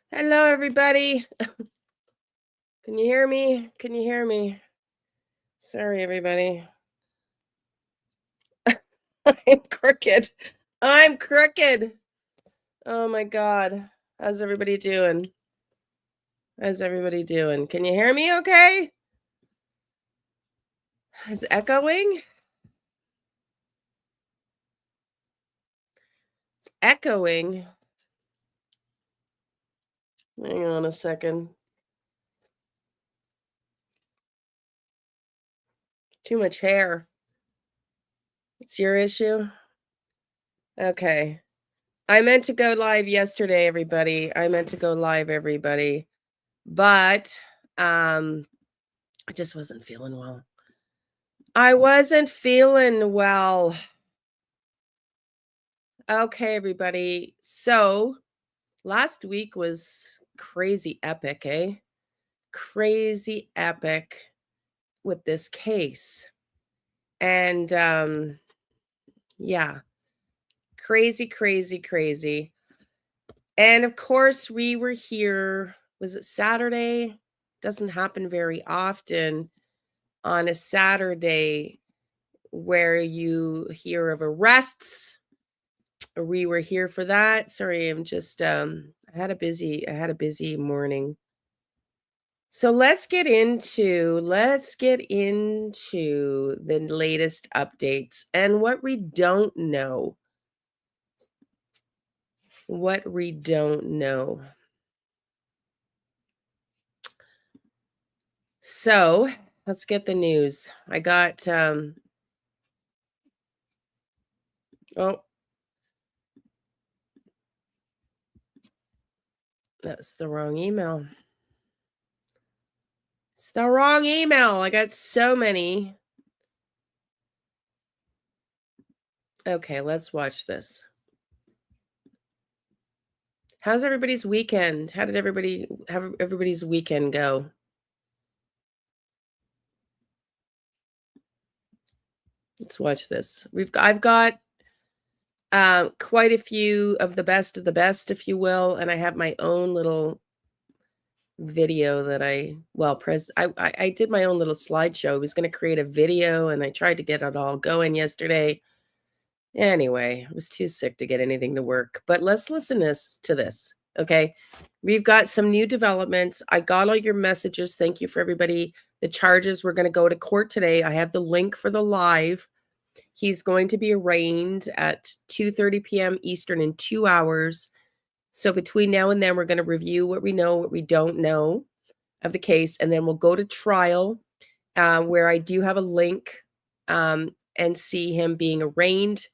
Hello, everybody. Can you hear me? Can you hear me? Sorry, everybody. I'm crooked. I'm crooked. Oh my God. How's everybody doing? How's everybody doing? Can you hear me okay? Is it echoing? It's echoing. Hang on a second. Too much hair. It's your issue? Okay. I meant to go live yesterday, everybody. But I just wasn't feeling well. Okay, everybody. So last week was crazy epic, eh? Crazy epic with this case. And yeah, crazy. And of course, we were here. Was it Saturday? Doesn't happen very often on a Saturday where you hear of arrests. We were here for that. Sorry, I'm just I had a busy morning. So let's get into the latest updates and what we don't know. So let's get the news. I got oh, that's the wrong email. It's the wrong email. I got so many. Okay, let's watch this. How's everybody's weekend? How did everybody's weekend go? Let's watch this. I've got quite a few of the best, if you will, and I have my own little video that I did my own little slideshow. I was going to create a video, and I tried to get it all going yesterday. Anyway, I was too sick to get anything to work. But let's listen to this, okay? We've got some new developments. I got all your messages. Thank you for everybody. The charges, we're going to go to court today. I have the link for the live. He's going to be arraigned at 2:30 p.m. Eastern in 2 hours. So between now and then, we're going to review what we know, what we don't know of the case, and then we'll go to trial, where I do have a link, and see him being arraigned.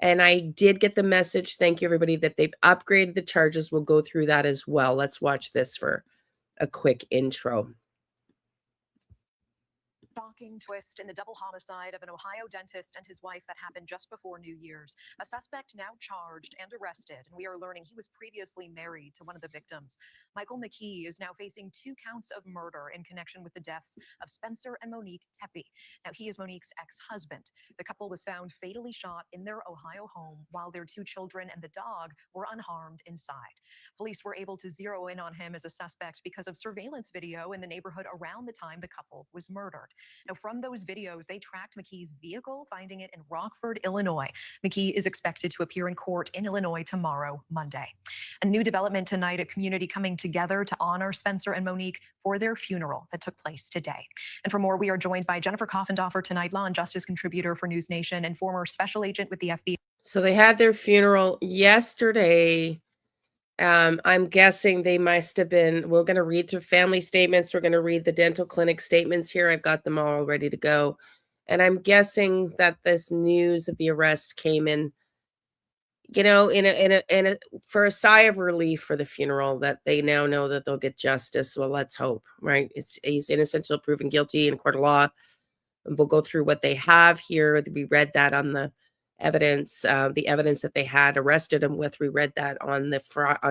And I did get the message, thank you everybody, that they've upgraded the charges. We'll go through that as well. Let's watch this for a quick intro. Shocking twist in the double homicide of an Ohio dentist and his wife that happened just before New Year's. A suspect now charged and arrested, and we are learning he was previously married to one of the victims. Michael McKee is now facing 2 counts of murder in connection with the deaths of Spencer and Monique Tepe. Now, he is Monique's ex-husband. The couple was found fatally shot in their Ohio home while their 2 children and the dog were unharmed inside. Police were able to zero in on him as a suspect because of surveillance video in the neighborhood around the time the couple was murdered. Now, from those videos, they tracked McKee's vehicle, finding it in Rockford, Illinois. McKee is expected to appear in court in Illinois tomorrow, Monday. A new development tonight, a community coming together to honor Spencer and Monique for their funeral that took place today. And for more, we are joined by Jennifer Coffendorfer tonight, law and justice contributor for News Nation and former special agent with the FBI. So they had their funeral yesterday. I'm guessing they must have been, we're going to read through family statements. We're going to read the dental clinic statements here. I've got them all ready to go. And I'm guessing that this news of the arrest came in, for a sigh of relief for the funeral, that they now know that they'll get justice. Well, let's hope, right? He's innocent until proven guilty in a court of law. And we'll go through what they have here. We read that on the evidence, the evidence that they had arrested him with. We read that on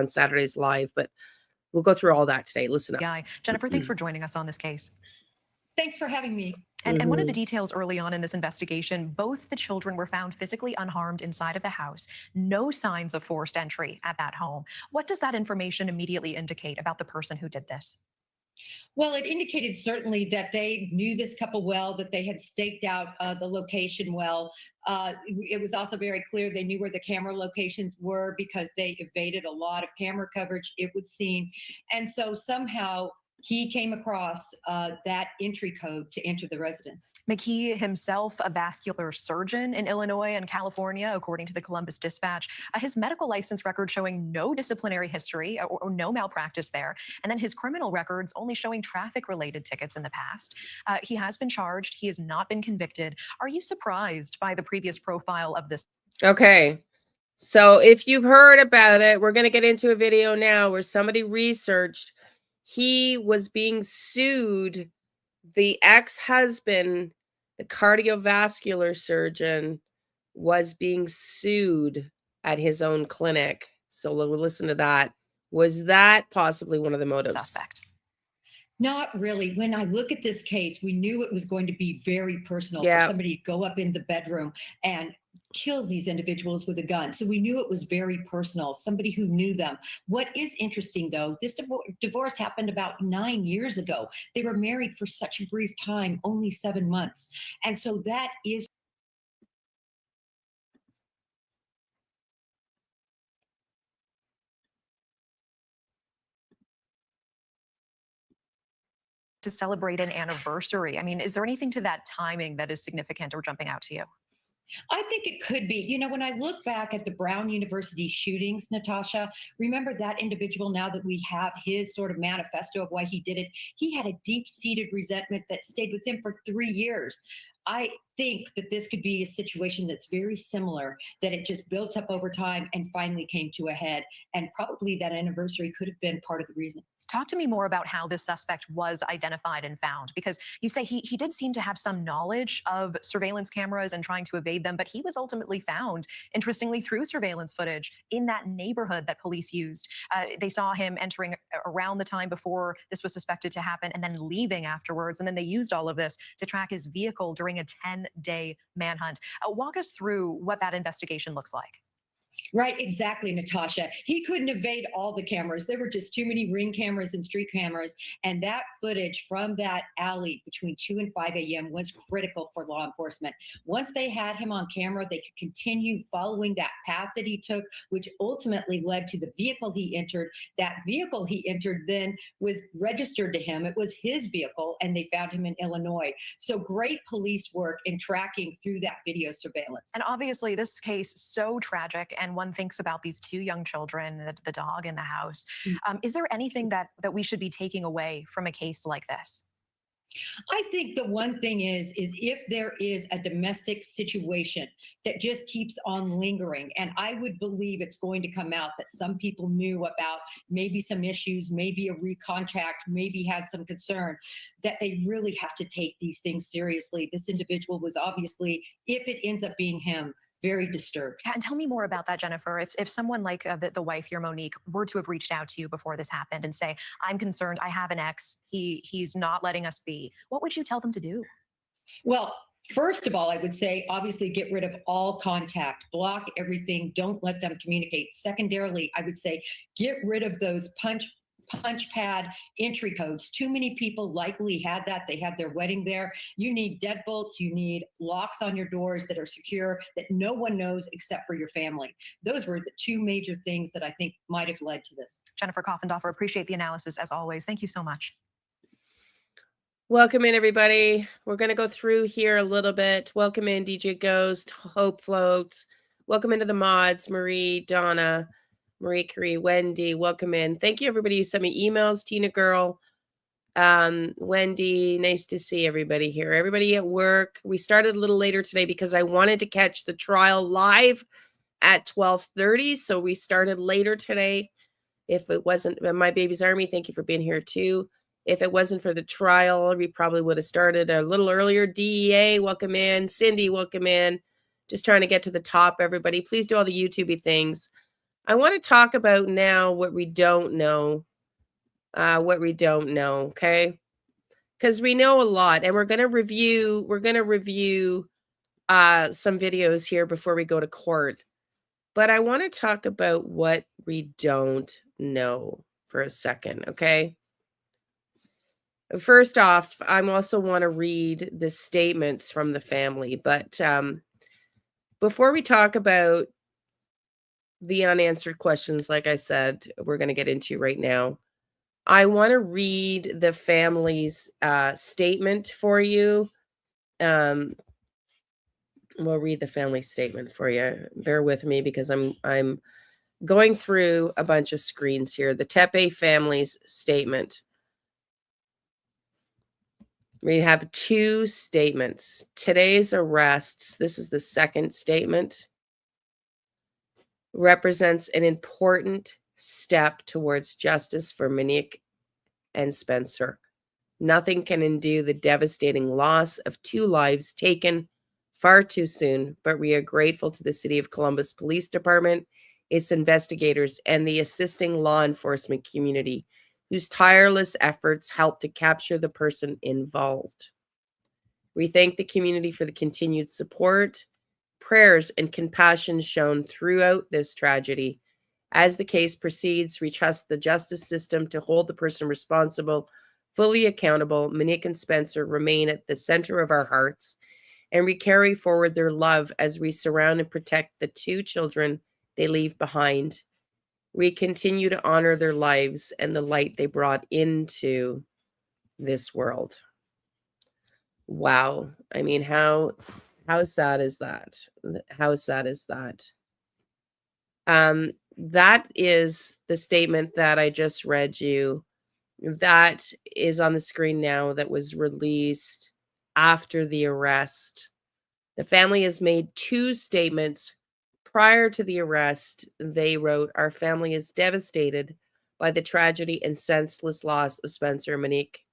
Saturday's live, but we'll go through all that today. Listen up. Jennifer, thanks for joining us on this case. Thanks for having me. And one of the details early on in this investigation, both the children were found physically unharmed inside of the house. No signs of forced entry at that home. What does that information immediately indicate about the person who did this? Well, it indicated certainly that they knew this couple well, that they had staked out the location well. It was also very clear they knew where the camera locations were because they evaded a lot of camera coverage, it would seem. And so somehow he came across that entry code to enter the residence. McKee himself, a vascular surgeon in Illinois and California, according to the Columbus Dispatch. His medical license record showing no disciplinary history or no malpractice there. And then his criminal records only showing traffic related tickets in the past. He has been charged. He has not been convicted. Are you surprised by the previous profile of this? Okay. So if you've heard about it, we're going to get into a video now where somebody researched. He was being sued. The ex-husband, the cardiovascular surgeon, was being sued at his own clinic. So we'll listen to that. Was that possibly one of the motives? Suspect. Not really. When I look at this case, we knew it was going to be very personal for somebody to go up in the bedroom and kill these individuals with a gun. So we knew it was very personal, somebody who knew them. What is interesting, though, this divorce happened about 9 years ago. They were married for such a brief time, only 7 months. And so that is to celebrate an anniversary. I mean, is there anything to that timing that is significant or jumping out to you? I think it could be. You know, when I look back at the Brown University shootings, Natasha, remember that individual, now that we have his sort of manifesto of why he did it, he had a deep-seated resentment that stayed with him for 3 years. I think that this could be a situation that's very similar, that it just built up over time and finally came to a head. And probably that anniversary could have been part of the reason. Talk to me more about how this suspect was identified and found, because you say he did seem to have some knowledge of surveillance cameras and trying to evade them, but he was ultimately found, interestingly, through surveillance footage in that neighborhood that police used. They saw him entering around the time before this was suspected to happen and then leaving afterwards. And then they used all of this to track his vehicle during a 10-day manhunt. Walk us through what that investigation looks like. Right, exactly, Natasha. He couldn't evade all the cameras. There were just too many ring cameras and street cameras. And that footage from that alley between 2 and 5 a.m. was critical for law enforcement. Once they had him on camera, they could continue following that path that he took, which ultimately led to the vehicle he entered. That vehicle he entered then was registered to him. It was his vehicle, and they found him in Illinois. So great police work in tracking through that video surveillance. And obviously, this case so tragic, and one thinks about these 2 young children, the dog in the house. Is there anything that we should be taking away from a case like this? I think the one thing is if there is a domestic situation that just keeps on lingering, and I would believe it's going to come out that some people knew about maybe some issues, maybe a recontract, maybe had some concern, that they really have to take these things seriously. This individual was obviously, if it ends up being him, very disturbed. And tell me more about that, Jennifer. If someone like the wife here, Monique, were to have reached out to you before this happened and say, I'm concerned, I have an ex, he's not letting us be, what would you tell them to do? Well, first of all, I would say obviously get rid of all contact, block everything, don't let them communicate. Secondarily, I would say get rid of those punch pad entry codes. Too many people likely had that. They had their wedding there. You need deadbolts. You need locks on your doors that are secure, that no one knows except for your family. Those were the 2 major things that I think might have led to this. Jennifer Coffendorfer, appreciate the analysis as always. Thank you so much. Welcome in, everybody. We're going to go through here a little bit. Welcome in, DJ Ghost, Hope Floats. Welcome into the mods, Marie, Donna, Marie Curie, Wendy. Welcome in. Thank you, everybody who sent me emails. Tina Girl, Wendy. Nice to see everybody here. Everybody at work. We started a little later today because I wanted to catch the trial live at 12:30. So we started later today. If it wasn't My Baby's Army, thank you for being here too. If it wasn't for the trial, we probably would have started a little earlier. DEA, welcome in. Cindy, welcome in. Just trying to get to the top, everybody. Please do all the YouTubey things. I want to talk about now what we don't know. Okay? because we know a lot, and we're going to review some videos here before we go to court. But I want to talk about what we don't know for a second, okay? First off, I also want to read the statements from the family, but before we talk about the unanswered questions, like I said, we're going to get into right now, I want to read the family's statement for you. We'll read the family statement for you. Bear with me because I'm going through a bunch of screens here. The Tepe family's statement. We have two statements. Today's arrests, this is the second statement, represents an important step towards justice for Monique and Spencer. Nothing can undo the devastating loss of two lives taken far too soon, but we are grateful to the City of Columbus Police Department, its investigators, and the assisting law enforcement community, whose tireless efforts helped to capture the person involved. We thank the community for the continued support, prayers, and compassion shown throughout this tragedy. As the case proceeds, we trust the justice system to hold the person responsible fully accountable. Monique and Spencer remain at the center of our hearts, and we carry forward their love as we surround and protect the two children they leave behind. We continue to honor their lives and the light they brought into this world. Wow. I mean, how sad is that? How sad is that? That is the statement that I just read you. That is on the screen now, that was released after the arrest. The family has made two statements prior to the arrest. They wrote, "Our family is devastated by the tragedy and senseless loss of Spencer and Monique.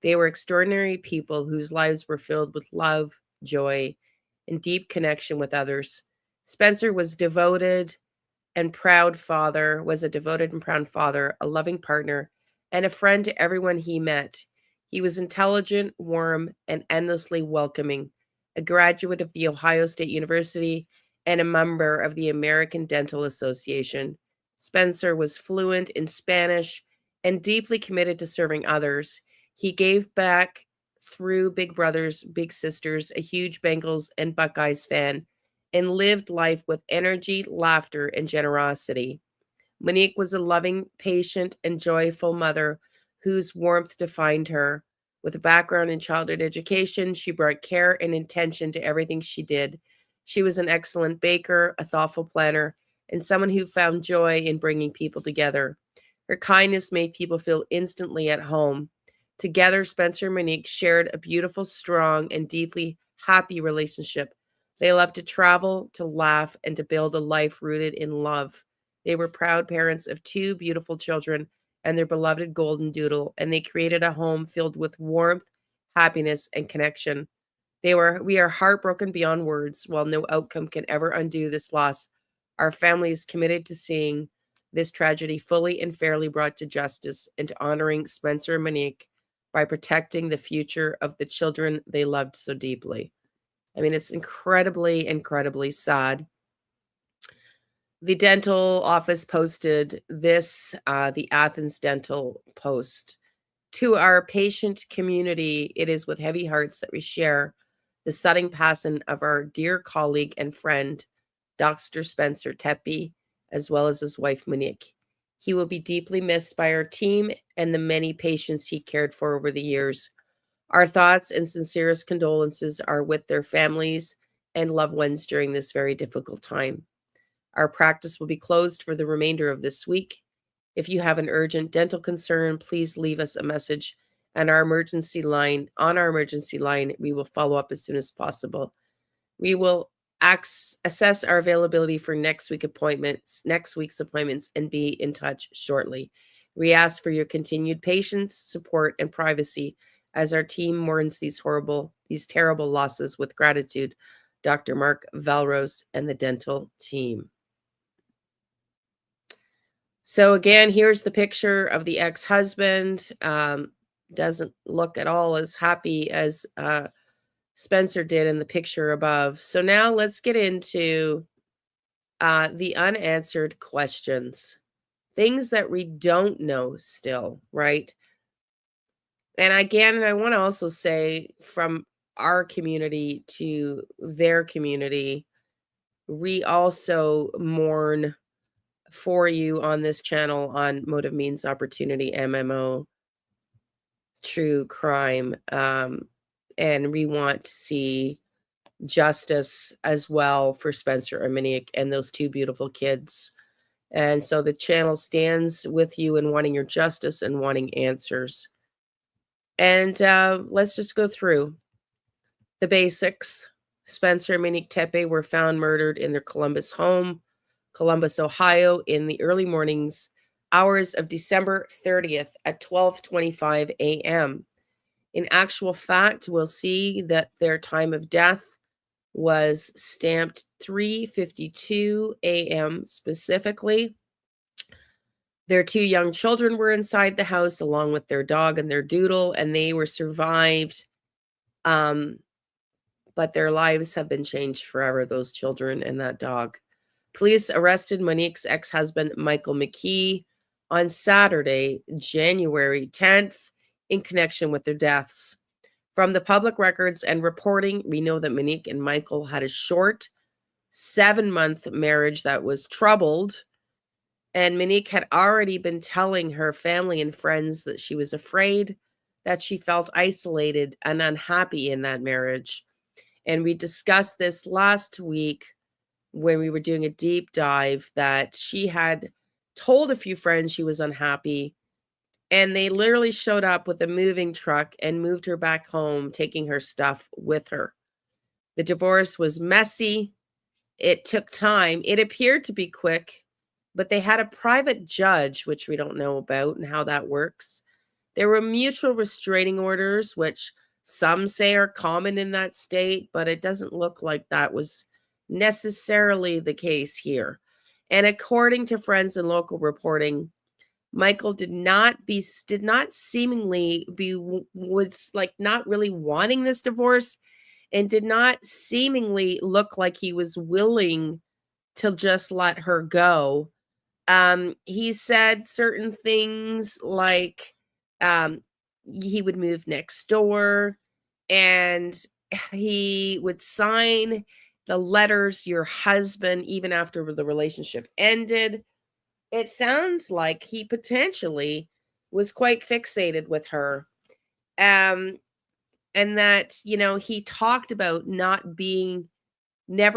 They were extraordinary people whose lives were filled with love, joy, and deep connection with others. Spencer was a devoted and proud father, a loving partner, and a friend to everyone he met. He was intelligent, warm, and endlessly welcoming, a graduate of The Ohio State University and a member of the American Dental Association. Spencer was fluent in Spanish and deeply committed to serving others. He gave back through Big Brothers, Big Sisters, a huge Bengals and Buckeyes fan, and lived life with energy, laughter, and generosity. Monique was a loving, patient, and joyful mother whose warmth defined her. With a background in childhood education, she brought care and intention to everything she did. She was an excellent baker, a thoughtful planner, and someone who found joy in bringing people together. Her kindness made people feel instantly at home. Together, Spencer and Monique shared a beautiful, strong, and deeply happy relationship. They loved to travel, to laugh, and to build a life rooted in love. They were proud parents of two beautiful children and their beloved golden doodle, and they created a home filled with warmth, happiness, and connection. We are heartbroken beyond words. While no outcome can ever undo this loss, our family is committed to seeing this tragedy fully and fairly brought to justice and to honoring Spencer and Monique by protecting the future of the children they loved so deeply." I mean, it's incredibly, incredibly sad. The dental office posted this, the Athens Dental Post. "To our patient community, it is with heavy hearts that we share the sudden passing of our dear colleague and friend, Dr. Spencer Tepe, as well as his wife, Monique. He will be deeply missed by our team and the many patients he cared for over the years. Our thoughts and sincerest condolences are with their families and loved ones during this very difficult time. Our practice will be closed for the remainder of this week. If you have an urgent dental concern, please leave us a message on our emergency line. We will follow up as soon as possible. We will assess our availability for next week's appointments, and be in touch shortly. We ask for your continued patience, support, and privacy as our team mourns these terrible losses. With gratitude, Dr. Mark Valros and the dental team." So again, here's the picture of the ex-husband. doesn't look at all as happy as Spencer did in the picture above. So now let's get into the unanswered questions, things that we don't know still, right? And again, I want to also say, from our community to their community, we also mourn for you on this channel on Motive Means Opportunity, MMO, true crime. And we want to see justice as well for Spencer and Monique and those two beautiful kids. And so the channel stands with you in wanting your justice and wanting answers. And let's just go through the basics. Spencer and Monique Tepe were found murdered in their Columbus home, Columbus, Ohio, in the early mornings hours of December 30th at 12:25 a.m. In actual fact, we'll see that their time of death was stamped 3:52 a.m. specifically. Their two young children were inside the house along with their dog and their doodle, and they were survived. But their lives have been changed forever, those children and that dog. Police arrested Monique's ex-husband, Michael McKee, on Saturday, January 10th, in connection with their deaths. From the public records and reporting, we know that Monique and Michael had a short 7-month marriage that was troubled. And Monique had already been telling her family and friends that she was afraid, that she felt isolated and unhappy in that marriage. And we discussed this last week when we were doing a deep dive, that she had told a few friends she was unhappy, and they literally showed up with a moving truck and moved her back home, taking her stuff with her. The divorce was messy. It took time. It appeared to be quick, but they had a private judge, which we don't know about and how that works. There were mutual restraining orders, which some say are common in that state, but it doesn't look like that was necessarily the case here. And according to friends and local reporting, Michael did not seemingly be was like not really wanting this divorce, and did not seemingly look like he was willing to just let her go. He said certain things like he would move next door, and he would sign the letters, your husband, even after the relationship ended. It sounds like he potentially was quite fixated with her. And that, he talked about never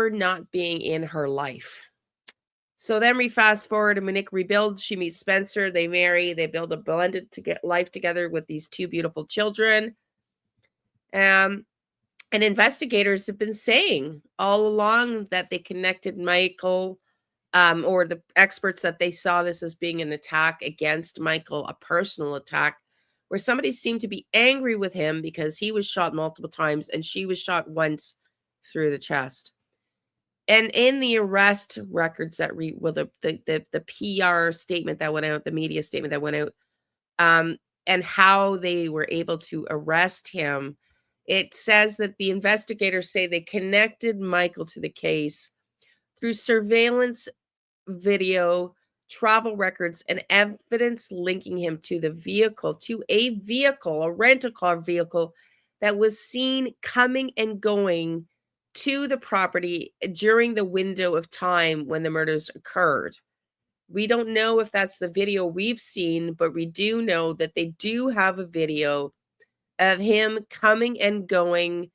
not being in her life. So then we fast forward, and Monique rebuilds. She meets Spencer. They marry. They build a blended life together with these two beautiful children. And investigators have been saying all along that they connected Michael, or the experts, that they saw this as being an attack against Michael, a personal attack, where somebody seemed to be angry with him because he was shot multiple times and she was shot once through the chest. And in the arrest records that the PR statement that went out, the media statement that went out, and how they were able to arrest him, it says that the investigators say they connected Michael to the case through surveillance video, travel records, and evidence linking him to a rental car vehicle that was seen coming and going to the property during the window of time when the murders occurred. We don't know if that's the video we've seen, but we do know that they do have a video of him coming and going,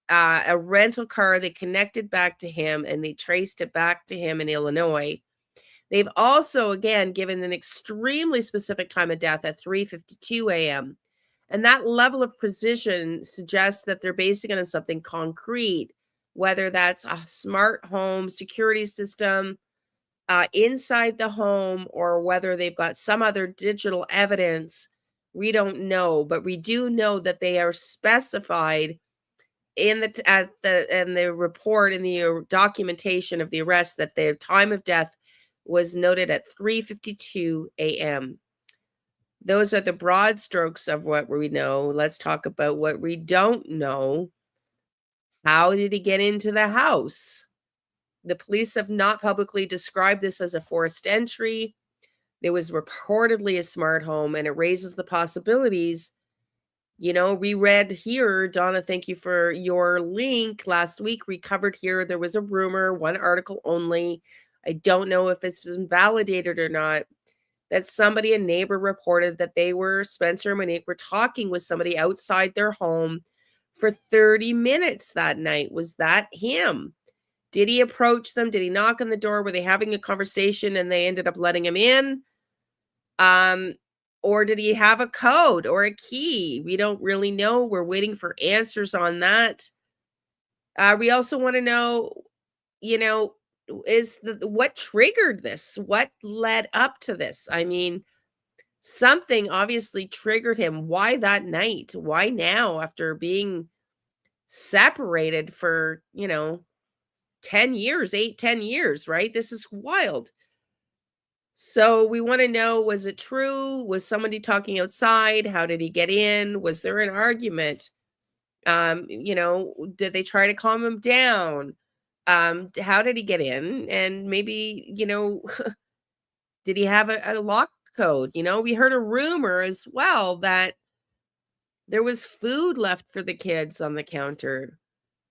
a rental car. They connected back to him and they traced it back to him in Illinois. They've also, again, given an extremely specific time of death at 3:52 a.m. And that level of precision suggests that they're basing it on something concrete, whether that's a smart home security system inside the home, or whether they've got some other digital evidence. We don't know, but we do know that they are specified in the report, in the documentation of the arrest, that their time of death was noted at 3:52 a.m. Those are the broad strokes of what we know. Let's talk about what we don't know. How did he get into the house? The police have not publicly described this as a forced entry. There was reportedly a smart home, and it raises the possibilities. We read here, Donna, thank you for your link. Last week, we covered here, there was a rumor, one article only. I don't know if it's been validated or not, that a neighbor reported that Spencer and Monique were talking with somebody outside their home for 30 minutes that night. Was that him? Did he approach them? Did he knock on the door? Were they having a conversation and they ended up letting him in? Or did he have a code or a key? We don't really know. We're waiting for answers on that. We also want to know, what triggered this? What led up to this? I mean, something obviously triggered him. Why that night? Why now, after being separated for, 10 years, 10 years, right? This is wild. So we want to know, was it true? Was somebody talking outside? How did he get in? Was there an argument? Did they try to calm him down? How did he get in? And maybe, did he have a lock code? We heard a rumor as well that there was food left for the kids on the counter.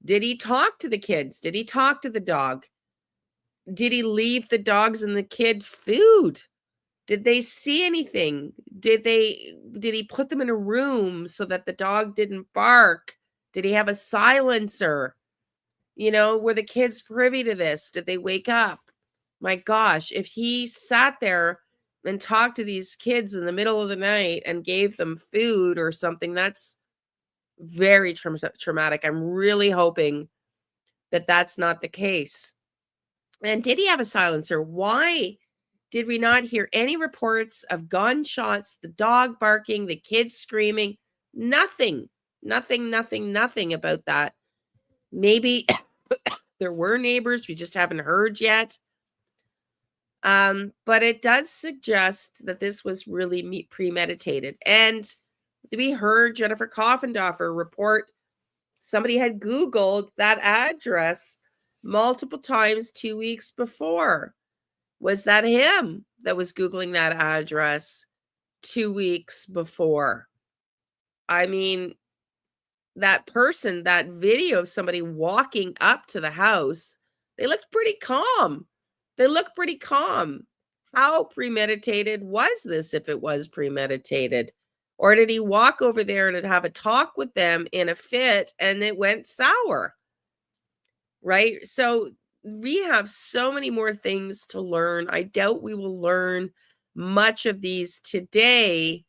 Did he talk to the kids? Did he talk to the dog? Did he leave the dogs and the kid food? Did they see anything? Did he put them in a room so that the dog didn't bark? Did he have a silencer? Were the kids privy to this? Did they wake up? My gosh, if he sat there and talked to these kids in the middle of the night and gave them food or something, that's very traumatic. I'm really hoping that that's not the case. And did he have a silencer? Why did we not hear any reports of gunshots, the dog barking, the kids screaming? Nothing about that. Maybe there were neighbors we just haven't heard yet. But it does suggest that this was really premeditated. And we heard Jennifer Coffendorfer report somebody had Googled that address multiple times 2 weeks before. Was that him that was Googling that address 2 weeks before? I mean, that person, that video of somebody walking up to the house, they looked pretty calm. How premeditated was this, if it was premeditated? Or did he walk over there and have a talk with them in a fit and it went sour? Right? So we have so many more things to learn. I doubt we will learn much of these today,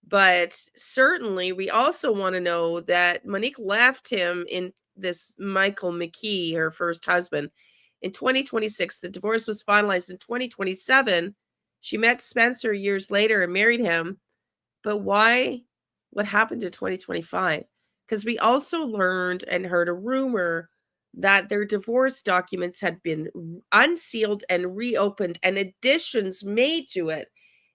but certainly we also want to know that Monique left him in this Michael McKee, her first husband, in 2026. The divorce was finalized in 2027. She met Spencer years later and married him. But why? What happened to 2025? Because we also learned and heard a rumor that their divorce documents had been unsealed and reopened and additions made to it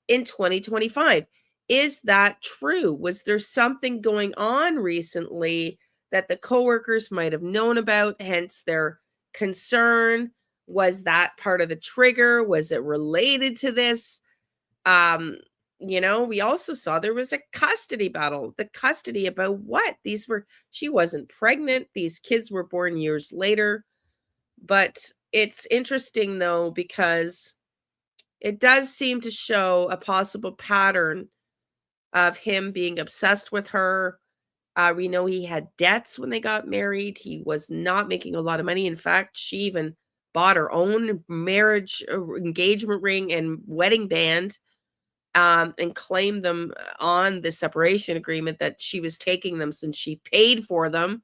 in 2025. Is that true? Was there something going on recently that the coworkers might have known about, hence their concern? Was that part of the trigger? Was it related to this? We also saw there was a custody battle. The custody about what? She wasn't pregnant. These kids were born years later. But it's interesting, though, because it does seem to show a possible pattern of him being obsessed with her. We know he had debts when they got married. He was not making a lot of money. In fact, she even bought her own marriage engagement ring and wedding band, and claimed them on the separation agreement that she was taking them since she paid for them.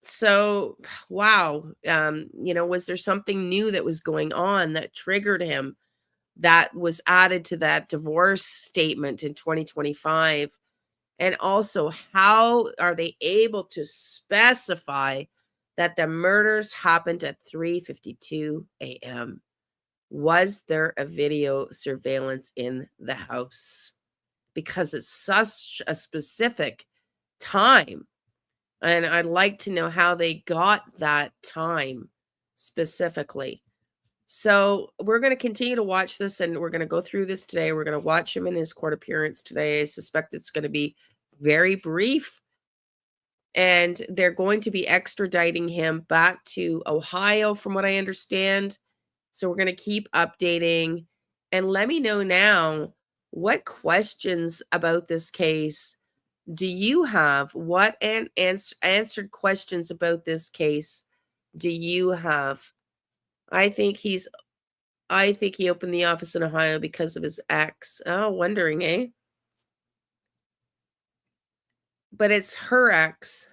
So, wow. Was there something new that was going on that triggered him that was added to that divorce statement in 2025? And also, how are they able to specify that the murders happened at 3:52 a.m.? Was there a video surveillance in the house? Because it's such a specific time. And I'd like to know how they got that time specifically. So we're going to continue to watch this, and we're going to go through this today. We're going to watch him in his court appearance today. I suspect it's going to be very brief. And they're going to be extraditing him back to Ohio, from what I understand. So we're going to keep updating. And let me know now, what questions about this case do you have? What answered questions about this case do you have? I think he opened the office in Ohio because of his ex. Oh, wondering, eh? But it's her ex.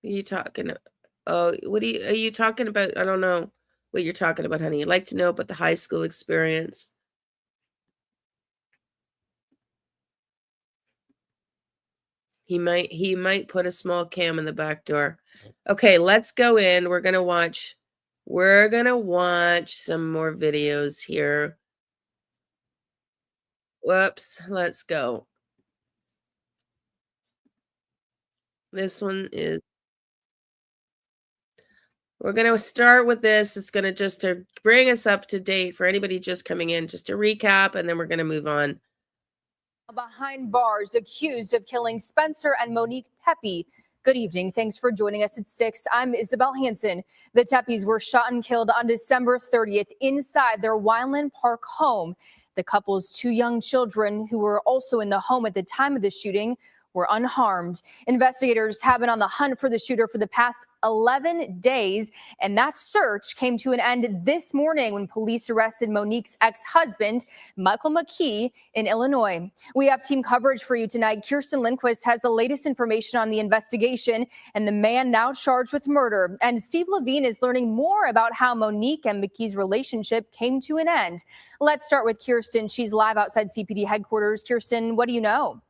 Are you talking? Oh, are you talking about? I don't know what you're talking about, honey. I'd like to know about the high school experience. He might put a small cam in the back door. Okay, let's go in. We're gonna watch some more videos here. Whoops, let's go. This one is, we're going to start with this. It's going to just to bring us up to date for anybody just coming in, just to recap, and then we're going to move on. Behind bars, accused of killing Spencer and Monique Tepe. Good evening. Thanks for joining us at 6. I'm Isabel Hansen. The Tepes were shot and killed on December 30th inside their Wineland Park home. The couple's 2 young children, who were also in the home at the time of the shooting, were unharmed. Investigators have been on the hunt for the shooter for the past 11 days, and that search came to an end this morning when police arrested Monique's ex-husband, Michael McKee, in Illinois. We have team coverage for you tonight. Kirsten Lindquist has the latest information on the investigation and the man now charged with murder. And Steve Levine is learning more about how Monique and McKee's relationship came to an end. Let's start with Kirsten. She's live outside CPD headquarters. Kirsten, what do you know?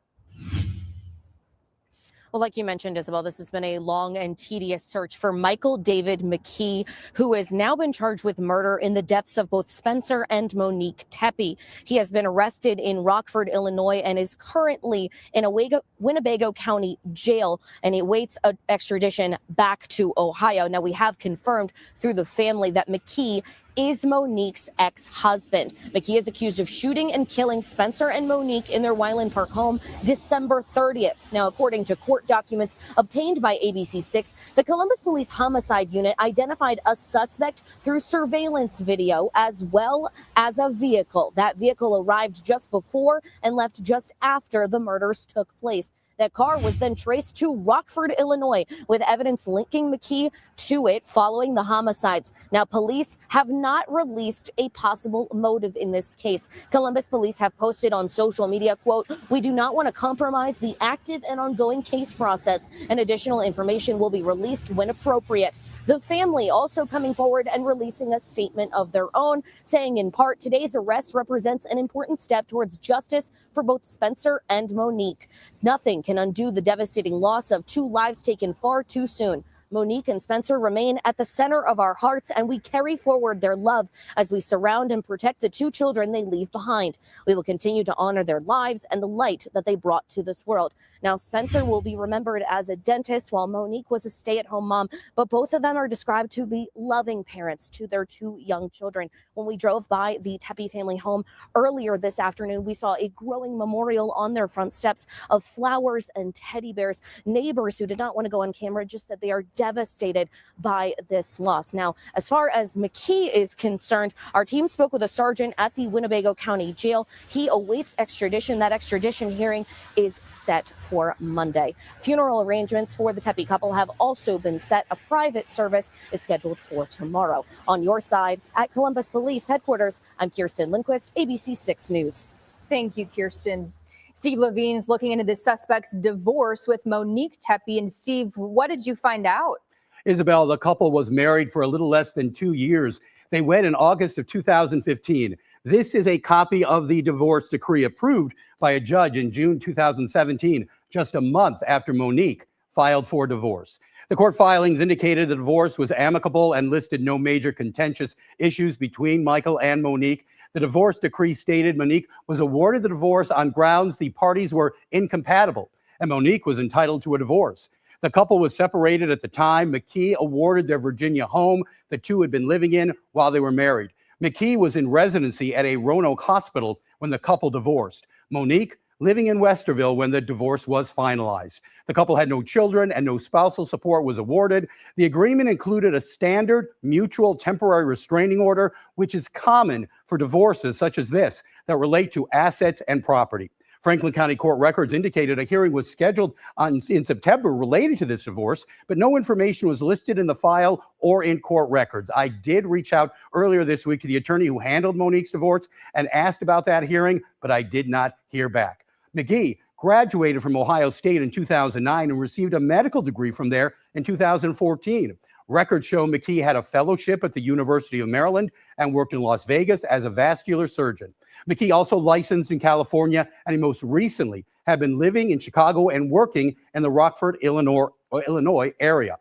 Well, like you mentioned, Isabel, this has been a long and tedious search for Michael David McKee, who has now been charged with murder in the deaths of both Spencer and Monique Tepe. He has been arrested in Rockford, Illinois, and is currently in a Winnebago County jail, and he awaits an extradition back to Ohio. Now, we have confirmed through the family that McKee is Monique's ex-husband. McKee is accused of shooting and killing Spencer and Monique in their Wineland Park home December 30th. Now, according to court documents obtained by ABC6, the Columbus Police Homicide Unit identified a suspect through surveillance video as well as a vehicle. That vehicle arrived just before and left just after the murders took place. That car was then traced to Rockford, Illinois, with evidence linking McKee to it following the homicides. Now, police have not released a possible motive in this case. Columbus police have posted on social media, quote, "We do not want to compromise the active and ongoing case process, and additional information will be released when appropriate." The family also coming forward and releasing a statement of their own, saying in part, "Today's arrest represents an important step towards justice for both Spencer and Monique. Nothing can undo the devastating loss of 2 lives taken far too soon. Monique and Spencer remain at the center of our hearts, and we carry forward their love as we surround and protect the 2 children they leave behind. We will continue to honor their lives and the light that they brought to this world." Now, Spencer will be remembered as a dentist, while Monique was a stay-at-home mom, but both of them are described to be loving parents to their 2 young children. When we drove by the Tepe family home earlier this afternoon, we saw a growing memorial on their front steps of flowers and teddy bears. Neighbors who did not want to go on camera just said they are devastated by this loss. Now, as far as McKee is concerned, our team spoke with a sergeant at the Winnebago County Jail. He awaits extradition. That extradition hearing is set for Monday. Funeral arrangements for the Tepe couple have also been set. A private service is scheduled for tomorrow. On your side, at Columbus Police Headquarters, I'm Kirsten Lindquist, ABC 6 News. Thank you, Kirsten. Steve Levine's looking into the suspect's divorce with Monique Tepe. And Steve, what did you find out? Isabel, the couple was married for a little less than 2 years. They wed in August of 2015. This is a copy of the divorce decree approved by a judge in June 2017, just a month after Monique filed for divorce. The court filings indicated the divorce was amicable and listed no major contentious issues between Michael and Monique. The divorce decree stated Monique was awarded the divorce on grounds the parties were incompatible, and Monique was entitled to a divorce. The couple was separated at the time. McKee awarded their Virginia home the two had been living in while they were married. McKee was in residency at a Roanoke hospital when the couple divorced. Monique living in Westerville when the divorce was finalized. The couple had no children and no spousal support was awarded. The agreement included a standard mutual temporary restraining order, which is common for divorces such as this that relate to assets and property. Franklin County Court records indicated a hearing was scheduled in September related to this divorce, but no information was listed in the file or in court records. I did reach out earlier this week to the attorney who handled Monique's divorce and asked about that hearing, but I did not hear back. McGee graduated from Ohio State in 2009 and received a medical degree from there in 2014. Records show McKee had a fellowship at the University of Maryland and worked in Las Vegas as a vascular surgeon. McKee also licensed in California, and he most recently had been living in Chicago and working in the Rockford, Illinois area.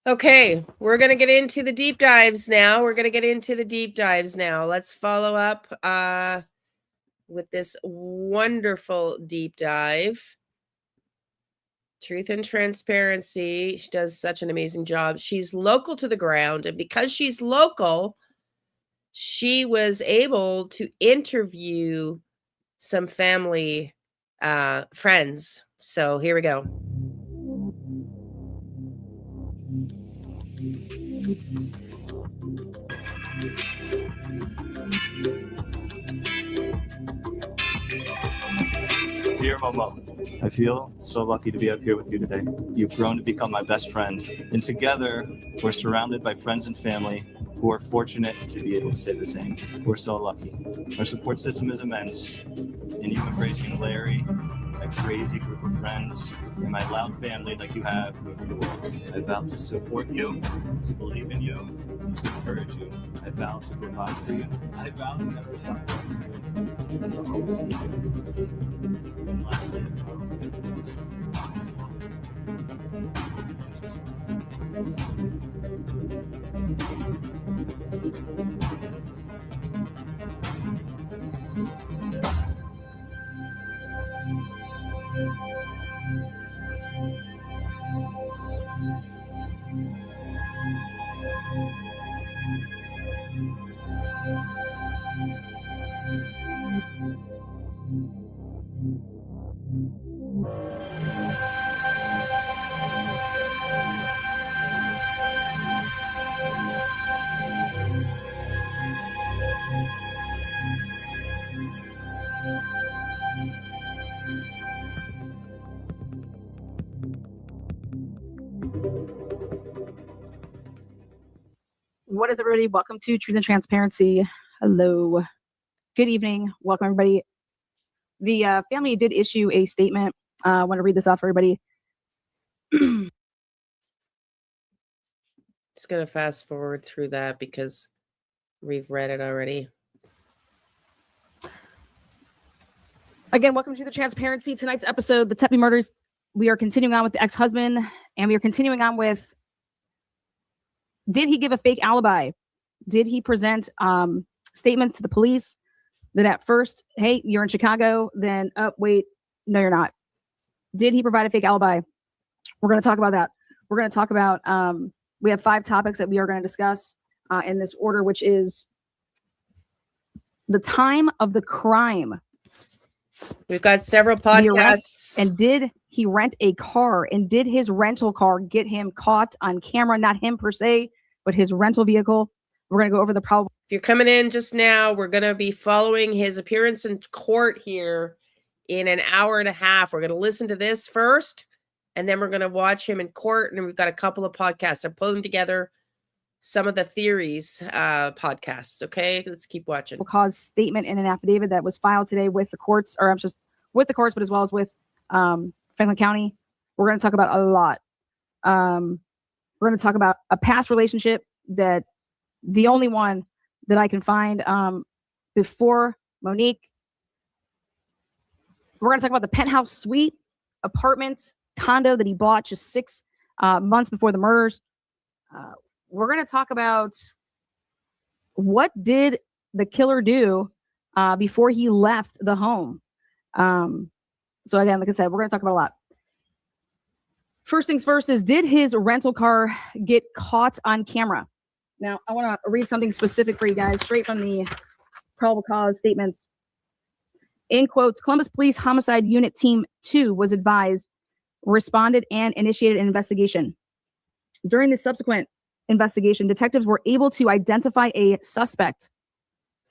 Okay, we're going to get into the deep dives now. Let's follow up with this wonderful deep dive. Truth and Transparency. She does such an amazing job. She's local to the ground, and because she's local, she was able to interview some family friends. So here we go. Dear Momo, I feel so lucky to be up here with you today. You've grown to become my best friend, and together we're surrounded by friends and family who are fortunate to be able to say the same. We're so lucky. Our support system is immense, and you embracing Larry, a crazy group of friends, and my loud family like you have means the world. I vow to support you, to believe in you, and to encourage you. I vow to provide for you. I vow to never stop loving you, and to always keep you with us. And lastly, I vow to give you this. What is everybody? Welcome to Truth and Transparency. Hello. Good evening. Welcome everybody. The family did issue a statement. I want to read this off for everybody. Just going to fast forward through that because we've read it already. Again, welcome to the Transparency. Tonight's episode, the Tepe murders. We are continuing on with the ex-husband, and we are continuing on with, did he give a fake alibi? Did he present statements to the police that at first, hey, you're in Chicago, then, oh, wait, no, you're not. Did he provide a fake alibi? We're going to talk about that. We're going to talk about, we have 5 topics that we are going to discuss in this order, which is the time of the crime. We've got several podcasts. And did he rent a car? And did his rental car get him caught on camera? Not him per se, but his rental vehicle. We're going to go over the problem. If you're coming in just now, we're going to be following his appearance in court here in an hour and a half. We're going to listen to this first, and then we're going to watch him in court. And we've got a couple of podcasts. I'm pulling together some of the theories podcasts. Okay, let's keep watching. Cause statement in an affidavit that was filed today with the courts, or I'm just with the courts, but as well as with Franklin County. We're going to talk about a lot. We're going to talk about a past relationship that the only one that I can find before Monique. We're going to talk about the penthouse suite apartment condo that he bought just 6 months before the murders. We're going to talk about what did the killer do before he left the home. So again, like I said, we're going to talk about a lot. First things first is, did his rental car get caught on camera? Now, I want to read something specific for you guys, straight from the probable cause statements. In quotes, Columbus Police Homicide Unit Team 2 was advised, responded, and initiated an investigation. During the subsequent investigation, detectives were able to identify a suspect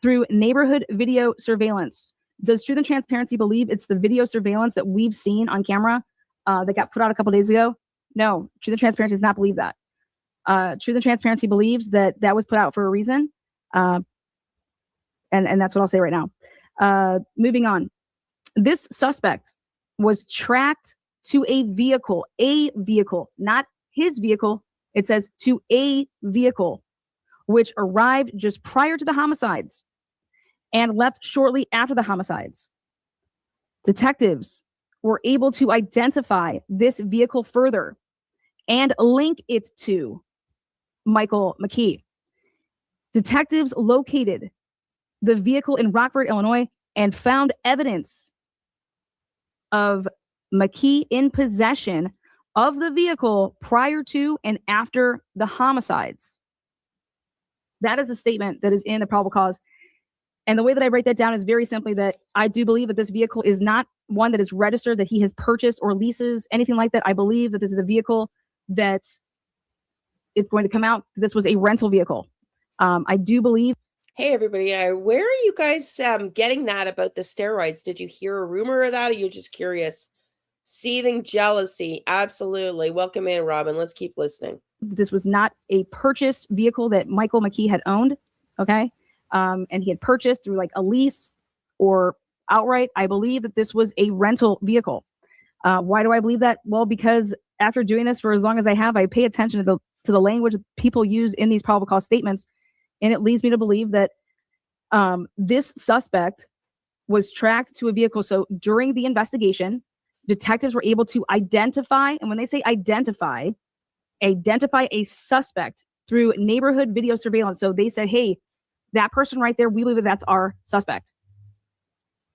through neighborhood video surveillance. Does Truth and Transparency believe it's the video surveillance that we've seen on camera that got put out a couple days ago? No, Truth and Transparency does not believe that. Truth and Transparency believes that that was put out for a reason. And that's what I'll say right now. Moving on. This suspect was tracked to a vehicle, not his vehicle. It says to a vehicle, which arrived just prior to the homicides and left shortly after the homicides. Detectives were able to identify this vehicle further and link it to Michael McKee. Detectives located the vehicle in Rockford, Illinois, and found evidence of McKee in possession of the vehicle prior to and after the homicides. That is a statement that is in the probable cause. And the way that I break that down is very simply that I do believe that this vehicle is not one that is registered, that he has purchased or leases, anything like that. I believe that this is a vehicle that it's going to come out. This was a rental vehicle. I do believe. Hey, everybody. Where are you guys getting that about the steroids? Did you hear a rumor of that, or you're just curious? Seething jealousy. Absolutely. Welcome in, Robin. Let's keep listening. This was not a purchased vehicle that Michael McKee had owned. Okay. And he had purchased through like a lease or outright. I believe that this was a rental vehicle. Why do I believe that? Well, because after doing this for as long as I have, I pay attention to the language that people use in these probable cause statements. And it leads me to believe that this suspect was tracked to a vehicle. So during the investigation, detectives were able to identify, and when they say identify a suspect through neighborhood video surveillance. So they said, hey, that person right there, we believe that that's our suspect.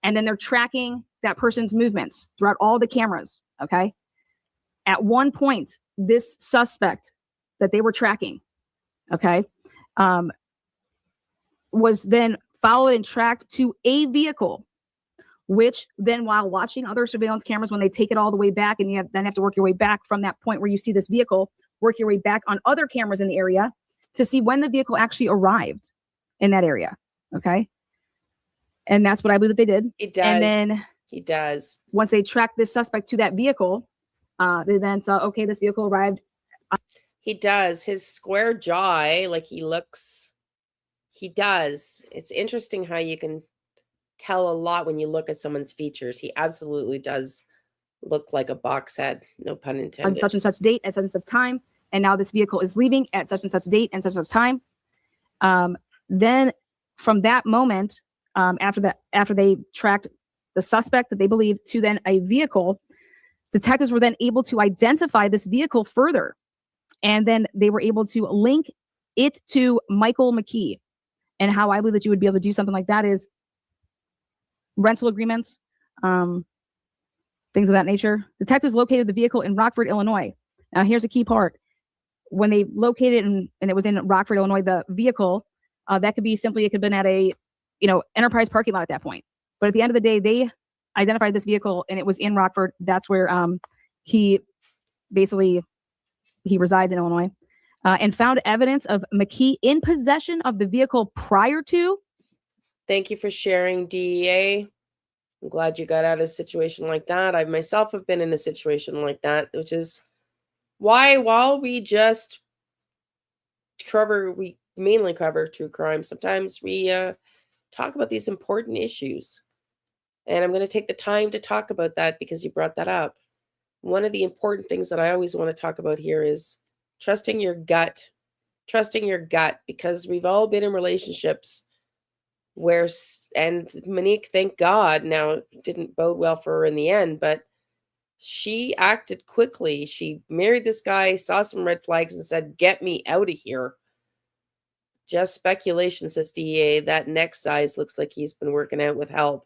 And then they're tracking that person's movements throughout all the cameras, okay? At one point, this suspect that they were tracking, okay, was then followed and tracked to a vehicle, which then while watching other surveillance cameras, when they take it all the way back and you have to work your way back from that point where you see this vehicle, work your way back on other cameras in the area to see when the vehicle actually arrived in that area, okay? And that's what I believe that they did. It does. And then he does. Once they tracked this suspect to that vehicle, they then saw, okay, this vehicle arrived. He does. His square jaw, like he looks, he does. It's interesting how you can tell a lot when you look at someone's features. He absolutely does look like a box head, no pun intended. On such and such date at such and such time. And now this vehicle is leaving at such and such date and such and such time. Then from that moment, after they tracked the suspect that they believed to then a vehicle, detectives were then able to identify this vehicle further. And then they were able to link it to Michael McKee. And how I believe that you would be able to do something like that is rental agreements, things of that nature. Detectives located the vehicle in Rockford, Illinois. Now, here's a key part. When they located and it was in Rockford, Illinois, the vehicle, that could be simply, it could have been at a, Enterprise parking lot at that point. But at the end of the day, they identified this vehicle and it was in Rockford. That's where he resides in Illinois, and found evidence of McKee in possession of the vehicle prior to. Thank you for sharing, DEA. I'm glad you got out of a situation like that. I myself have been in a situation like that, which is why, while we mainly cover true crime, sometimes we talk about these important issues. And I'm going to take the time to talk about that because you brought that up. One of the important things that I always want to talk about here is trusting your gut. Trusting your gut, because we've all been in relationships where, and Monique, thank God, now it didn't bode well for her in the end, but She acted quickly. She married this guy, saw some red flags, and said, "Get me out of here." Just speculation, says DEA. That neck size looks like he's been working out with help.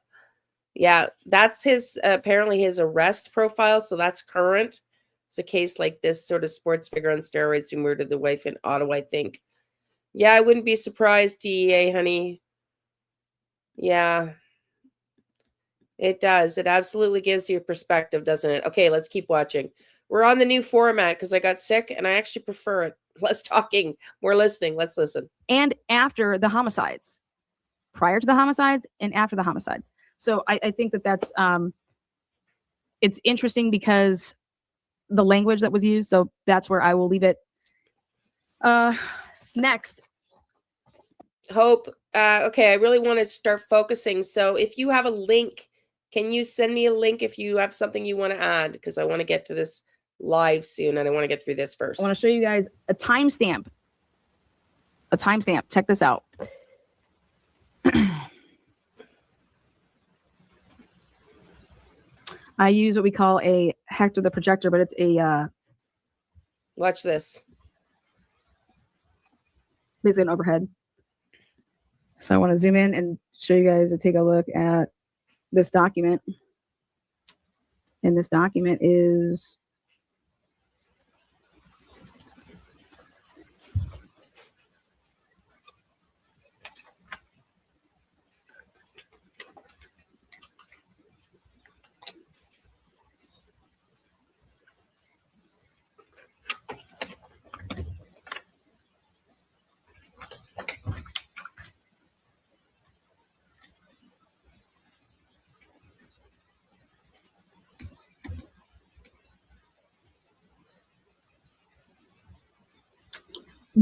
Yeah, that's his apparently his arrest profile, so that's current. It's a case like this sort of sports figure on steroids who murdered the wife in Ottawa, I think. Yeah, I wouldn't be surprised, DEA, honey. Yeah, it does. It absolutely gives you a perspective, doesn't it? Okay, let's keep watching. We're on the new format because I got sick and I actually prefer it. Less talking, more listening. Let's listen. And after the homicides, prior to the homicides and after the homicides. So I think that's it's interesting because the language that was used. So that's where I will leave it. Next. Hope. Okay, I really want to start focusing. So if you have a link, can you send me a link if you have something you want to add? Because I want to get to this live soon and I want to get through this first. I want to show you guys a timestamp. A timestamp. Check this out. I use what we call a Hector the projector, but it's a watch this. Basically an overhead. So I want to zoom in and show you guys to take a look at this document. And this document is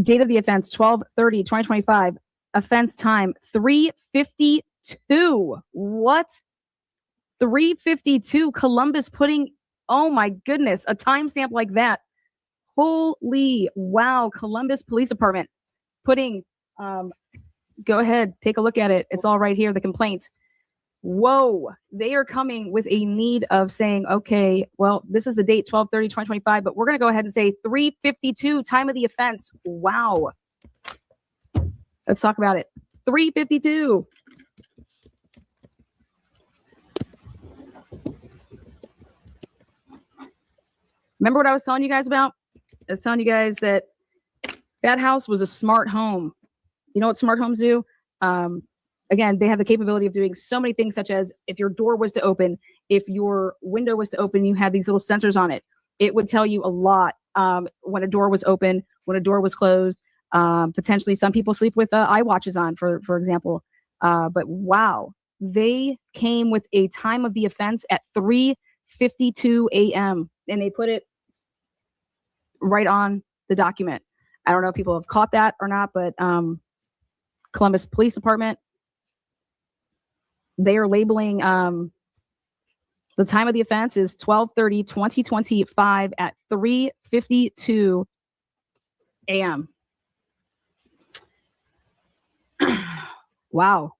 date of the offense 12/30/2025. Offense time 3:52. What? 3:52. Columbus putting, oh my goodness, a timestamp like that. Holy wow. Columbus Police Department putting, go ahead, take a look at it. It's all right here, the complaint. Whoa, they are coming with a need of saying, okay, well, this is the date 12/30/2025, but we're going to go ahead and say 3:52, time of the offense. Wow. Let's talk about it. 3:52. Remember what I was telling you guys about? I was telling you guys that that house was a smart home. You know what smart homes do? Again, they have the capability of doing so many things, such as if your door was to open, if your window was to open, you had these little sensors on it. It would tell you a lot when a door was open, when a door was closed. Potentially, some people sleep with eye watches on, for example. But wow, they came with a time of the offense at 3:52 a.m. and they put it right on the document. I don't know if people have caught that or not, but Columbus Police Department, they are labeling the time of the offense is 12/30/2025 at 3:52 a.m. Wow.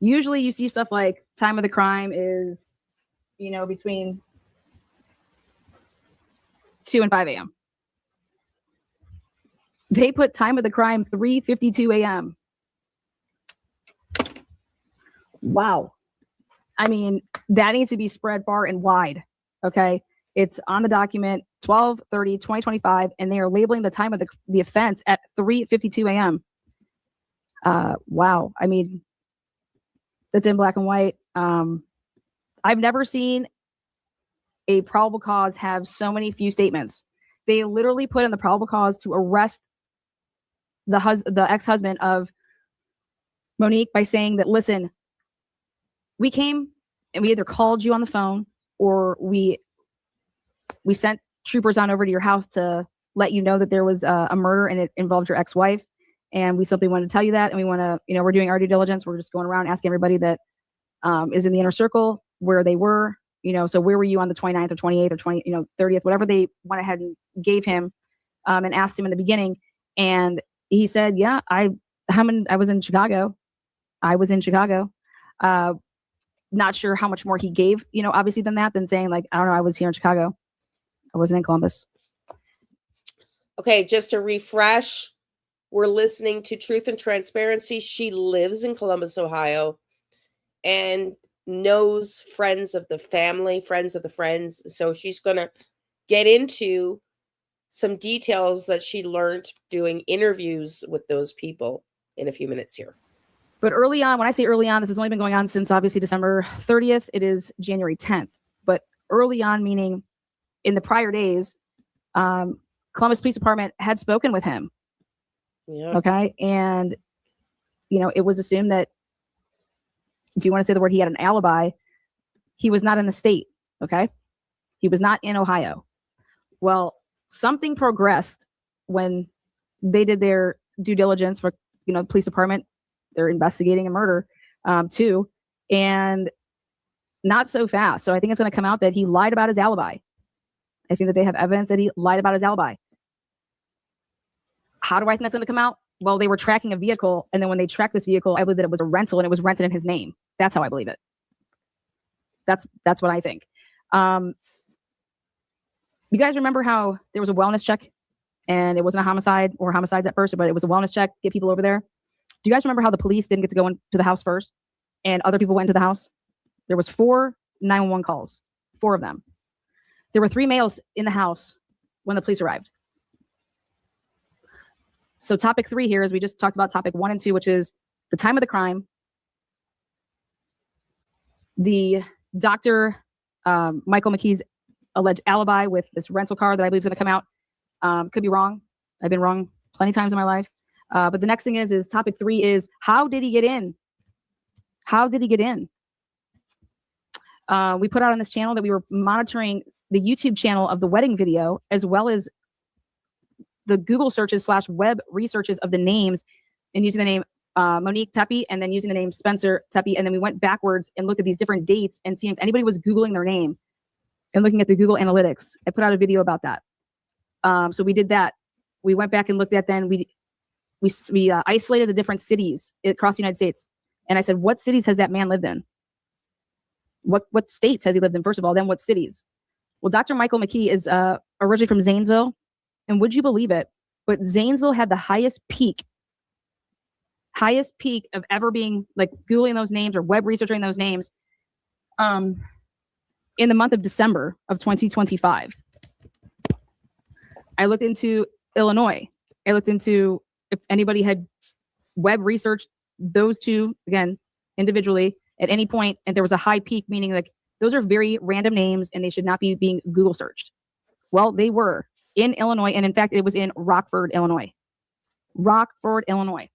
Usually you see stuff like time of the crime is, between 2 and 5 a.m. They put time of the crime 3:52 a.m. Wow. I mean, that needs to be spread far and wide. Okay. It's on the document 12/30/2025, and they are labeling the time of the offense at 3:52 a.m. Wow. I mean, that's in black and white. I've never seen a probable cause have so many few statements. They literally put in the probable cause to arrest the ex-husband of Monique by saying that, listen, we came and we either called you on the phone or we sent troopers on over to your house to let you know that there was a murder and it involved your ex-wife. And we simply wanted to tell you that. And we want to, we're doing our due diligence. We're just going around asking everybody that is in the inner circle where they were, so where were you on the 29th or 28th or 30th, whatever they went ahead and gave him and asked him in the beginning. And he said, yeah, I was in Chicago. not sure how much more he gave, obviously than that, than saying like, I don't know, I was here in Chicago. I wasn't in Columbus. Okay, just to refresh, we're listening to Truth and Transparency. She lives in Columbus, Ohio, and knows friends of the family, friends of the friends. So she's going to get into some details that she learned doing interviews with those people in a few minutes here. But early on, when I say early on, this has only been going on since obviously December 30th. It is January 10th. But early on, meaning in the prior days, Columbus Police Department had spoken with him. Yeah. Okay. And, it was assumed that if you want to say the word, he had an alibi, he was not in the state. Okay. He was not in Ohio. Well, something progressed when they did their due diligence for, the police department. They're investigating a murder, too, and not so fast. So I think it's going to come out that he lied about his alibi. I think that they have evidence that he lied about his alibi. How do I think that's going to come out? Well, they were tracking a vehicle, and then when they tracked this vehicle, I believe that it was a rental, and it was rented in his name. That's how I believe it. That's what I think. You guys remember how there was a wellness check, and it wasn't a homicide or homicides at first, but it was a wellness check, get people over there? Do you guys remember how the police didn't get to go into the house first and other people went into the house? There was 4 911 calls, 4 of them. There were 3 males in the house when the police arrived. So topic 3 here is we just talked about topic 1 and 2, which is the time of the crime, the Dr. Michael McKee's alleged alibi with this rental car that I believe is going to come out. Could be wrong. I've been wrong plenty of times in my life. But the next thing is topic 3 is how did he get in? How did he get in? We put out on this channel that we were monitoring the YouTube channel of the wedding video, as well as the Google searches / web researches of the names, and using the name Monique Tepe and then using the name Spencer Tepe. And then we went backwards and looked at these different dates and seeing if anybody was Googling their name and looking at the Google Analytics. I put out a video about that. So we did that. We went back and looked at then we isolated the different cities across the United States. And I said, what cities has that man lived in? What states has he lived in, first of all? Then what cities? Well, Dr. Michael McKee is originally from Zanesville. And would you believe it? But Zanesville had the highest peak of ever being like Googling those names or web researching those names in the month of December of 2025. I looked into Illinois. I looked into if anybody had web researched those 2, again, individually at any point, and there was a high peak, meaning like those are very random names and they should not be being Google searched. Well, they were in Illinois, and in fact, it was in Rockford, Illinois. Rockford, Illinois.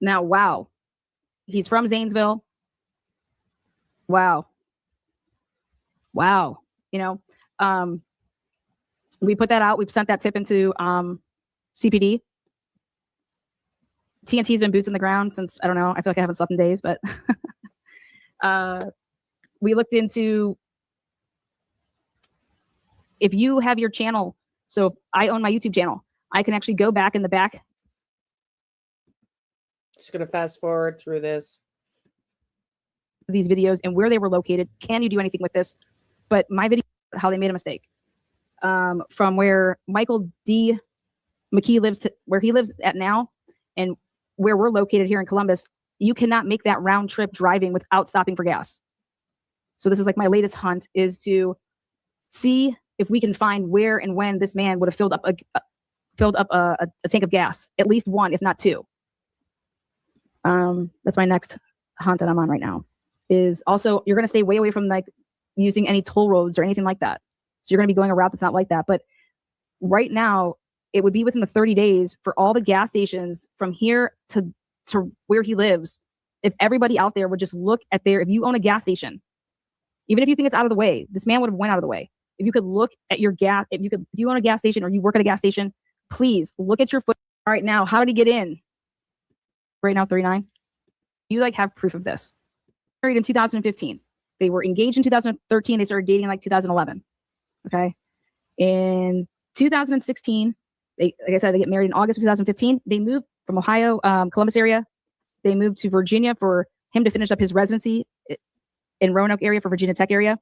Now, wow. He's from Zanesville. Wow. Wow. We put that out. We sent that tip into CPD. TNT's been boots on the ground since, I don't know, I feel like I haven't slept in days, but we looked into if you have your channel. So if I own my YouTube channel, I can actually go back in the back. Just going to fast forward through this. These videos and where they were located. Can you do anything with this? But my video, how they made a mistake. From where Michael D. McKee lives to where he lives at now and where we're located here in Columbus, you cannot make that round trip driving without stopping for gas. So this is like my latest hunt is to see if we can find where and when this man would have filled up a tank of gas, at least 1, if not 2. That's my next hunt that I'm on right now. Is also you're going to stay way away from like using any toll roads or anything like that. So you're going to be going a route that's not like that. But right now, it would be within the 30 days for all the gas stations from here to where he lives. If everybody out there would just look at if you own a gas station, even if you think it's out of the way, this man would have went out of the way. If you could look at your gas, if you own a gas station or you work at a gas station, please look at your foot. All right, now, how did he get in? Right now, 39. You have proof of this. Married in 2015. They were engaged in 2013. They started dating in 2011. Okay. In 2016, like I said, they get married in August of 2015. They moved from Ohio, Columbus area. They moved to Virginia for him to finish up his residency in Roanoke area for Virginia Tech area.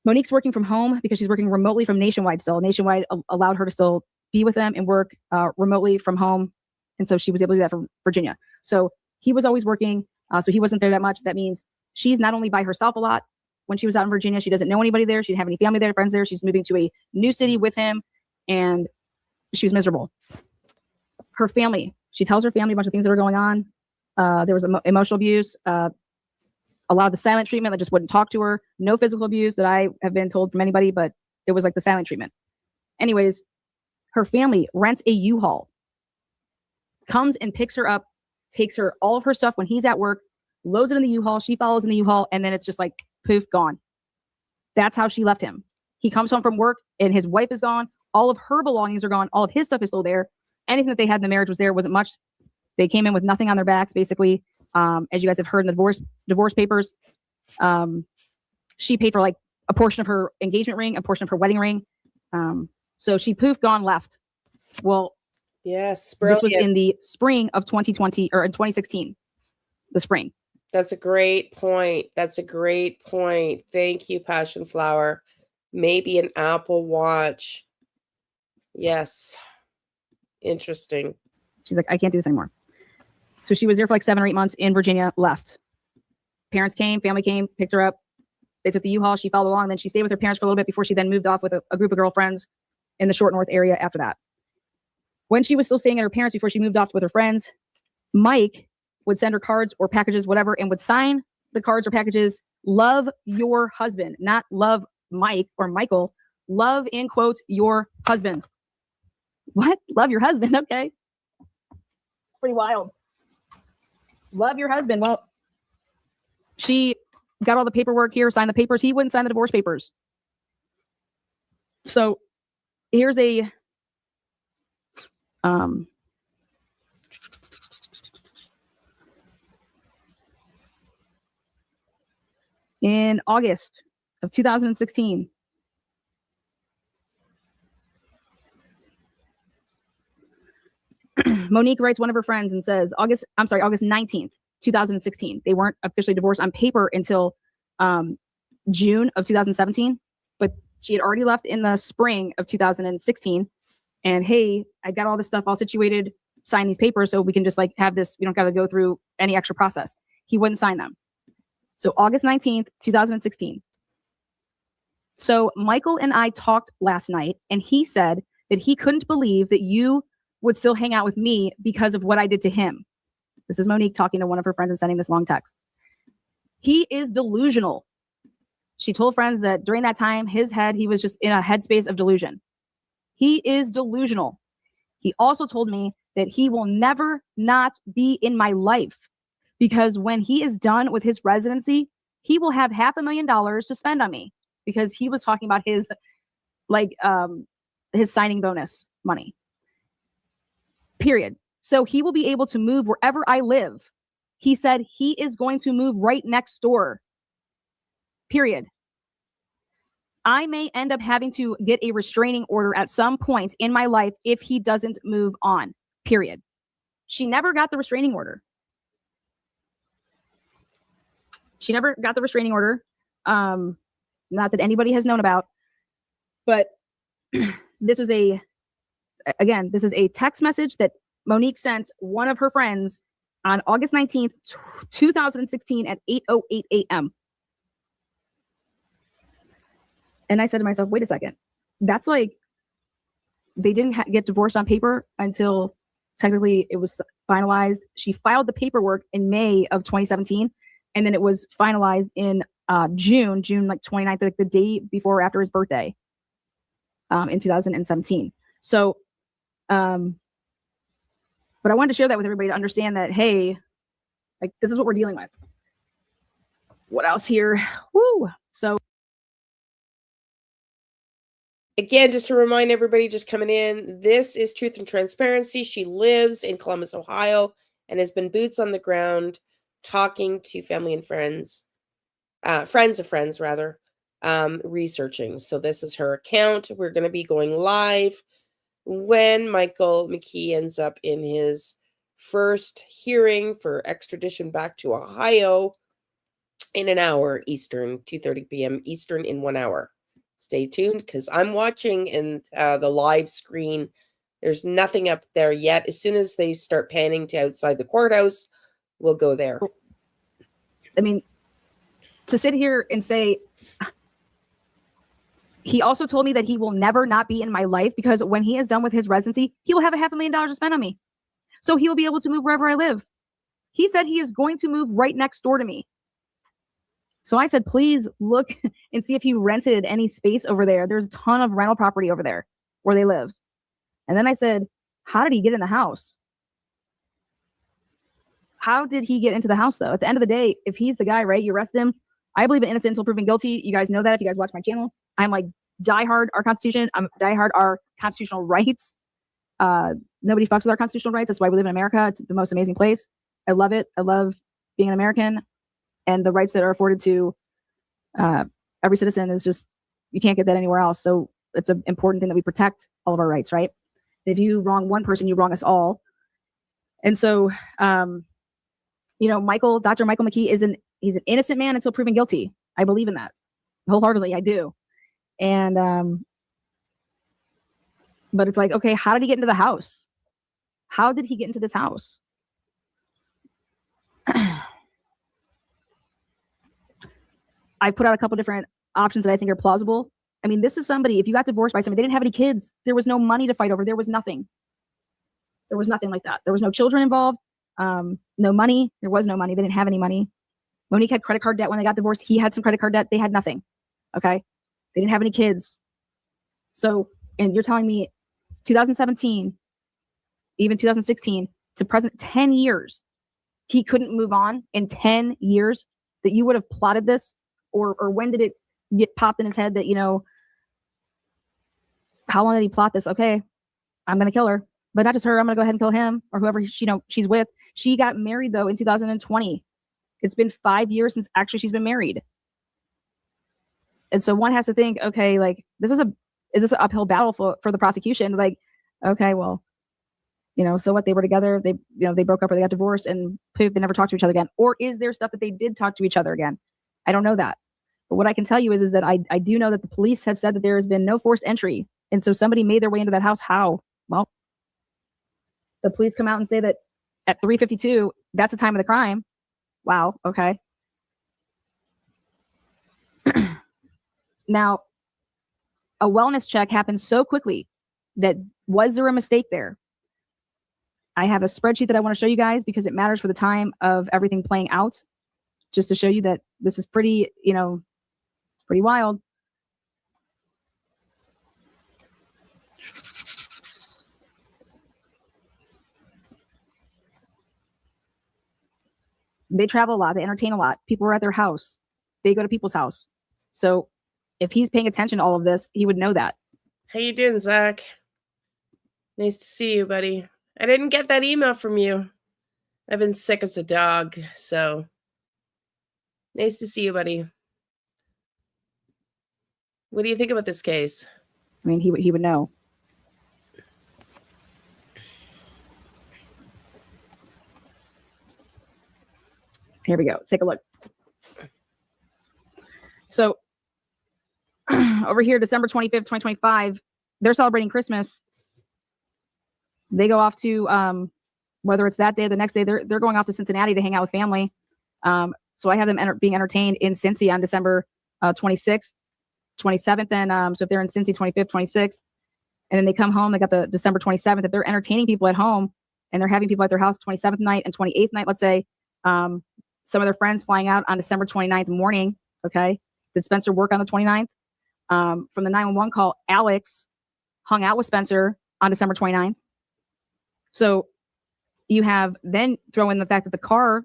Monique's working from home because she's working remotely from Nationwide still. Nationwide allowed her to still be with them and work remotely from home. And so she was able to do that from Virginia. So he was always working. So he wasn't there that much. That means she's not only by herself a lot when she was out in Virginia, she doesn't know anybody there. She didn't have any family there, friends there. She's moving to a new city with him and she was miserable. Her family, she tells her family a bunch of things that were going on. There was emotional abuse, a lot of the silent treatment that just wouldn't talk to her. No physical abuse that I have been told from anybody, but it was like the silent treatment. Anyways, her family rents a U-Haul, comes and picks her up, takes her all of her stuff when he's at work, loads it in the U-Haul. She follows in the U-Haul, and then it's just like poof, gone. That's how she left him. He comes home from work, and his wife is gone. All of her belongings are gone. All of his stuff is still there. Anything that they had in the marriage was there. Wasn't much. They came in with nothing on their backs, basically. As you guys have heard in the divorce papers, she paid for like a portion of her engagement ring, a portion of her wedding ring. So she poof, gone, left. Well, yes, this was in the spring of 2020 or in 2016, the spring. That's a great point. That's a great point. Thank you, Passion Flower. Maybe an Apple Watch. Yes. Interesting. She's like, I can't do this anymore. So she was there for like 7 or 8 months in Virginia, left. Parents came, family came, picked her up. They took the U-Haul. She followed along. Then she stayed with her parents for a little bit before she then moved off with a group of girlfriends in the Short North area after that. When she was still staying at her parents before she moved off with her friends, Mike would send her cards or packages, whatever, and would sign the cards or packages, love your husband, not love Mike or Michael, love in quotes, your husband. What? Love your husband? Okay. Pretty wild. Love your husband. Well, she got all the paperwork here, signed the papers. He wouldn't sign the divorce papers. So here's a in August of 2016, Monique writes one of her friends and says, August 19th, 2016. They weren't officially divorced on paper until June of 2017, but she had already left in the spring of 2016. And hey, I got all this stuff all situated, sign these papers so we can just like have this, we don't got to go through any extra process. He wouldn't sign them. So August 19th, 2016. So Michael and I talked last night and he said that he couldn't believe that you would still hang out with me because of what I did to him. This is Monique talking to one of her friends and sending this long text. He is delusional. She told friends that during that time, he was just in a headspace of delusion. He is delusional. He also told me that he will never not be in my life because when he is done with his residency, he will have $500,000 to spend on me because he was talking about his signing bonus money. Period. So he will be able to move wherever I live. He said he is going to move right next door. Period. I may end up having to get a restraining order at some point in my life if he doesn't move on. Period. She never got the restraining order. Not that anybody has known about, but this is a text message that Monique sent one of her friends on August 19th, 2016 at 8:08 a.m. And I said to myself, wait a second. That's like, they didn't get divorced on paper until technically it was finalized. She filed the paperwork in May of 2017. And then it was finalized in June like 29th, like the day before or after his birthday in 2017. So, but I wanted to share that with everybody to understand that, hey, like this is what we're dealing with. What else here? Woo. So again, just to remind everybody just coming in, this is Truth and Transparency. She lives in Columbus, Ohio, and has been boots on the ground talking to family and friends, friends of friends, rather, researching. So this is her account. We're going to be going live when Michael McKee ends up in his first hearing for extradition back to Ohio. in an hour Eastern, 2:30 p.m. Eastern in 1 hour. Stay tuned because I'm watching in the live screen. There's nothing up there yet. As soon as they start panning to outside the courthouse, we'll go there. I mean, to sit here and say, he also told me that he will never not be in my life because when he is done with his residency, he will have $500,000 to spend on me. So he will be able to move wherever I live. He said he is going to move right next door to me. So I said, please look and see if he rented any space over there. There's a ton of rental property over there where they lived. And then I said, how did he get in the house? How did he get into the house, though? At the end of the day, if he's the guy, right, you arrest him. I believe in innocent until proven guilty. You guys know that if you guys watch my channel. I'm like diehard our Constitution. I'm diehard our constitutional rights. Nobody fucks with our constitutional rights. That's why we live in America. It's the most amazing place. I love it. I love being an American. And the rights that are afforded to every citizen is just, you can't get that anywhere else. So it's an important thing that we protect all of our rights, right? If you wrong one person, you wrong us all. And so, Dr. Michael McKee he's an innocent man until proven guilty. I believe in that wholeheartedly. I do. And, but it's like, okay, how did he get into the house? How did he get into this house? I put out a couple different options that I think are plausible. I mean, this is somebody, if you got divorced by somebody, they didn't have any kids. There was no money to fight over. There was nothing. There was nothing like that. There was no children involved. No money. There was no money. They didn't have any money. Monique had credit card debt when they got divorced. He had some credit card debt. They had nothing. Okay. They didn't have any kids. So, and you're telling me 2017, even 2016 to present 10 years, he couldn't move on in 10 years, that you would have plotted this? Or when did it get popped in his head that, how long did he plot this? Okay, I'm going to kill her, but not just her. I'm going to go ahead and kill him or whoever she's with. She got married though in 2020. It's been 5 years since actually she's been married. And so one has to think, okay, like is this an uphill battle for the prosecution? Like, okay, well, so what, they were together, they broke up or they got divorced and they never talked to each other again. Or is there stuff that they did talk to each other again? I don't know that. But what I can tell you is that I do know that the police have said that there has been no forced entry. And so somebody made their way into that house. How? Well, the police come out and say that at 3:52, that's the time of the crime. Wow. Okay. Now, a wellness check happened so quickly that was there a mistake there? I have a spreadsheet that I want to show you guys because it matters for the time of everything playing out, just to show you that this is pretty, it's pretty wild. They travel a lot. They entertain a lot. People are at their house. They go to people's house. So if he's paying attention to all of this, he would know that. How you doing, Zach? Nice to see you, buddy. I didn't get that email from you. I've been sick as a dog, so nice to see you, buddy. What do you think about this case? I mean, he would know. Here we go. Let's take a look. So over here, December 25th, 2025, they're celebrating Christmas. They go off to, whether it's that day or the next day, they're going off to Cincinnati to hang out with family. So I have them being entertained in Cincy on December 26th, 27th. And so if they're in Cincy 25th, 26th, and then they come home, they got the December 27th. If they're entertaining people at home and they're having people at their house 27th night and 28th night, let's say, some of their friends flying out on December 29th morning. Okay. Did Spencer work on the 29th? From the 911 call, Alex hung out with Spencer on December 29th. So you have then throw in the fact that the car,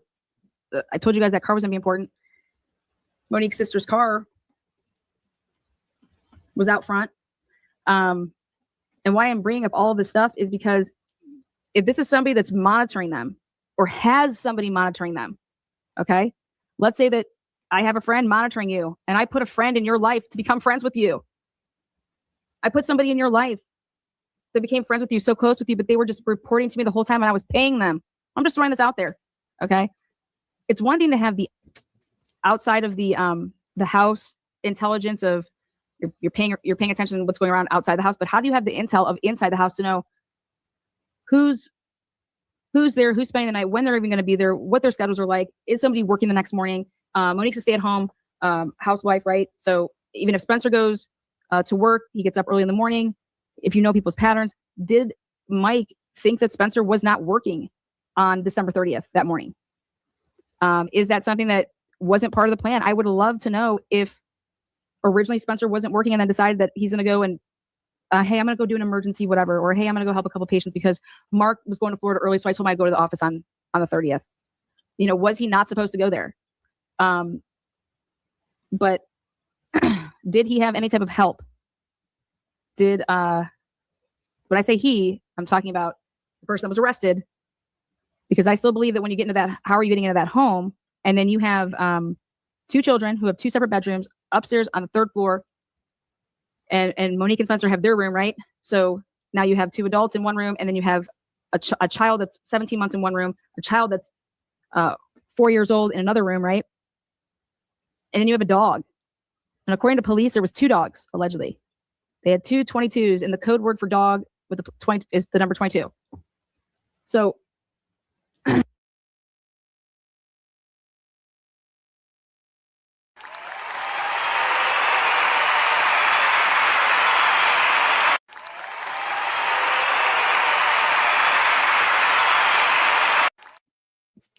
I told you guys that car was going to be important. Monique's sister's car was out front. And why I'm bringing up all of this stuff is because if this is somebody that's monitoring them or has somebody monitoring them, okay, let's say that I have a friend monitoring you and I put a friend in your life to become friends with you. I put somebody in your life that became friends with you, so close with you, but they were just reporting to me the whole time and I was paying them. I'm just throwing this out there. Okay. It's one thing to have the outside of the house intelligence of you're paying attention to what's going on outside the house, but how do you have the intel of inside the house to know who's there, who's spending the night, when they're even going to be there, what their schedules are like? Is somebody working the next morning? Monique's a stay-at-home housewife, right? So even if Spencer goes to work, he gets up early in the morning. If you know people's patterns, did Mike think that Spencer was not working on December 30th that morning? Is that something that wasn't part of the plan? I would love to know if originally Spencer wasn't working and then decided that he's going to go and, hey, I'm going to go do an emergency, whatever. Or, hey, I'm going to go help a couple patients because Mark was going to Florida early. So I told him I'd go to the office on the 30th. You know, was he not supposed to go there? But did he have any type of help? When I say he, I'm talking about the person that was arrested, because I still believe that when you get into that, how are you getting into that home? And then you have 2 children who have 2 separate bedrooms upstairs on the 3rd floor. And Monique and Spencer have their room, right? So now you have 2 adults in one room, and then you have a child that's 17 months in one room, a child that's 4 years old in another room, right? And then you have a dog. And according to police, there was 2 dogs, allegedly. They had 2 22s, and the code word for dog with the 20 is the number 22. So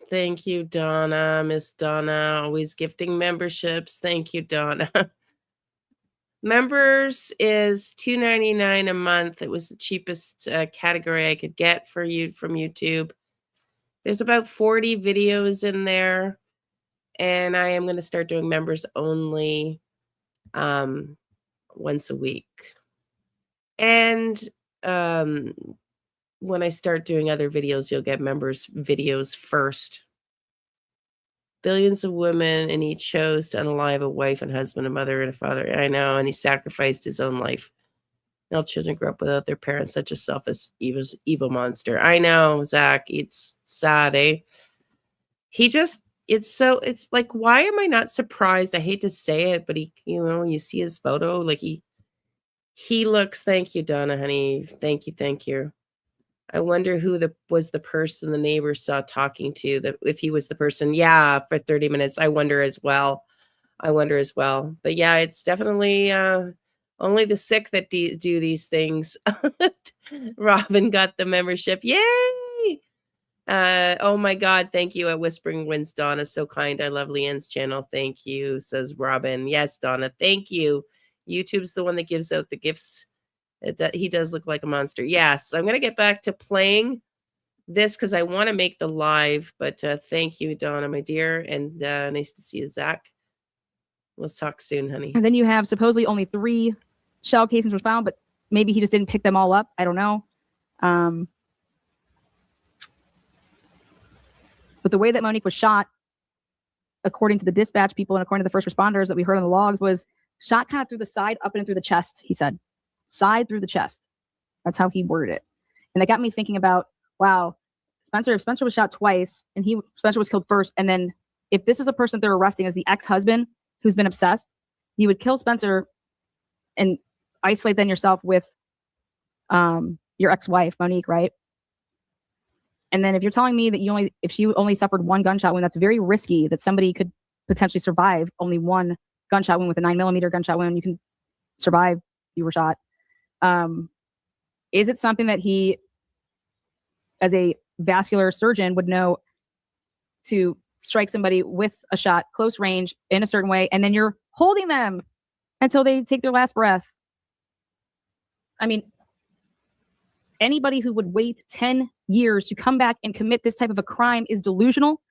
Thank you, Donna. Miss Donna, always gifting memberships. Thank you, Donna. Members is $2.99 a month. It was the cheapest category I could get for you from YouTube. There's about 40 videos in there, and I am going to start doing members only once a week. And when I start doing other videos, you'll get members' videos first. Billions of women, and he chose to unalive a wife and husband, a mother and a father. I know, and he sacrificed his own life. All children grow up without their parents, such a selfish, evil monster. I know, Zach. It's sad, eh? It's like, why am I not surprised? I hate to say it, but you see his photo, like he looks, thank you, Donna, honey. Thank you. I wonder who was the person the neighbor saw talking to, that if he was the person. Yeah, for 30 minutes. I wonder as well. But yeah, it's definitely only the sick that do these things. Robin got the membership. Yay! Oh my God. Thank you at Whispering Winds. Donna, so kind. I love Liane's channel. Thank you, says Robin. Yes, Donna. Thank you. YouTube's the one that gives out the gifts. He does look like a monster. Yes, I'm going to get back to playing this because I want to make the live. But thank you, Donna, my dear. And nice to see you, Zach. Let's talk soon, honey. And then you have supposedly only 3 shell casings were found, but maybe he just didn't pick them all up. I don't know. But the way that Monique was shot, according to the dispatch people and according to the first responders that we heard on the logs, was shot kind of through the side, up and through the chest, he said. Side through the chest. That's how he worded it. And that got me thinking about, wow, if Spencer was shot twice and Spencer was killed first, and then if this is a person they're arresting as the ex-husband who's been obsessed, you would kill Spencer and isolate then yourself with your ex-wife, Monique, right? And then if you're telling me that if she only suffered 1 gunshot wound, that's very risky that somebody could potentially survive only 1 gunshot wound with a 9mm gunshot wound. You can survive if you were shot. Is it something that he, as a vascular surgeon, would know to strike somebody with a shot close range in a certain way, and then you're holding them until they take their last breath? I mean, anybody who would wait 10 years to come back and commit this type of a crime is delusional,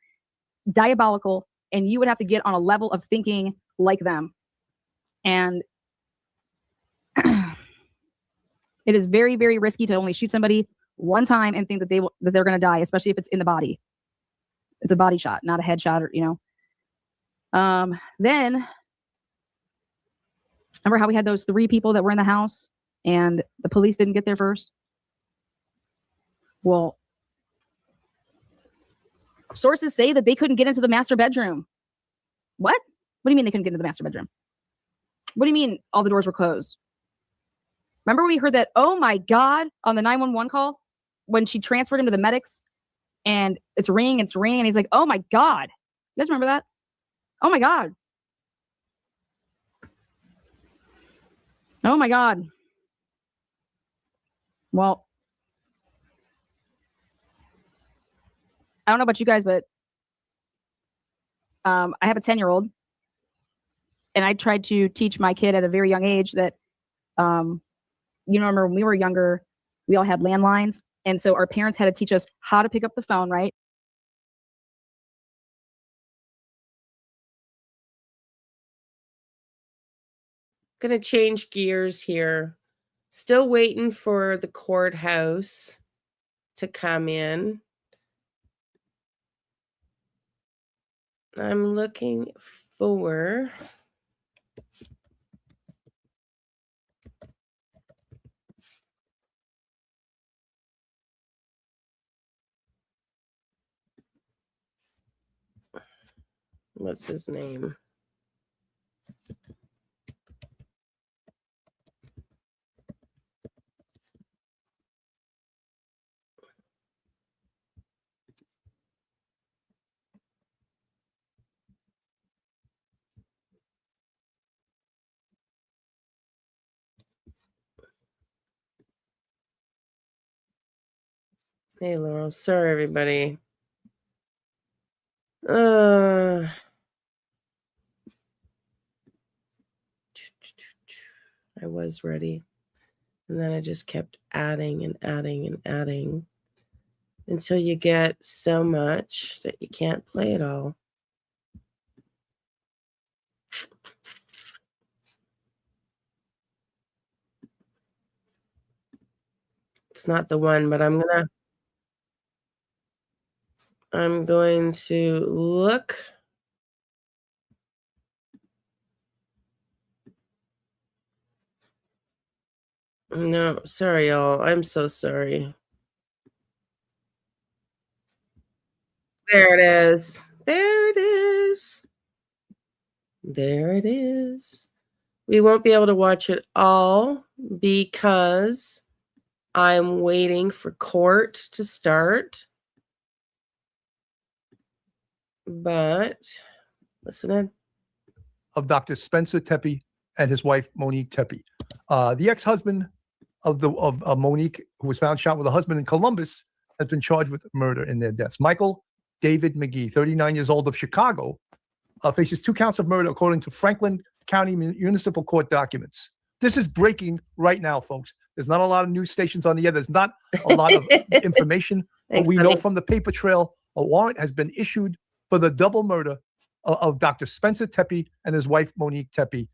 diabolical, and you would have to get on a level of thinking like them. And it is very, very risky to only shoot somebody 1 time and think that they're going to die, especially if it's in the body. It's a body shot, not a head shot, or Then remember how we had those 3 people that were in the house and the police didn't get there first? Well, sources say that they couldn't get into the master bedroom. What? What do you mean they couldn't get into the master bedroom? What do you mean all the doors were closed? Remember when we heard that, oh my God, on the 911 call when she transferred him to the medics and it's ringing. And he's like, oh my God. You guys remember that? Oh my God. Oh my God. Well, I don't know about you guys, but I have a 10-year-old, and I tried to teach my kid at a very young age that, remember when we were younger, we all had landlines. And so our parents had to teach us how to pick up the phone, right? Gonna change gears here. Still waiting for the courthouse to come in. I'm looking for what's his name? Hey, Laurel. Sorry, everybody. I was ready. And then I just kept adding and adding and adding until you get so much that you can't play it all. It's not the one, but I'm going to look. No, sorry, y'all. I'm so sorry. There it is. There it is. There it is. We won't be able to watch it all because I'm waiting for court to start. But listen in. Of Dr. Spencer Tepe and his wife, Monique Tepe. The ex-husband of Monique, who was found shot with a husband in Columbus, has been charged with murder in their deaths. Michael David McGee, 39 years old, of Chicago, faces 2 counts of murder, according to Franklin County Municipal Court documents. This is breaking right now, folks. There's not a lot of news stations on the air. There's not a lot of information. But we know from the paper trail, a warrant has been issued for the double murder of Dr. Spencer Tepe and his wife, Monique Tepe,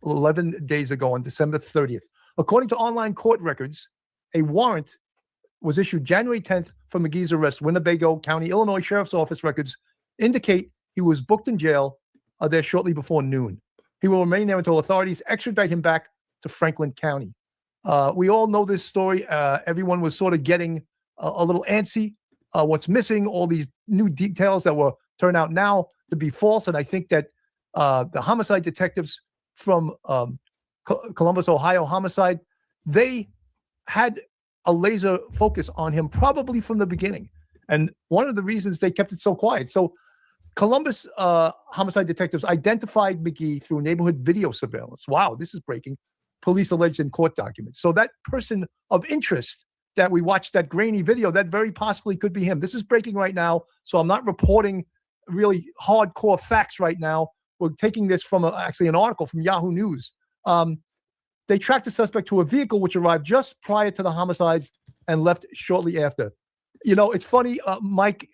11 days ago on December 30th. According to online court records, a warrant was issued January 10th for McGee's arrest. Winnebago County, Illinois Sheriff's Office records indicate he was booked in jail there shortly before noon. He will remain there until authorities extradite him back to Franklin County. We all know this story. Everyone was sort of getting a little antsy. What's missing? All these new details that were turned out now to be false. And I think that the homicide detectives from Columbus, Ohio homicide, they had a laser focus on him probably from the beginning. And one of the reasons they kept it so quiet. So Columbus homicide detectives identified McGee through neighborhood video surveillance. Wow, this is breaking. Police alleged in court documents. So that person of interest that we watched, that grainy video, that very possibly could be him. This is breaking right now. So I'm not reporting really hardcore facts right now. We're taking this from actually an article from Yahoo News. They tracked the suspect to a vehicle which arrived just prior to the homicides and left shortly after. You know, it's funny, Mike,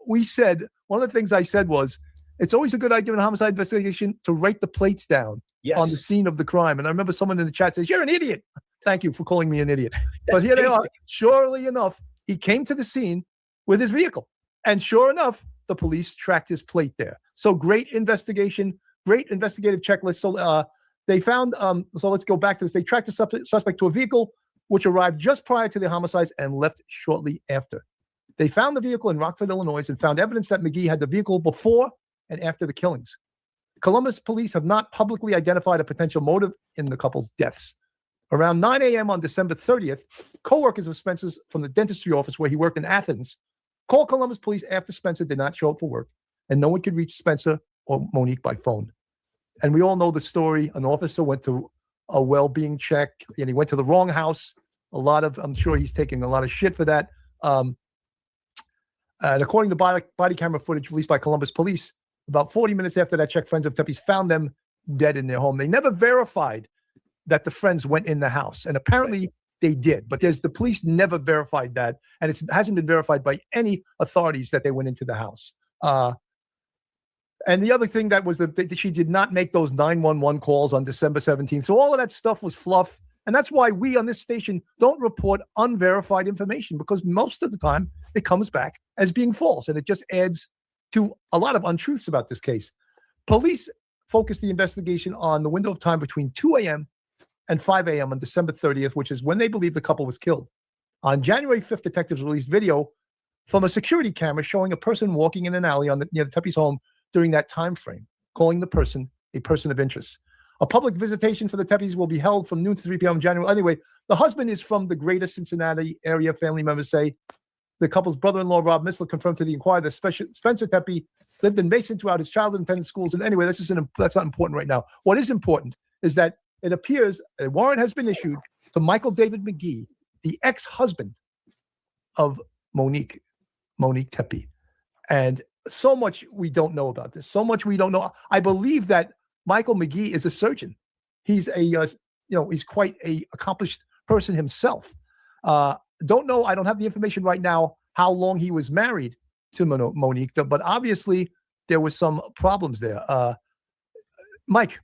we said, one of the things I said was, it's always a good idea in a homicide investigation to write the plates down on the scene of the crime. And I remember someone in the chat says, "You're an idiot." Thank you for calling me an idiot. But here they are. Surely enough, he came to the scene with his vehicle. And sure enough, the police tracked his plate there. So great investigation, great investigative checklist. So they found, so let's go back to this. They tracked the suspect to a vehicle which arrived just prior to the homicides and left shortly after. They found the vehicle in Rockford, Illinois, and found evidence that McGee had the vehicle before and after the killings. Columbus police have not publicly identified a potential motive in the couple's deaths. Around 9 a.m. on December 30th, co-workers of Spencer's from the dentistry office where he worked in Athens called Columbus police after Spencer did not show up for work, and no one could reach Spencer or Monique by phone. And we all know the story. An officer went to a well-being check, and he went to the wrong house. I'm sure he's taking a lot of shit for that. And according to body camera footage released by Columbus police, about 40 minutes after that check, friends of Tepe's found them dead in their home. They never verified that the friends went in the house, and apparently they did. But the police never verified that, and it hasn't been verified by any authorities that they went into the house. And the other thing that was that she did not make those 911 calls on December 17th. So all of that stuff was fluff. And that's why we on this station don't report unverified information, because most of the time it comes back as being false. And it just adds to a lot of untruths about this case. Police focused the investigation on the window of time between 2 a.m. and 5 a.m. on December 30th, which is when they believe the couple was killed. On January 5th, detectives released video from a security camera showing a person walking in an alley near the Tepe's home during that time frame, calling the person a person of interest. A public visitation for the Tepes will be held from noon to 3 p.m. in January. Anyway, the husband is from the greater Cincinnati area, family members say. The couple's brother-in-law, Rob Missler, confirmed to the Inquirer that Spencer Tepe lived in Mason throughout his childhood and attended schools. And anyway, that's not important right now. What is important is that it appears a warrant has been issued to Michael David McGee, the ex-husband of Monique Tepe. And so much we don't know about this. So much we don't know. I believe that Michael McGee is a surgeon. He's he's quite a accomplished person himself. Don't know. I don't have the information right now how long he was married to Monique, but obviously there was some problems there. Mike,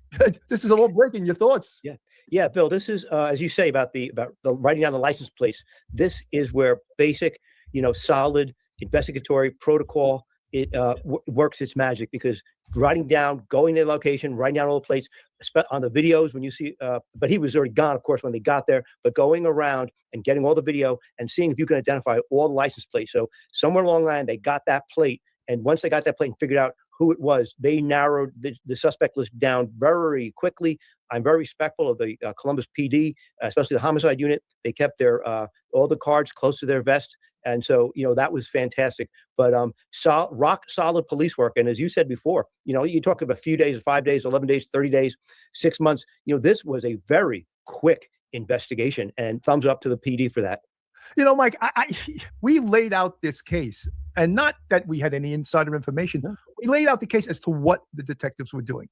this is all breaking. Your thoughts? Yeah, Bill. This is as you say about the writing down the license plates. This is where basic, solid investigatory protocol works its magic, because writing down, going to the location, writing down all the plates on the videos when you see, but he was already gone, of course, when they got there, but going around and getting all the video and seeing if you can identify all the license plates. So somewhere along the line, they got that plate. And once they got that plate and figured out who it was, they narrowed the suspect list down very quickly. I'm very respectful of the Columbus PD, especially the homicide unit. They kept their all the cards close to their vest. And so, that was fantastic. But rock solid police work. And as you said before, you talk about a few days, 5 days, 11 days, 30 days, 6 months. This was a very quick investigation, and thumbs up to the PD for that. Mike, we laid out this case, and not that we had any insider information. No. We laid out the case as to what the detectives were doing.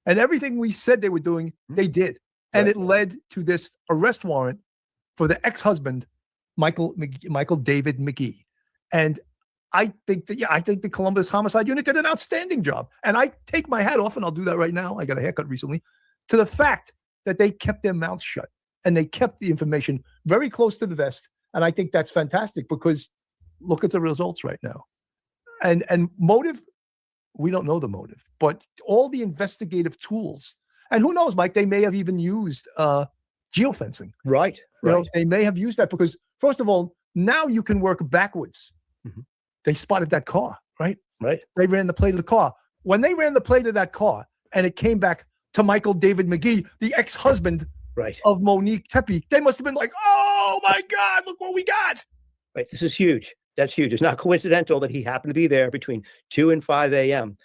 And everything we said they were doing, they did. And it led to this arrest warrant for the ex-husband, Michael David McGee. And I think the Columbus Homicide Unit did an outstanding job. And I take my hat off, and I'll do that right now. I got a haircut recently, to the fact that they kept their mouths shut and they kept the information very close to the vest. And I think that's fantastic, because look at the results right now. And motive, we don't know the motive, but all the investigative tools, and who knows, Mike, they may have even used geofencing. Right. They may have used that, because first of all, now you can work backwards. Mm-hmm. They spotted that car, right? Right. They ran the plate of the car. When they ran the plate of that car and it came back to Michael David McGee, the ex-husband of Monique Tepe, they must have been like, oh my God, look what we got. Right. This is huge. That's huge. It's not coincidental that he happened to be there between 2 and 5 a.m.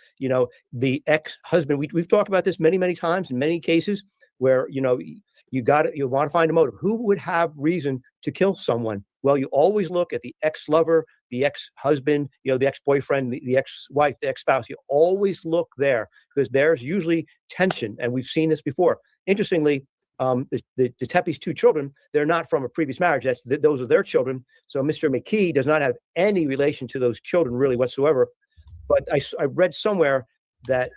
The ex-husband, we've talked about this many, many times in many cases where, you want to find a motive. Who would have reason to kill someone? Well, you always look at the ex-lover, the ex-husband, the ex-boyfriend, the ex-wife, the ex-spouse. You always look there, because there's usually tension. And we've seen this before. Interestingly, the Tepe's 2 children, they're not from a previous marriage. Those are their children. So Mr. McKee does not have any relation to those children really whatsoever. But I read somewhere that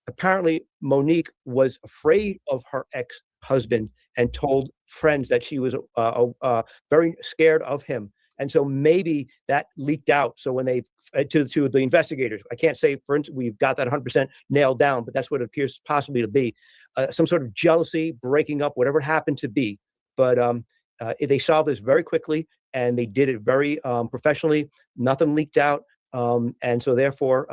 apparently Monique was afraid of her ex-husband and told friends that she was very scared of him. And so maybe that leaked out. So when they to the investigators, I can't say, for instance, we've got that 100% nailed down, but that's what it appears possibly to be. Some sort of jealousy, breaking up, whatever it happened to be. But they solved this very quickly, and they did it very professionally. Nothing leaked out. And so therefore,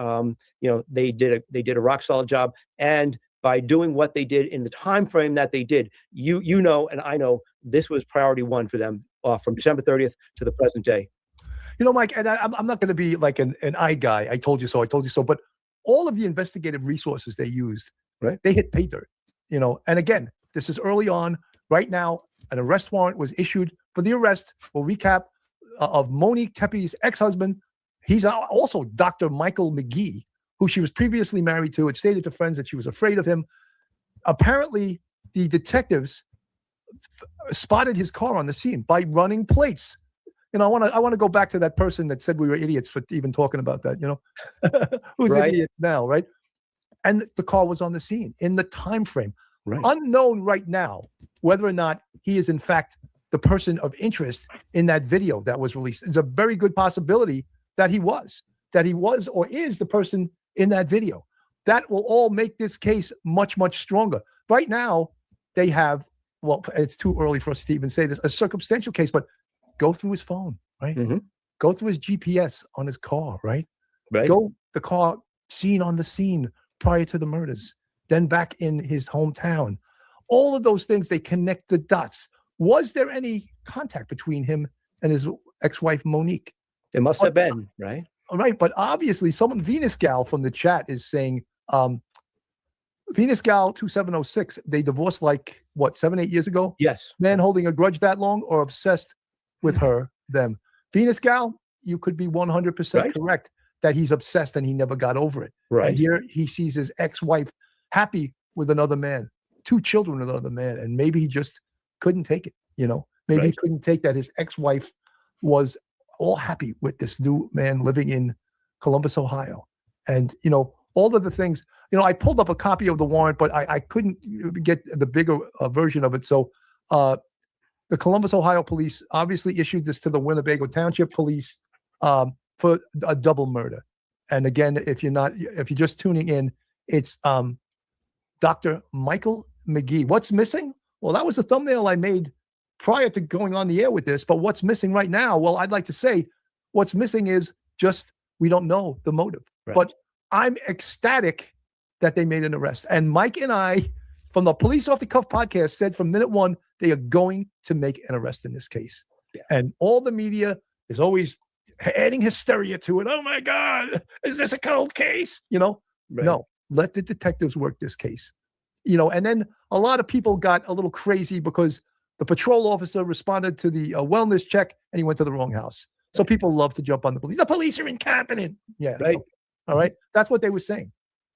they did a rock solid job. And by doing what they did in the time frame that they did, you know, and I know this was priority one for them from December 30th to the present day. You know, Mike, and I'm not going to be like an I guy. I told you so. I told you so. But all of the investigative resources they used, right? They hit pay dirt. You know, and again, this is early on. Right now, an arrest warrant was issued for the arrest. We'll recap of Monique Tepe's ex-husband. He's also Dr. Michael McGee, who she was previously married to. It stated to friends that she was afraid of him. Apparently, the detectives spotted his car on the scene by running plates. You know, I want to go back to that person that said we were idiots for even talking about that, you know, who's right. idiot now, right? And the car was on the scene in the time frame. Right. Unknown right now whether or not he is in fact the person of interest in that video that was released. It's a very good possibility that he was or is the person in that video. That will all make this case much, much stronger. Right now, they have, well, it's too early for us to even say this, a circumstantial case, but go through his phone, right? Mm-hmm. Go through his GPS on his car, right? Right. Go the car seen on the scene prior to the murders, then back in his hometown. All of those things, they connect the dots. Was there any contact between him and his ex-wife, Monique? There must have been, right? Right, but obviously someone, Venus Gal from the chat is saying, Venus Gal 2706, they divorced like, what, 7-8 years ago? Yes. Man holding a grudge that long or obsessed with her, them. Venus Gal, you could be 100% correct that he's obsessed and he never got over it. Right. And here he sees his ex-wife happy with another man, 2 children with another man, and maybe he just couldn't take it, you know? Maybe he couldn't take that his ex-wife was all happy with this new man living in Columbus, Ohio. And, you know, all of the things, you know, I pulled up a copy of the warrant, but I couldn't get the bigger version of it. So the Columbus, Ohio police obviously issued this to the Winnebago Township Police for a double murder. And again, if you're just tuning in, it's Dr. Michael McGee. What's missing? Well, that was the thumbnail I made prior to going on the air with this, but what's missing right now? Well, I'd like to say what's missing is just, we don't know the motive, but I'm ecstatic that they made an arrest. And Mike and I, from the Police Off the Cuff podcast, said from minute one, they are going to make an arrest in this case. Yeah. And all the media is always adding hysteria to it. Oh my God, is this a cold case? You know, no, let the detectives work this case. You know, and then a lot of people got a little crazy because the patrol officer responded to the wellness check and he went to the wrong house. So people love to jump on the police. The police are incompetent. Yeah. Right. Okay. All right. That's what they were saying.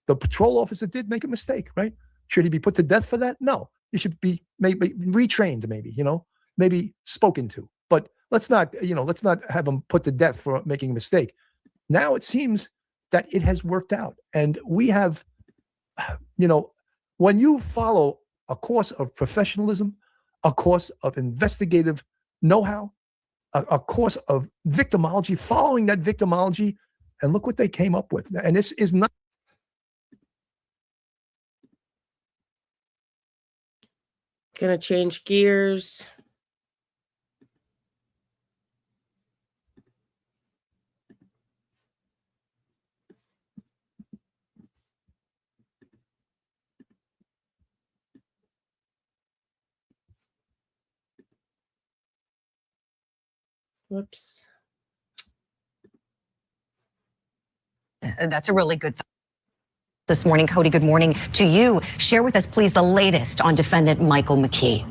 The patrol officer did make a mistake, right? Should he be put to death for that? No. He should be maybe retrained, maybe spoken to. But let's not have him put to death for making a mistake. Now it seems that it has worked out. And we have, when you follow a course of professionalism, a course of investigative know-how, a course of victimology, following that victimology, and look what they came up with. And this is not. Gonna change gears. Whoops. That's a really good thing. This morning, Cody, good morning to you. Share with us, please, the latest on defendant Michael McKee.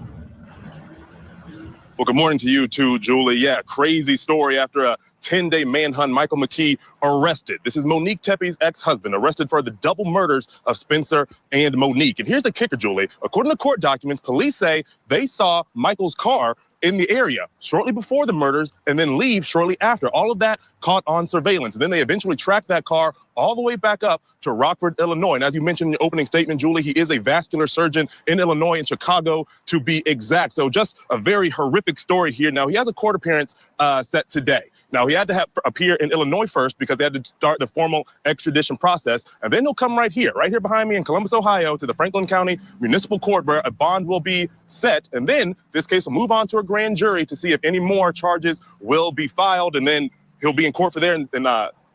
Well, good morning to you too, Julie. Yeah, crazy story after a 10-day manhunt. Michael McKee arrested. This is Monique Tepe's ex-husband, arrested for the double murders of Spencer and Monique. And here's the kicker, Julie. According to court documents, police say they saw Michael's car in the area shortly before the murders and then leave shortly after. All of that caught on surveillance. And then they eventually tracked that car all the way back up to Rockford, Illinois. And as you mentioned in your opening statement, Julie, he is a vascular surgeon in Illinois, in Chicago, to be exact. So just a very horrific story here. Now, he has a court appearance set today. Now, he had to appear in Illinois first because they had to start the formal extradition process. And then he'll come right here behind me in Columbus, Ohio, to the Franklin County Municipal Court, where a bond will be set. And then this case will move on to a grand jury to see if any more charges will be filed. And then he'll be in court for there and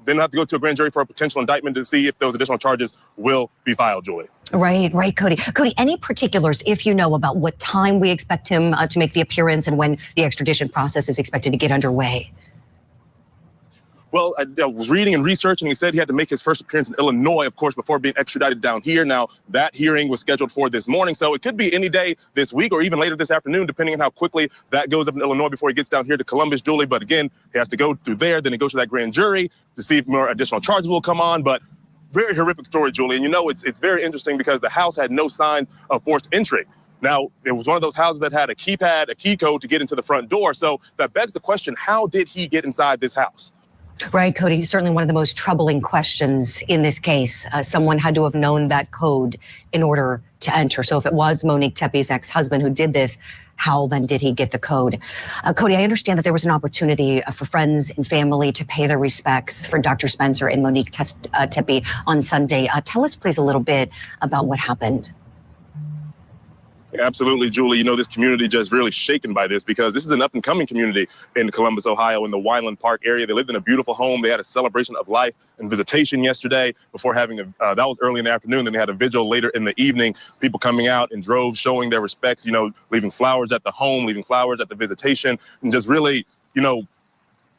then have to go to a grand jury for a potential indictment to see if those additional charges will be filed, Julie. Right, Cody. Cody, any particulars, if you know, about what time we expect him to make the appearance and when the extradition process is expected to get underway? Well, I was reading and researching. He said he had to make his first appearance in Illinois, of course, before being extradited down here. Now, that hearing was scheduled for this morning, so it could be any day this week or even later this afternoon, depending on how quickly that goes up in Illinois before he gets down here to Columbus, Julie. But again, he has to go through there, then he goes to that grand jury to see if more additional charges will come on. But very horrific story, Julie. And you know, it's very interesting because the house had no signs of forced entry. Now, it was one of those houses that had a keypad, a key code to get into the front door. So that begs the question, how did he get inside this house? Right, Cody, certainly one of the most troubling questions in this case. Someone had to have known that code in order to enter. So if it was Monique Tepe's ex-husband who did this, how then did he get the code? Cody, I understand that there was an opportunity for friends and family to pay their respects for Dr. Spencer and Monique Tepe on Sunday. Tell us, please, a little bit about what happened. Absolutely, Julie. You know, this community just really shaken by this because this is an up-and-coming community in Columbus, Ohio, in the Wineland Park area. They lived in a beautiful home. They had a celebration of life and visitation yesterday before having that was early in the afternoon. Then they had a vigil later in the evening, people coming out in droves showing their respects, you know, leaving flowers at the home, leaving flowers at the visitation, and just really, you know,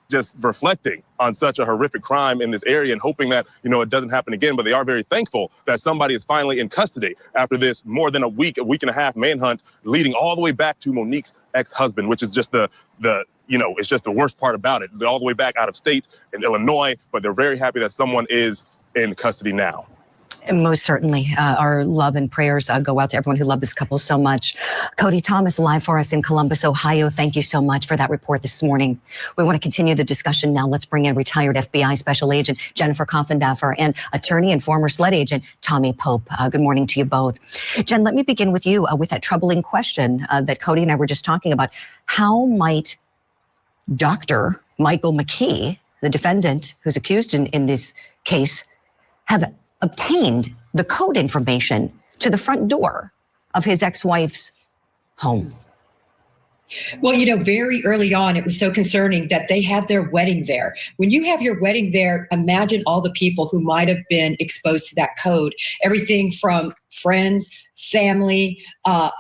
just reflecting on such a horrific crime in this area and hoping that, you know, it doesn't happen again. But they are very thankful that somebody is finally in custody after this more than a week and a half manhunt leading all the way back to Monique's ex-husband, which is just the you know, it's just the worst part about it. All the way back out of state in Illinois, but they're very happy that someone is in custody now. And most certainly, our love and prayers go out to everyone who loved this couple so much. Cody Thomas, live for us in Columbus, Ohio. Thank you so much for that report this morning. We want to continue the discussion now. Let's bring in retired FBI Special Agent Jennifer Coffendaffer and attorney and former SLED agent Tommy Pope. Good morning to you both. Jen, let me begin with you with that troubling question that Cody and I were just talking about. How might Dr. Michael McKee, the defendant who's accused in this case, have obtained the code information to the front door of his ex-wife's home? Well, you know, very early on, it was so concerning that they had their wedding there. When you have your wedding there, imagine all the people who might have been exposed to that code. Everything from friends, family,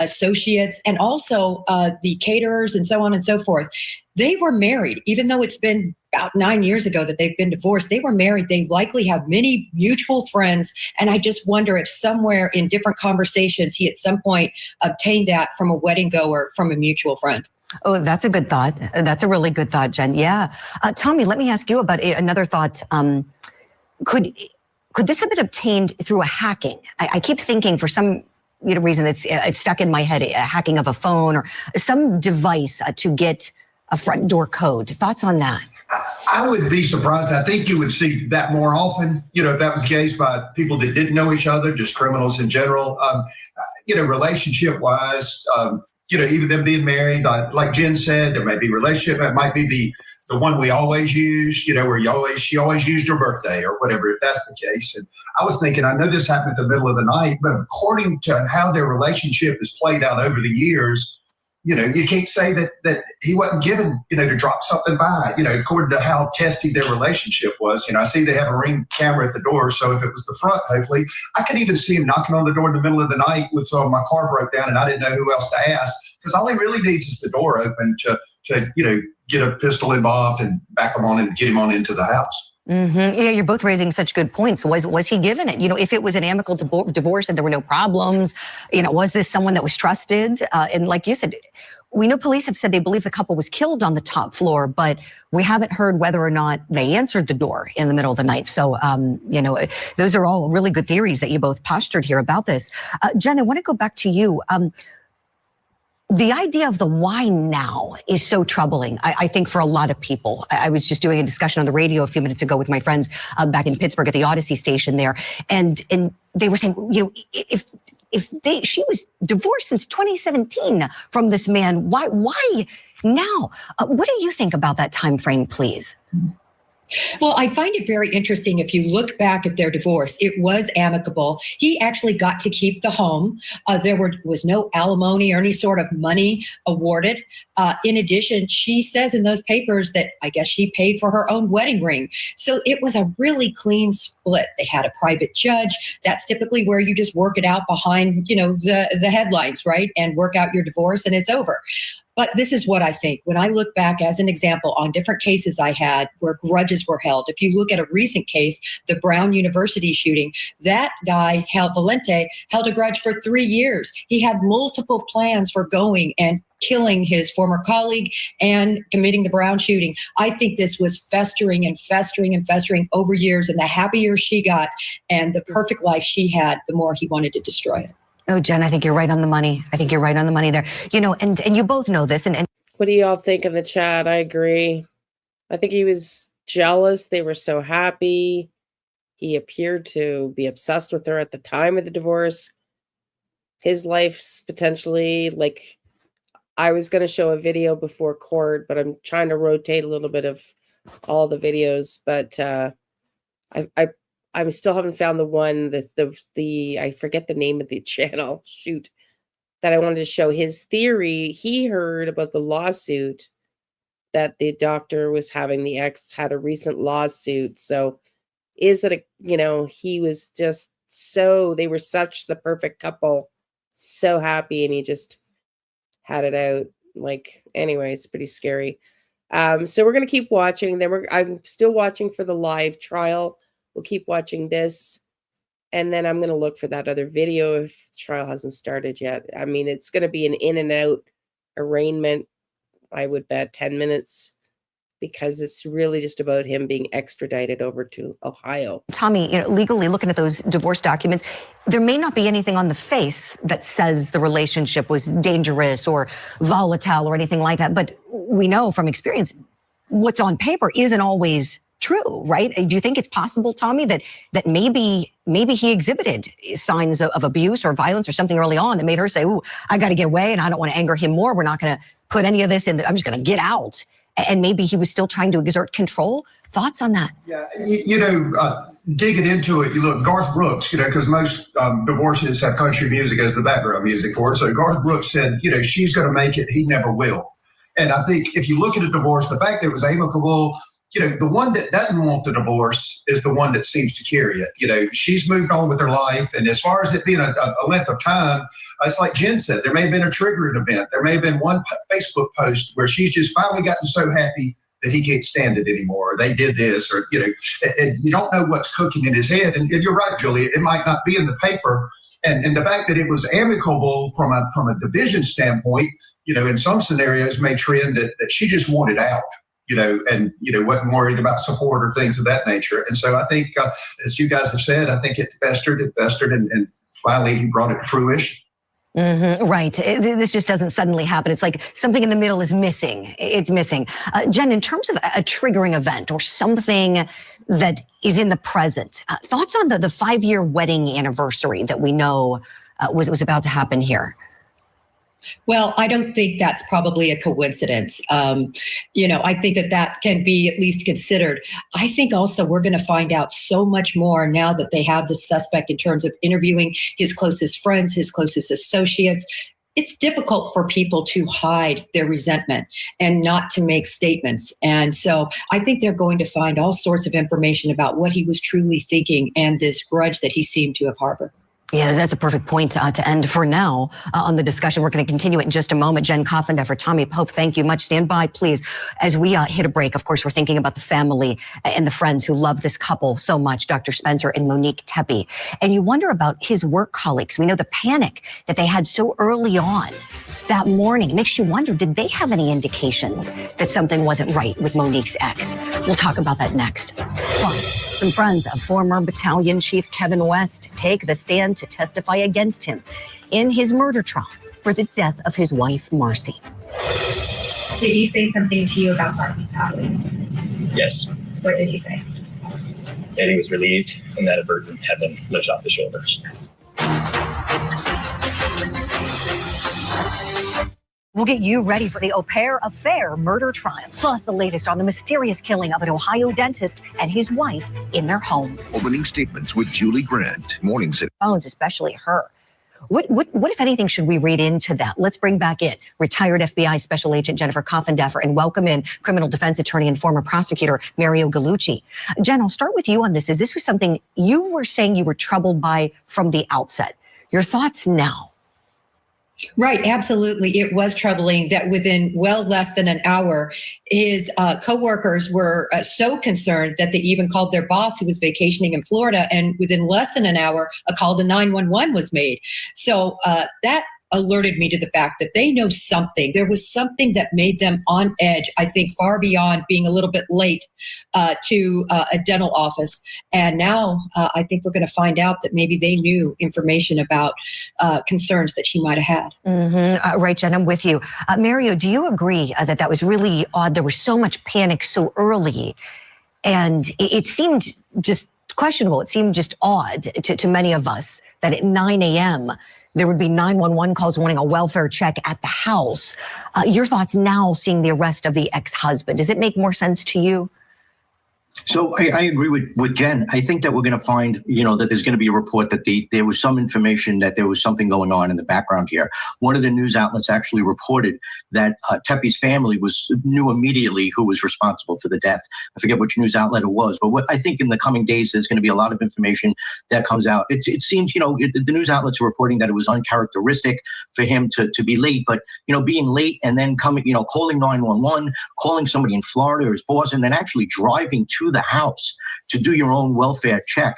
associates, and also the caterers and so on and so forth. They were married, even though it's been about 9 years ago that they've been divorced. They were married. They likely have many mutual friends. And I just wonder if somewhere in different conversations, he at some point obtained that from a wedding goer, from a mutual friend. Oh, that's a good thought. That's a really good thought, Jen. Yeah. Tommy, let me ask you about another thought. Could this have been obtained through a hacking? I keep thinking for some reason it's stuck in my head, a hacking of a phone or some device to get a front door code. Thoughts on that? I would be surprised. I think you would see that more often, you know, if that was the case by people that didn't know each other, just criminals in general. You know, relationship wise, you know, even them being married, like Jen said, there may be relationship. It might be the one we always use, you know, where she always used her birthday or whatever, if that's the case. And I was thinking, I know this happened at the middle of the night, but according to how their relationship has played out over the years, you know, you can't say that he wasn't given, you know, to drop something by, you know, according to how testy their relationship was. You know, I see they have a Ring camera at the door. So if it was the front, hopefully, I could even see him knocking on the door in the middle of the night with my car broke down and I didn't know who else to ask. Because all he really needs is the door open to you know, get a pistol involved and back him on and get him on into the house. Mm-hmm. Yeah, you're both raising such good points. Was he given it? You know, if it was an amicable divorce and there were no problems, you know, was this someone that was trusted? And like you said, we know police have said they believe the couple was killed on the top floor, but we haven't heard whether or not they answered the door in the middle of the night. So, you know, those are all really good theories that you both postured here about this. Jen, I want to go back to you. The idea of the why now is so troubling, I think, for a lot of people. I was just doing a discussion on the radio a few minutes ago with my friends back in Pittsburgh at the Odyssey station there. And they were saying, you know, she was divorced since 2017 from this man. Why now? What do you think about that time frame, please? Well, I find it very interesting. If you look back at their divorce, it was amicable. He actually got to keep the home. There was no alimony or any sort of money awarded. In addition, she says in those papers that I guess she paid for her own wedding ring. So it was a really clean split. They had a private judge. That's typically where you just work it out behind, the headlines, right? And work out your divorce and it's over. But this is what I think. When I look back as an example on different cases I had where grudges were held, if you look at a recent case, the Brown University shooting, that guy, Valente, held a grudge for 3 years. He had multiple plans for going and killing his former colleague and committing the Brown shooting. I think this was festering and festering and festering over years. And the happier she got and the perfect life she had, the more he wanted to destroy it. Oh, Jen, I think you're right on the money. I think you're right on the money there. And you both know this. And What do y'all think in the chat? I agree. I think he was jealous. They were so happy. He appeared to be obsessed with her at the time of the divorce. His life's potentially like, I was going to show a video before court, but I'm trying to rotate a little bit of all the videos. But I still haven't found the one that the I forget the name of the channel. Shoot, that I wanted to show his theory. He heard about the lawsuit that the doctor was having. The ex had a recent lawsuit. So is it he was just they were such the perfect couple, so happy, and he just had it out. Anyway, it's pretty scary. So we're gonna keep watching. I'm still watching for the live trial. We'll keep watching this, and then I'm going to look for that other video if the trial hasn't started yet. I mean, it's going to be an in and out arraignment. I would bet 10 minutes because it's really just about him being extradited over to Ohio. Tommy, legally looking at those divorce documents, there may not be anything on the face that says the relationship was dangerous or volatile or anything like that. But we know from experience, what's on paper isn't always true, right? Do you think it's possible, Tommy, that maybe he exhibited signs of abuse or violence or something early on that made her say, "Ooh, I got to get away, and I don't want to anger him more. We're not going to put any of this in. I'm just going to get out." And maybe he was still trying to exert control. Thoughts on that? Yeah, digging into it, you look, Garth Brooks, because most divorces have country music as the background music for it. So Garth Brooks said, she's going to make it, he never will. And I think if you look at a divorce, the fact that it was amicable, the one that doesn't want the divorce is the one that seems to carry it. She's moved on with her life. And as far as it being a length of time, it's like Jen said, there may have been a triggering event. There may have been one Facebook post where she's just finally gotten so happy that he can't stand it anymore. Or they did this, or, and you don't know what's cooking in his head. And you're right, Julie, it might not be in the paper. And the fact that it was amicable from a division standpoint, in some scenarios may trend that she just wanted out. And wasn't worried about support or things of that nature. And so I think, as you guys have said, I think it festered, and finally he brought it to fruition. Mm-hmm, right. This just doesn't suddenly happen. It's like something in the middle is missing. It's missing. Jen, in terms of a triggering event or something that is in the present, thoughts on the 5-year wedding anniversary that we know was about to happen here? Well, I don't think that's probably a coincidence. I think that can be at least considered. I think also we're going to find out so much more now that they have the suspect in terms of interviewing his closest friends, his closest associates. It's difficult for people to hide their resentment and not to make statements. And so I think they're going to find all sorts of information about what he was truly thinking and this grudge that he seemed to have harbored. Yeah, that's a perfect point to end for now on the discussion. We're going to continue it in just a moment. Jen Coughlin, for Tommy Pope, thank you much. Stand by, please. As we hit a break, of course, we're thinking about the family and the friends who love this couple so much, Dr. Spencer and Monique Tepe. And you wonder about his work colleagues. We know the panic that they had so early on that morning. It makes you wonder, did they have any indications that something wasn't right with Monique's ex? We'll talk about that next. Plus, some friends of former battalion chief Kevin West take the stand to testify against him in his murder trial for the death of his wife, Marcy. Did he say something to you about Marcy's passing? Yes. What did he say? That he was relieved and that a burden had been lifted off his shoulders. We'll get you ready for the au pair affair murder trial, plus the latest on the mysterious killing of an Ohio dentist and his wife in their home. Opening statements with Julie Grant. Morning City. Phones, especially her. What, if anything, should we read into that? Let's bring back in retired FBI Special Agent Jennifer Coffindeffer and welcome in criminal defense attorney and former prosecutor Mario Gallucci. Jen, I'll start with you on this. Is this was something you were saying you were troubled by from the outset? Your thoughts now? Right, absolutely. It was troubling that within well less than an hour, his coworkers were so concerned that they even called their boss who was vacationing in Florida. And within less than an hour, a call to 911 was made. So that alerted me to the fact that they know something. There was something that made them on edge, I think, far beyond being a little bit late to a dental office. And now I think we're going to find out that maybe they knew information about concerns that she might have had. Right, Jen, I'm with you. Mario, do you agree that that was really odd? There was so much panic so early, and it seemed just questionable. It seemed just odd to many of us that at 9 a.m., there would be 911 calls wanting a welfare check at the house. Your thoughts now seeing the arrest of the ex-husband. Does it make more sense to you? So I agree with Jen. I think that we're going to find, that there's going to be a report that there was some information that there was something going on in the background here. One of the news outlets actually reported that Tepe's family knew immediately who was responsible for the death. I forget which news outlet it was, but what I think in the coming days, there's going to be a lot of information that comes out. It seems, the news outlets are reporting that it was uncharacteristic for him to be late, but, being late and then coming, calling 911, calling somebody in Florida or his boss, and then actually driving to the house to do your own welfare check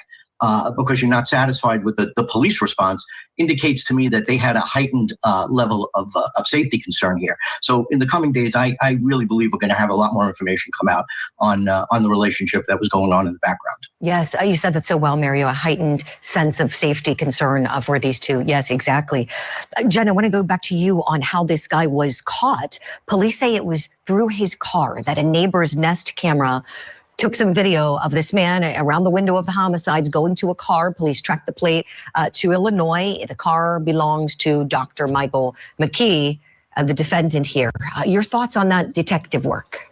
because you're not satisfied with the police response indicates to me that they had a heightened level of safety concern here. So in the coming days, I really believe we're going to have a lot more information come out on the relationship that was going on in the background. Yes, you said that so well, Mario, a heightened sense of safety concern for these two. Yes, exactly. Jen, I want to go back to you on how this guy was caught. Police say it was through his car, that a neighbor's Nest camera took some video of this man around the window of the homicides going to a car. Police tracked the plate to Illinois. The car belongs to Dr. Michael McKee, the defendant here. Your thoughts on that detective work?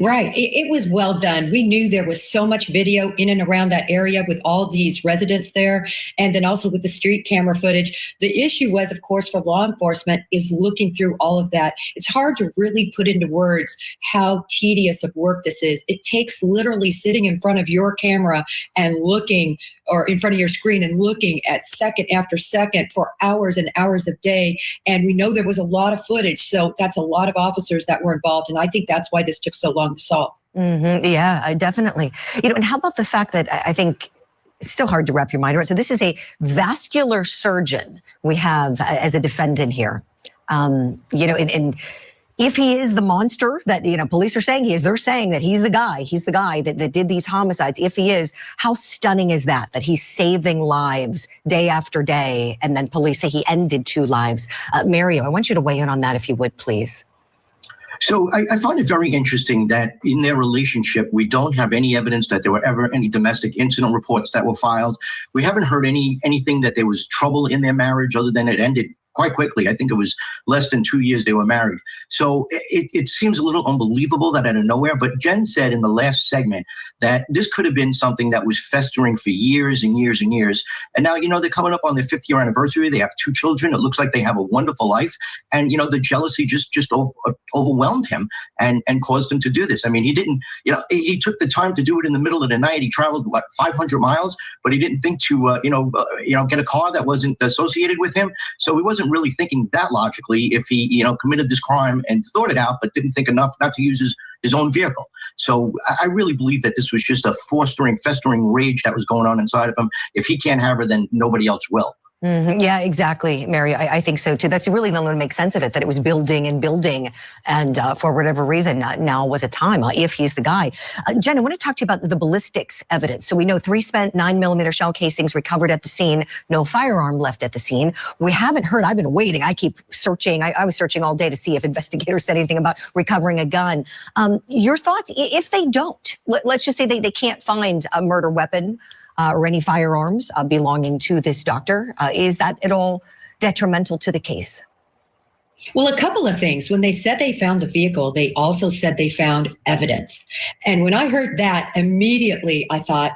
Right. It was well done. We knew there was so much video in and around that area with all these residents there, and then also with the street camera footage. The issue was, of course, for law enforcement is looking through all of that. It's hard to really put into words how tedious of work this is. It takes literally sitting in front of your camera and looking, or in front of your screen and looking at second after second for hours and hours of day. And we know there was a lot of footage. So that's a lot of officers that were involved. And I think that's why this took so long to solve. Yeah, definitely. And how about the fact that I think it's still hard to wrap your mind around. So this is a vascular surgeon we have as a defendant here. And if he is the monster that, police are saying he is, they're saying that he's the guy that did these homicides. If he is, how stunning is that he's saving lives day after day, and then police say he ended 2 lives. Mario, I want you to weigh in on that if you would, please. So I find it very interesting that in their relationship, we don't have any evidence that there were ever any domestic incident reports that were filed. We haven't heard anything that there was trouble in their marriage other than it ended quite quickly. I think it was less than 2 years they were married. So it seems a little unbelievable that out of nowhere. But Jen said in the last segment that this could have been something that was festering for years and years and years. And now, they're coming up on their 5th year anniversary. They have 2 children. It looks like they have a wonderful life. And, the jealousy just overwhelmed him and caused him to do this. I mean, he didn't, he took the time to do it in the middle of the night. He traveled, 500 miles, but he didn't think to, get a car that wasn't associated with him. So he wasn't really thinking that logically if he, committed this crime and thought it out, but didn't think enough not to use his own vehicle. So I really believe that this was just a festering rage that was going on inside of him. If he can't have her, then nobody else will. Yeah, exactly, Mary. I think so too. That's really the only way to make sense of it, that it was building and building. And for whatever reason, now was a time, if he's the guy. Jen, I want to talk to you about the ballistics evidence. So we know 3 spent 9mm shell casings recovered at the scene, no firearm left at the scene. We haven't heard, I've been waiting. I keep searching. I was searching all day to see if investigators said anything about recovering a gun. Your thoughts, if they don't, let's just say they can't find a murder weapon, or any firearms belonging to this doctor. Is that at all detrimental to the case? Well, a couple of things. When they said they found the vehicle, they also said they found evidence. And when I heard that, immediately I thought,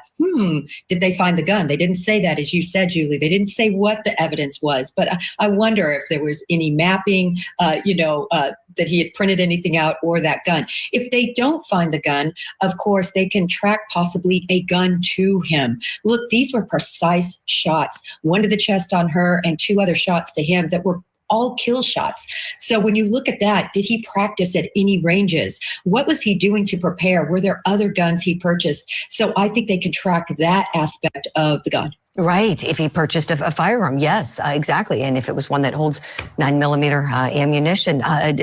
did they find the gun? They didn't say that, as you said, Julie. They didn't say what the evidence was. But I wonder if there was any mapping, that he had printed anything out, or that gun. If they don't find the gun, of course, they can track possibly a gun to him. Look, these were precise shots. One to the chest on her and 2 other shots to him that were all kill shots. So when you look at that, did he practice at any ranges? What was he doing to prepare? Were there other guns he purchased? So I think they can track that aspect of the gun. Right. If he purchased a firearm, yes, exactly. And if it was one that holds 9mm ammunition.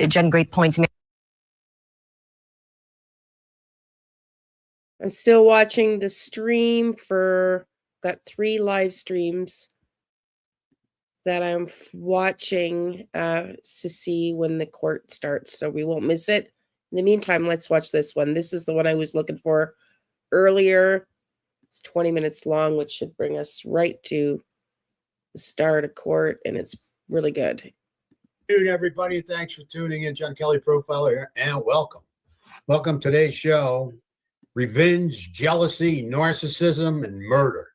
Jen, great points. I'm still watching the stream got 3 live streams that I'm watching to see when the court starts, so we won't miss it. In the meantime, let's watch this one. This is the one I was looking for earlier. It's 20 minutes long, which should bring us right to the start of court, and it's really good. Good afternoon, everybody. Thanks for tuning in. John Kelly Profiler here, and welcome. Welcome to today's show, Revenge, Jealousy, Narcissism, and Murder.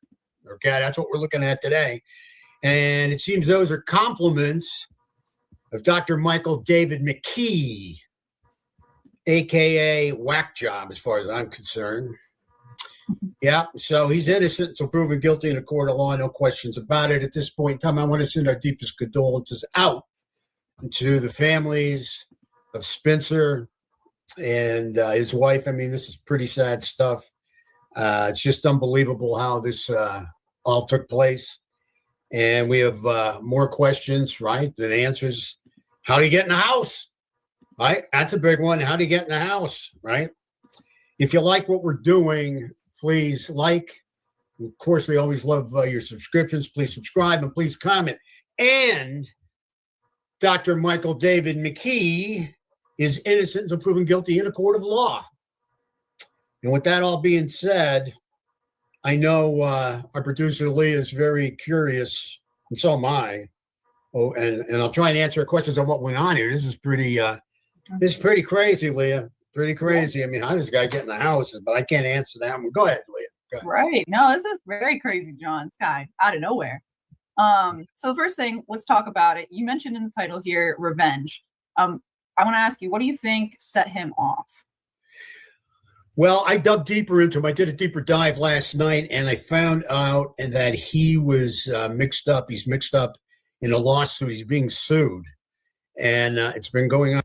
Okay, that's what we're looking at today. And it seems those are compliments of Dr. Michael David McKee, a.k.a. Whack Job, as far as I'm concerned. Yeah, so he's innocent until proven guilty in a court of law, no questions about it. At this point in time, I want to send our deepest condolences out to the families of Spencer and his wife. I mean, this is pretty sad stuff. It's just unbelievable how this all took place. And we have more questions, right, than answers. How do you get in the house? Right? That's a big one. How do you get in the house? Right? If you like what we're doing, please like. Of course, we always love your subscriptions. Please subscribe and please comment. And Dr. Michael David McKee is innocent until proven guilty in a court of law. And with that all being said, I know our producer Leah is very curious, and so am I. Oh, and I'll try and answer questions on what went on here. This is pretty crazy, Leah. Pretty crazy. I mean, how does this guy get in the house? But I can't answer that one. Go ahead, Leah. Go ahead. Right. No, this is very crazy, John. This guy out of nowhere. So the first thing, let's talk about it. You mentioned in the title here, revenge. I want to ask you, what do you think set him off? Well, I dug deeper into him. I did a deeper dive last night, and I found out that he was mixed up. He's mixed up in a lawsuit. He's being sued, and it's been going on.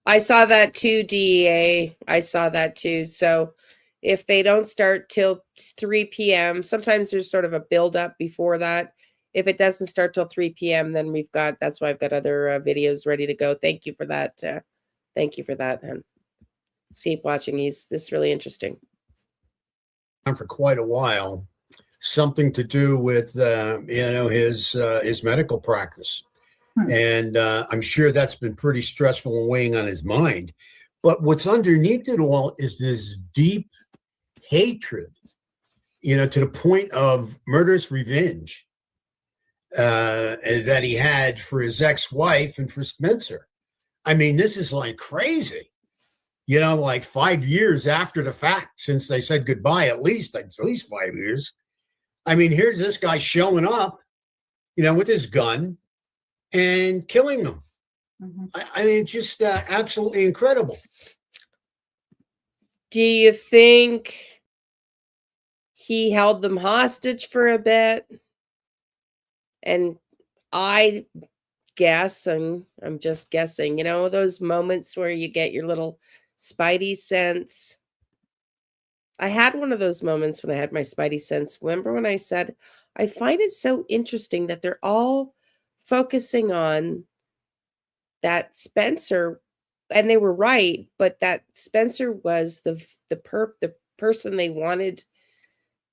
I saw that too, DEA. I saw that too. So if they don't start till 3 p.m., sometimes there's sort of a build-up before that. If it doesn't start till 3 p.m., then that's why I've got other videos ready to go. Thank you for that. Thank you for that, and keep watching. This is really interesting. For quite a while, something to do with his medical practice, and I'm sure that's been pretty stressful and weighing on his mind. But what's underneath it all is this deep hatred, to the point of murderous revenge that he had for his ex-wife and for Spencer. I mean, this is like crazy, like 5 years after the fact, since they said goodbye, at least 5 years. I mean, here's this guy showing up, with his gun and killing them. I mean, just absolutely incredible. Do you think he held them hostage for a bit? And I guess, and I'm just guessing, those moments where you get your little spidey sense. I had one of those moments when I had my spidey sense. Remember when I said, I find it so interesting that they're all focusing on that Spencer, and they were right, but that Spencer was the person they wanted,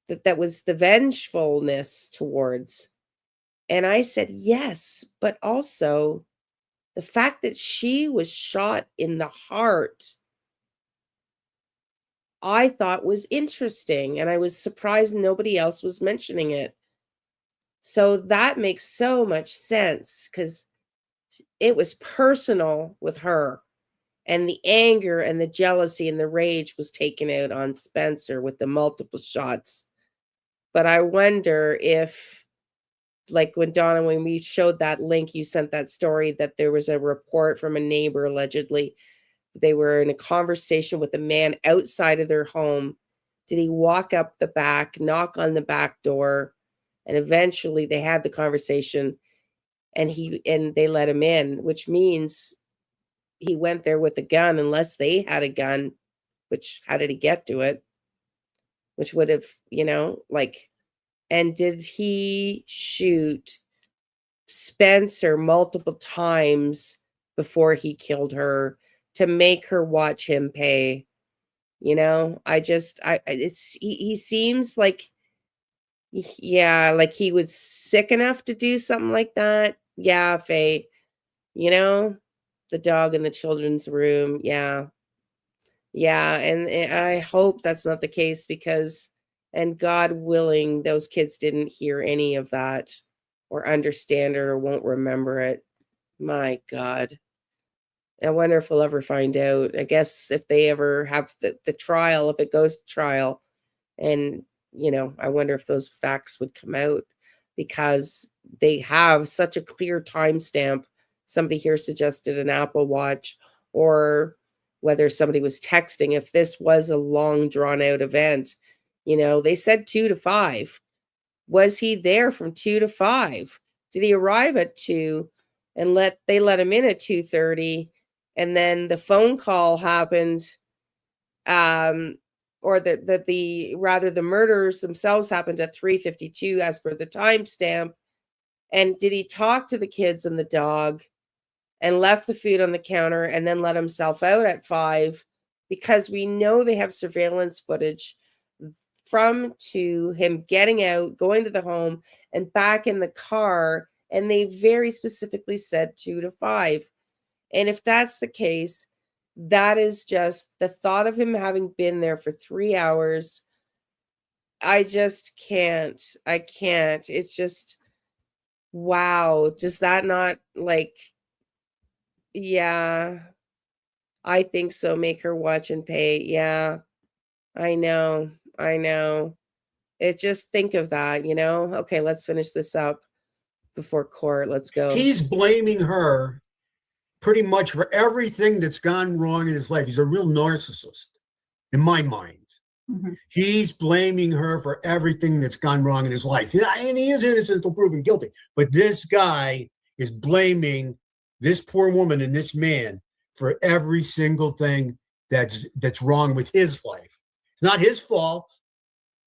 that was the vengefulness towards. And I said, yes, but also the fact that she was shot in the heart, I thought was interesting. And I was surprised nobody else was mentioning it. So that makes so much sense because it was personal with her. And the anger and the jealousy and the rage was taken out on Spencer with the multiple shots. But I wonder if, like when Donna, when we showed that link, you sent that story that there was a report from a neighbor allegedly. They were in a conversation with a man outside of their home. Did he walk up the back, knock on the back door, and eventually they had the conversation and they let him in, which means he went there with a gun unless they had a gun, which how did he get to it? Which would have, like, and did he shoot Spencer multiple times before he killed her to make her watch him pay? He seems like, yeah, like he was sick enough to do something like that. Yeah, Faye, the dog in the children's room. Yeah. Yeah, and I hope that's not the case because, and God willing, those kids didn't hear any of that or understand it or won't remember it. My God. I wonder if we'll ever find out. I guess if they ever have the trial, if it goes to trial, and, I wonder if those facts would come out because they have such a clear timestamp. Somebody here suggested an Apple Watch, or whether somebody was texting. If this was a long drawn out event, they said 2 to 5. Was he there from 2 to 5? Did he arrive at 2 and they let him in at 2:30, and then the phone call happened, or the murders themselves happened at 3:52 as per the timestamp? And did he talk to the kids and the dog and left the food on the counter and then let himself out at 5? Because we know they have surveillance footage to him getting out, going to the home, and back in the car, and they very specifically said 2 to 5. And if that's the case, that is just the thought of him having been there for 3 hours. I just can't. I can't. It's just, wow. Does that not, like, yeah, I think so. Make her watch and pay. Yeah, I know. It just, think of that, Okay, let's finish this up before court. Let's go. He's blaming her pretty much for everything that's gone wrong in his life. He's a real narcissist, in my mind. Mm-hmm. He's blaming her for everything that's gone wrong in his life. And he is innocent until proven guilty. But this guy is blaming this poor woman and this man for every single thing that's wrong with his life. It's not his fault.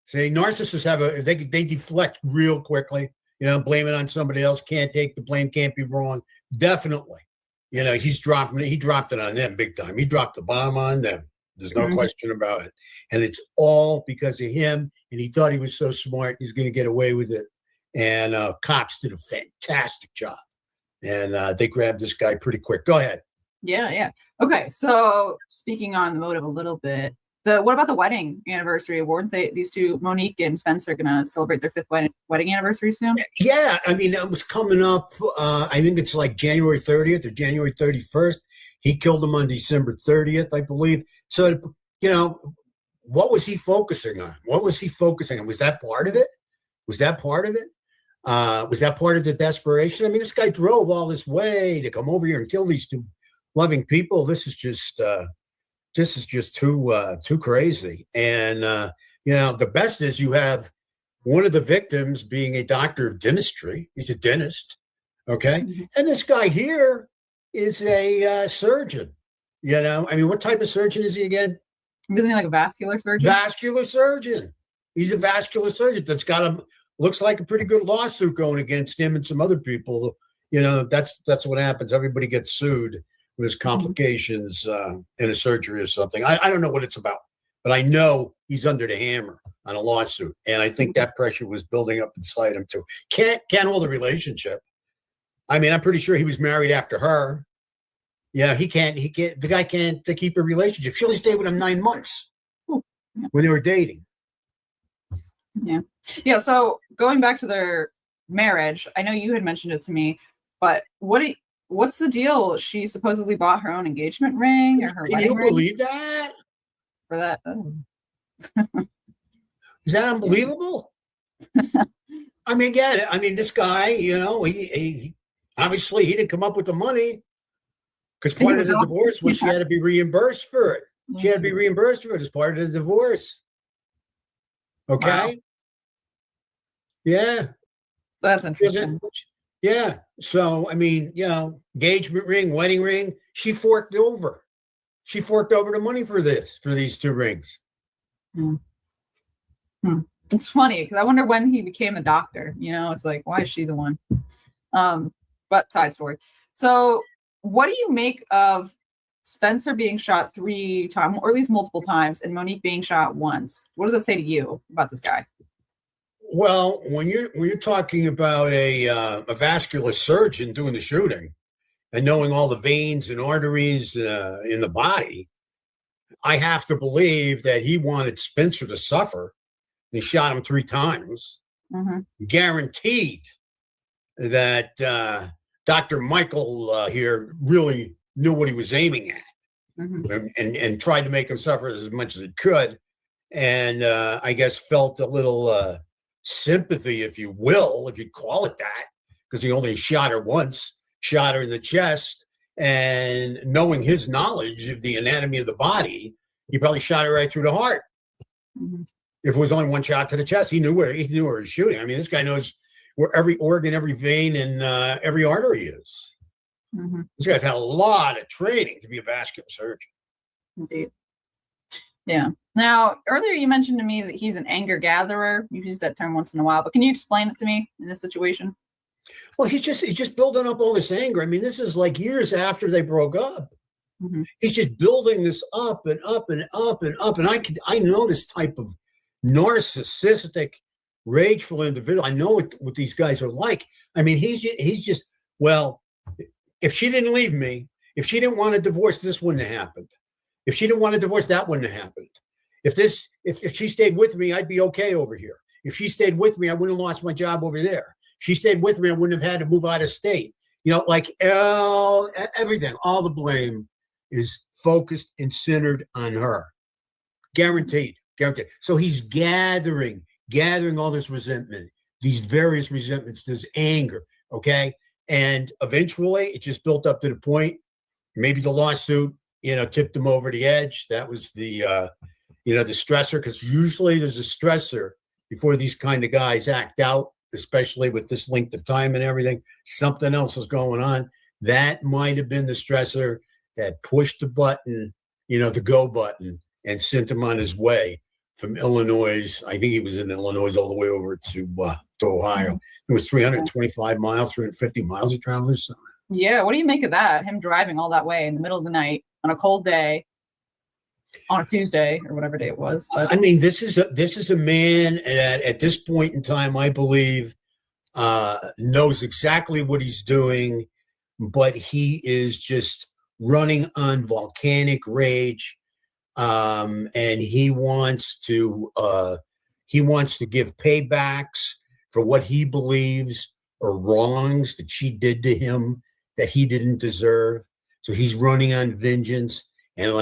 Say narcissists they deflect real quickly, blame it on somebody else, can't take the blame, can't be wrong. Definitely. He dropped it on them big time. He dropped the bomb on them. There's no question about it. And it's all because of him. And he thought he was so smart, he's going to get away with it. And cops did a fantastic job. And they grabbed this guy pretty quick. Go ahead. Yeah. Okay. So speaking on the motive a little bit, what about the wedding anniversary? Weren't these two, Monique and Spencer, going to celebrate their 5th wedding anniversary soon? Yeah. I mean, that was coming up. I think it's like January 30th or January 31st. He killed him on December 30th, I believe. So, what was he focusing on? Was that part of it? Was that part of the desperation? I mean, this guy drove all this way to come over here and kill these two loving people. This is just too crazy. And the best is you have one of the victims being a doctor of dentistry. He's a dentist, okay? Mm-hmm. And this guy here is a surgeon. I mean, what type of surgeon is he again? Isn't he like a vascular surgeon? Vascular surgeon. He's a vascular surgeon that's got looks like a pretty good lawsuit going against him and some other people. That's what happens. Everybody gets sued when there's complications in a surgery or something. I don't know what it's about, but I know he's under the hammer on a lawsuit. And I think that pressure was building up inside him too. Can't hold a relationship. I mean, I'm pretty sure he was married after her. Yeah, the guy can't keep a relationship. She only stayed with him 9 months when they were dating. Yeah. So going back to their marriage. I know you had mentioned it to me, but what's the deal? She supposedly bought her own engagement ring or her Can wedding you ring believe that? for that. Is that unbelievable? I mean, yeah. I mean, this guy, he obviously he didn't come up with the money because part of the divorce was she had to be reimbursed for it. She had to be reimbursed for it as part of the divorce. Okay. Wow. Yeah. That's interesting. Yeah. So, I mean, engagement ring, wedding ring, she forked over. She forked over the money for these two rings. It's funny because I wonder when he became a doctor. It's like, why is she the one? But side story. So what do you make of Spencer being shot 3 times, or at least multiple times, and Monique being shot once? What does that say to you about this guy? Well, when you're talking about a vascular surgeon doing the shooting and knowing all the veins and arteries in the body, I have to believe that he wanted Spencer to suffer. He shot him 3 times. Guaranteed that Dr. Michael here really knew what he was aiming at, and tried to make him suffer as much as he could, and I guess felt a little sympathy, if you will, if you'd call it that, because he only shot her once, shot her in the chest, and knowing his knowledge of the anatomy of the body, he probably shot her right through the heart. If it was only one shot to the chest, he knew where he was shooting. I mean, this guy knows where every organ, every vein, and every artery is. This guy's had a lot of training to be a vascular surgeon. Indeed. Yeah. Now, earlier you mentioned to me that he's an anger gatherer. You've used that term once in a while, but can you explain it to me in this situation? Well, he's just building up all this anger. I mean, this is like years after they broke up. He's just building this up and up and up and up. And I know this type of narcissistic, rageful individual. I know what these guys are like. I mean, he's just, well, if she didn't leave me, if she didn't want a divorce, this wouldn't have happened. If she didn't want a divorce, that wouldn't have happened. If she stayed with me, I'd be okay over here. If she stayed with me, I wouldn't have lost my job over there. If she stayed with me, I wouldn't have had to move out of state. Like everything, all the blame is focused and centered on her. Guaranteed. So he's gathering all this resentment, these various resentments, this anger, okay? And eventually it just built up to the point, maybe the lawsuit, tipped him over the edge. That was the stressor, because usually there's a stressor before these kind of guys act out, especially with this length of time and everything. Something else was going on. That might have been the stressor that pushed the button, the go button, and sent him on his way from Illinois. I think he was in Illinois all the way over to Ohio. It was 325 miles, 350 miles of travel. Yeah. What do you make of that? Him driving all that way in the middle of the night on a cold day, on a Tuesday or whatever day it was. But I mean, this is a man that at this point in time, I believe, knows exactly what he's doing, but he is just running on volcanic rage, and he wants to give paybacks for what he believes are wrongs that she did to him that he didn't deserve. So he's running on vengeance, and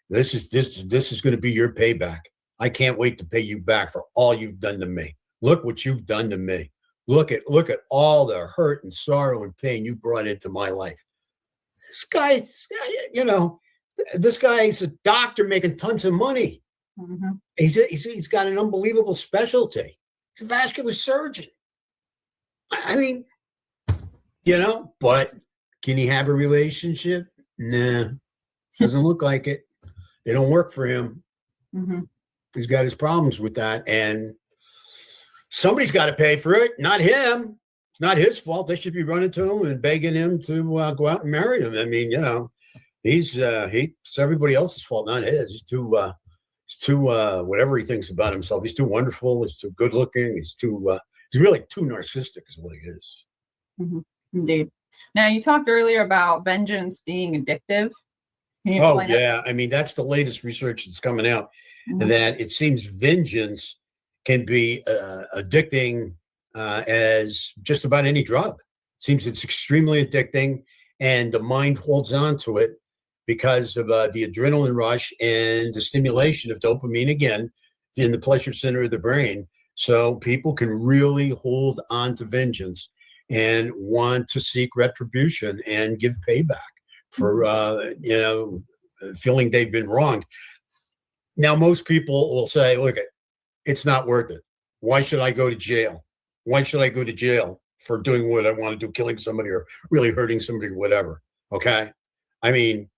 this is going to be your payback. I can't wait to pay you back for all you've done to me. Look what you've done to me. Look at all the hurt and sorrow and pain you brought into my life. This guy's a doctor making tons of money. He's got an unbelievable specialty. He's a vascular surgeon. I mean, but can he have a relationship? Nah, doesn't look like it. They don't work for him. He's got his problems with that, and somebody's got to pay for it. Not him. It's not his fault. They should be running to him and begging him to go out and marry him. I mean, it's everybody else's fault, not his. He's too whatever he thinks about himself. He's too wonderful. He's too good looking. He's really too narcissistic is what he is. Indeed. Now, you talked earlier about vengeance being addictive. Oh, yeah. I mean, that's the latest research that's coming out, that it seems vengeance can be addicting as just about any drug. Seems it's extremely addicting, and the mind holds on to it because of the adrenaline rush and the stimulation of dopamine, again, in the pleasure center of the brain. So people can really hold on to vengeance and want to seek retribution and give payback for, feeling they've been wronged. Now, most people will say, look, it's not worth it. Why should I go to jail? Why should I go to jail for doing what I want to do, killing somebody or really hurting somebody or whatever? Okay. I mean,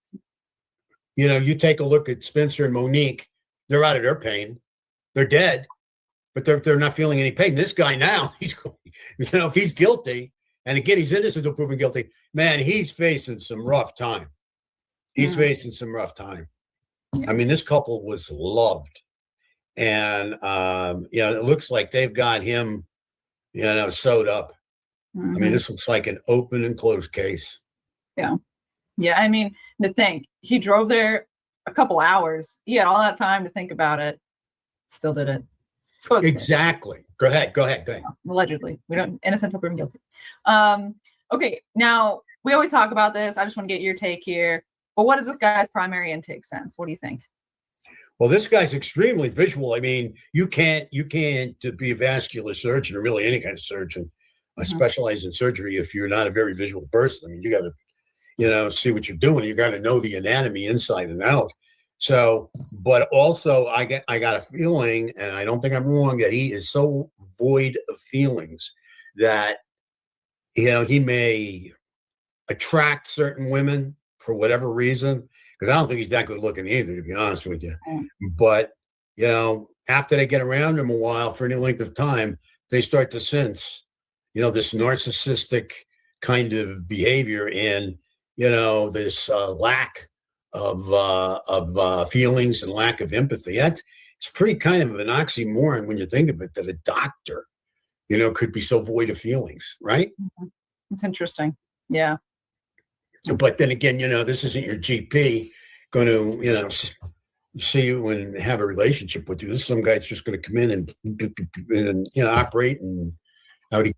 you take a look at Spencer and Monique, they're out of their pain. They're dead, but they're not feeling any pain. This guy now, if he's guilty, and again, he's innocent until proven guilty, man, he's facing some rough time. He's facing some rough time. I mean, this couple was loved. And, it looks like they've got him, sewed up. I mean, this looks like an open and closed case. Yeah. Yeah. I mean, to think, he drove there a couple hours. He had all that time to think about it. Still did it. Exactly. Go ahead. Allegedly. We don't, innocent until proven guilty. Okay. Now, we always talk about this. I just want to get your take here. But what is this guy's primary intake sense? What do you think? Well, this guy's extremely visual. I mean, you can't be a vascular surgeon or really any kind of surgeon, specialize in surgery if you're not a very visual person. I mean, you got to, see what you're doing. You got to know the anatomy inside and out. So, but also I got a feeling, and I don't think I'm wrong, that he is so void of feelings that, he may attract certain women for whatever reason, because I don't think he's that good looking either, to be honest with you. But, after they get around him a while for any length of time, they start to sense, this narcissistic kind of behavior and, this lack of feelings and lack of empathy. It's pretty kind of an oxymoron when you think of it, that a doctor, could be so void of feelings, right? It's interesting. Yeah. But then again, this isn't your GP going to, see you and have a relationship with you. This is some guy that's just going to come in and operate and how do you.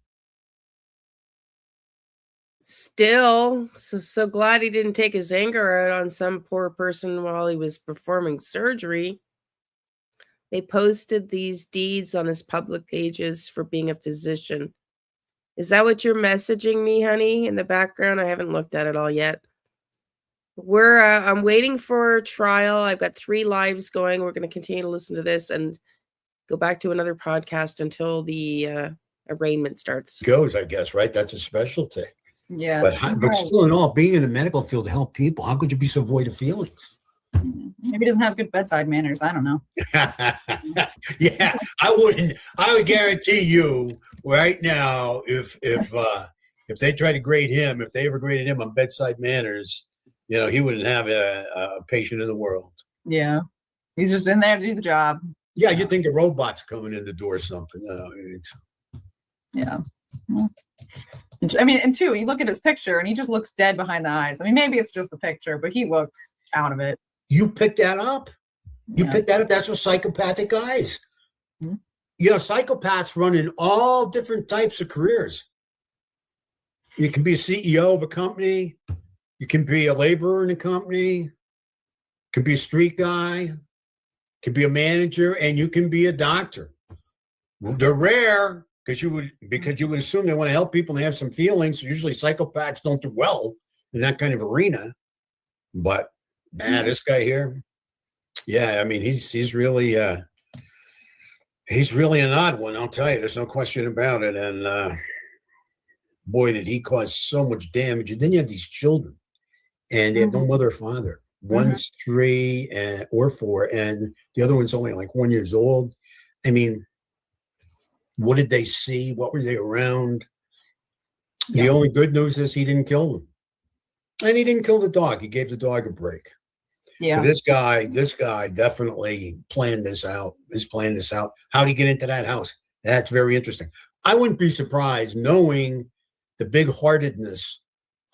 Still, so glad he didn't take his anger out on some poor person while he was performing surgery. They posted these deeds on his public pages for being a physician. Is that what you're messaging me, honey, in the background? I haven't looked at it all yet. I'm waiting for trial. I've got 3 lives going. We're going to continue to listen to this and go back to another podcast until the arraignment starts. Goes, I guess, right? That's a specialty. Yeah. But still in all, being in the medical field to help people, how could you be so void of feelings? Maybe he doesn't have good bedside manners. I don't know. Yeah, I would guarantee you right now, if they try to grade him, if they ever graded him on bedside manners, he wouldn't have a patient in the world. Yeah. He's just in there to do the job. Yeah, you'd think a robot's coming in the door or something. Yeah. I mean, and two, you look at his picture and he just looks dead behind the eyes. I mean, maybe it's just the picture, but he looks out of it. You picked that up. Picked that up. That's what psychopathic eyes. Psychopaths run in all different types of careers. You can be a CEO of a company. You can be a laborer in a company. Can be a street guy. Can be a manager, and you can be a doctor. They're rare because you would assume they want to help people and they have some feelings. Usually, psychopaths don't do well in that kind of arena. But this guy here, yeah, I mean, he's really an odd one. I'll tell you, there's no question about it. And boy, did he cause so much damage. And then you have these children, and they have no mother or father. One's 3 or 4, and the other one's only like 1 year old. I mean, what did they see? What were they around? Yeah. The only good news is he didn't kill them. And he didn't kill the dog. He gave the dog a break. Yeah. But this guy definitely planned this out. How'd he get into that house? That's very interesting. I wouldn't be surprised, knowing the big-heartedness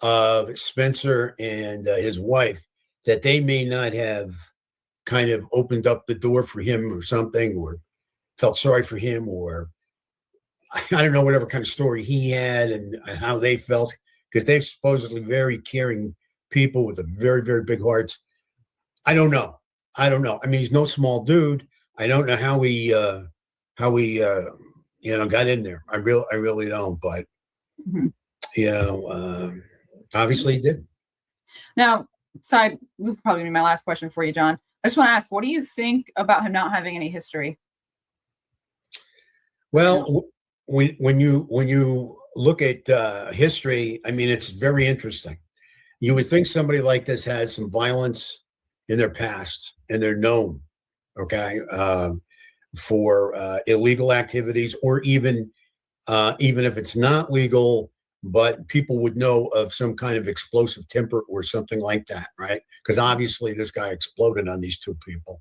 of Spencer and his wife, that they may not have kind of opened up the door for him or something, or felt sorry for him, or I don't know whatever kind of story he had and how they felt, because they're supposedly very caring people with a very, very big hearts. I don't know. I mean, he's no small dude. I don't know how he got in there. I really don't. But obviously he did. Now, this is probably gonna be my last question for you, John. I just want to ask, what do you think about him not having any history? Well, when you look at history, I mean, it's very interesting. You would think somebody like this has some violence in their past, and they're known, okay, for illegal activities, or even if it's not legal, but people would know of some kind of explosive temper or something like that, right? Because obviously this guy exploded on these two people.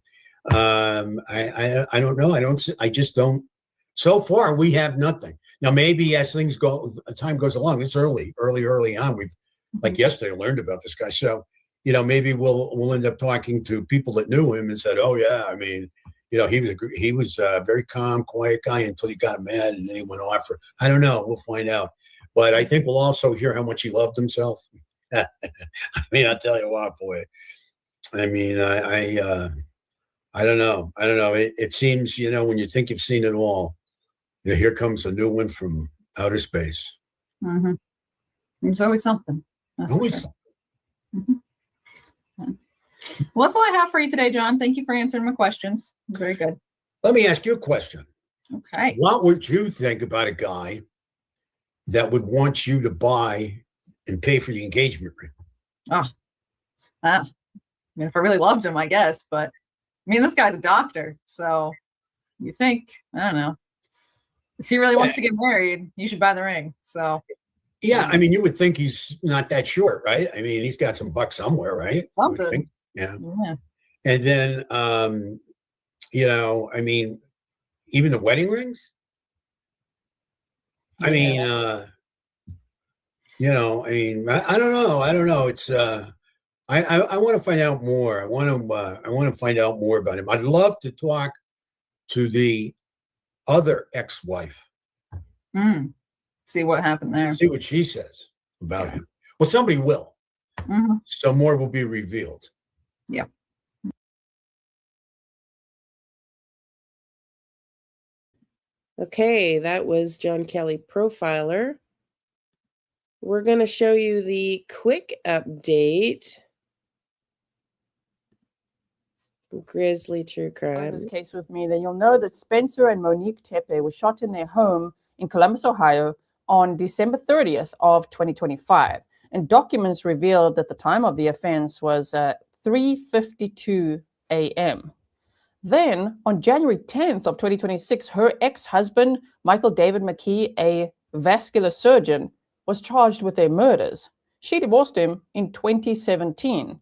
I don't know. I just don't. So far, we have nothing. Now, maybe as time goes along, it's early on. We've, like yesterday, learned about this guy. So, maybe we'll end up talking to people that knew him and said, "Oh yeah, I mean, he was a very calm, quiet guy until he got mad and then he went off." I don't know. We'll find out. But I think we'll also hear how much he loved himself. I mean, I'll tell you what, boy. I mean, I don't know. It seems, when you think you've seen it all, here comes a new one from outer space. Mm-hmm. There's always something. Always something. Mm-hmm. Well, that's all I have for you today, John. Thank you for answering my questions. Very good. Let me ask you a question. Okay. What would you think about a guy that would want you to buy and pay for the engagement ring? I mean, if I really loved him, I guess. But I mean, this guy's a doctor, so you think, I don't know, if he really wants to get married, you should buy the ring. So yeah, I mean, you would think he's not that short, right? I mean, he's got some bucks somewhere, right? Something. Yeah. And then, I mean, even the wedding rings. I mean, I mean, I don't know. It's I want to find out more. I want to find out more about him. I'd love to talk to the other ex-wife. See what happened there. See what she says about him. Well, somebody will. So more will be revealed. Yeah. Okay, that was John Kelly Profiler. We're going to show you the quick update. Grizzly True Crime. This case with me, then you'll know that Spencer and Monique Tepe were shot in their home in Columbus, Ohio on December 30th of 2025. And documents revealed that the time of the offense was 3:52 a.m. Then on January 10th of 2026, her ex-husband, Michael David McKee, a vascular surgeon, was charged with their murders. She divorced him in 2017.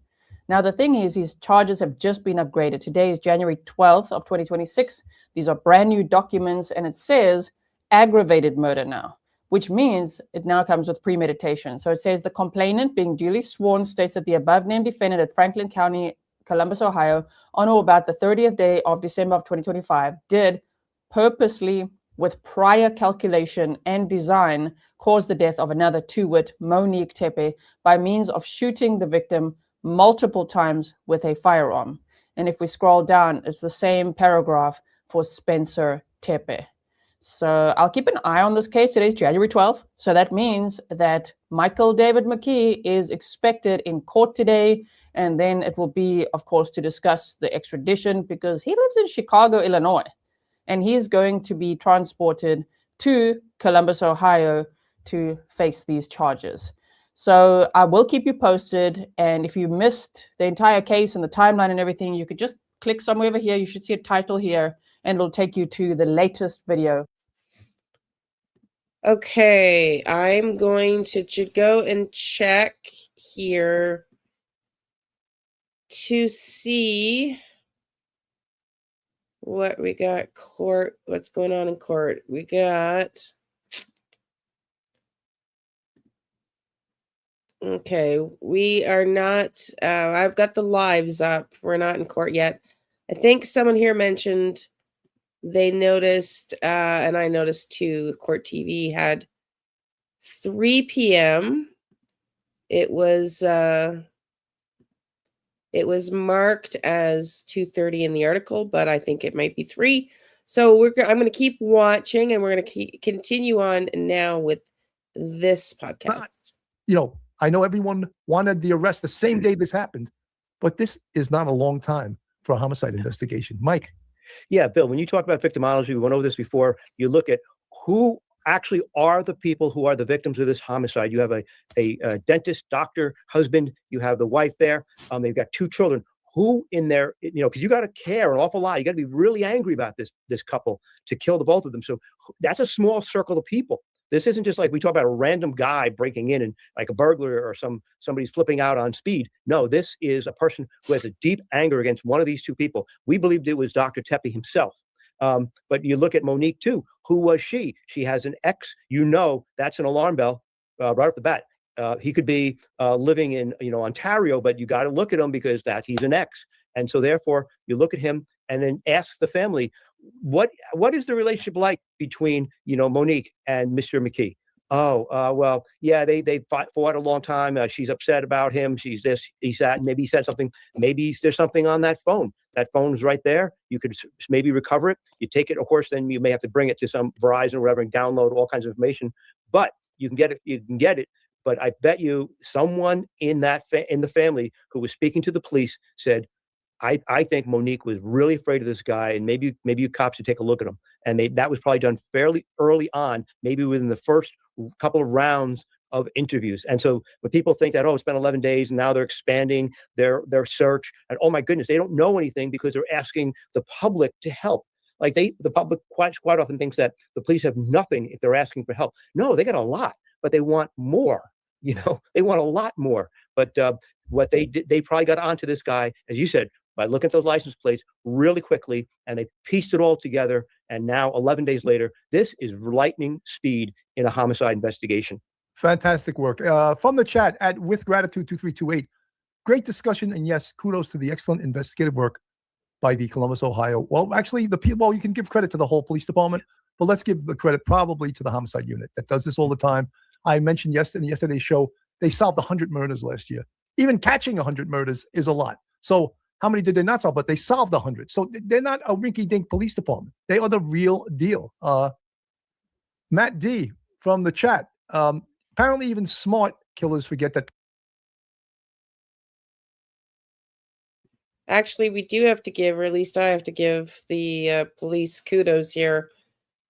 Now, the thing is, his charges have just been upgraded. Today is January 12th of 2026. These are brand new documents, and it says aggravated murder now, which means it now comes with premeditation. So it says the complainant, being duly sworn, states that the above-named defendant at Franklin County, Columbus, Ohio, on or about the 30th day of December of 2025, did purposely, with prior calculation and design, cause the death of another two-wit, Monique Tepe, by means of shooting the victim multiple times with a firearm. And if we scroll down, it's the same paragraph for Spencer Tepe. So I'll keep an eye on this case. Today's January 12th. So that means that Michael David McKee is expected in court today. And then it will be, of course, to discuss the extradition, because he lives in Chicago, Illinois. And he's going to be transported to Columbus, Ohio to face these charges. So I will keep you posted. And if you missed the entire case and the timeline and everything, you could just click somewhere over here. You should see a title here, and it'll take you to the latest video. Okay, I'm going to go and check here to see what we got court, what's going on in court. We got, okay, we are not, I've got the lives up. We're not in court yet. I think someone here mentioned they noticed, and I noticed too, Court TV had 3 p.m. It was marked as 2:30 in the article, but I think it might be 3. So I'm going to keep watching, and we're going to continue on now with this podcast. You know, I know everyone wanted the arrest the same day this happened, but this is not a long time for a homicide investigation. Mike. Yeah, Bill, when you talk about victimology, we went over this before. You look at who actually are the people who are the victims of this homicide. You have a dentist, doctor, husband. You have the wife there. They've got 2 children. Who in there, you know, because you got to care an awful lot. You got to be really angry about this couple to kill the both of them. So that's a small circle of people. This isn't just like we talk about a random guy breaking in and like a burglar or somebody's flipping out on speed. No, this is a person who has a deep anger against one of these 2 people. We believed it was Dr. Tepe himself. But you look at Monique too. Who was she? She has an ex. You know, that's an alarm bell right off the bat. He could be living in Ontario, but you got to look at him because he's an ex. And so therefore you look at him and then ask the family, what is the relationship like between Monique and Mr. McKee? Well, yeah, they fought a long time. She's upset about him. She's this, he's that. Maybe he said something. Maybe there's something on that phone. That phone's right there. You could maybe recover it. You take it, of course, then you may have to bring it to some Verizon or whatever and download all kinds of information. But you can get it. You can get it. But I bet you someone in the family who was speaking to the police said, I think Monique was really afraid of this guy, and maybe you cops should take a look at him. And that was probably done fairly early on, maybe within the first couple of rounds of interviews. And so when people think that, it's been 11 days and now they're expanding their search, and oh my goodness, they don't know anything because they're asking the public to help. Like the public quite often thinks that the police have nothing if they're asking for help. No, they got a lot, but they want more. They want a lot more. But what they did, they probably got onto this guy, as you said, by looking at those license plates really quickly, and they pieced it all together. And now 11 days later, this is lightning speed in a homicide investigation. Fantastic work. From the chat at With Gratitude 2328, great discussion. And yes, kudos to the excellent investigative work by the Columbus, Ohio. Well, actually, you can give credit to the whole police department, but let's give the credit probably to the homicide unit that does this all the time. I mentioned in yesterday's show, they solved 100 murders last year. Even catching 100 murders is a lot. So how many did they not solve? But they solved 100. So they're not a rinky-dink police department. They are the real deal. Matt D from the chat. Apparently even smart killers forget that. Actually, we do have to give, or at least I have to give the police kudos here.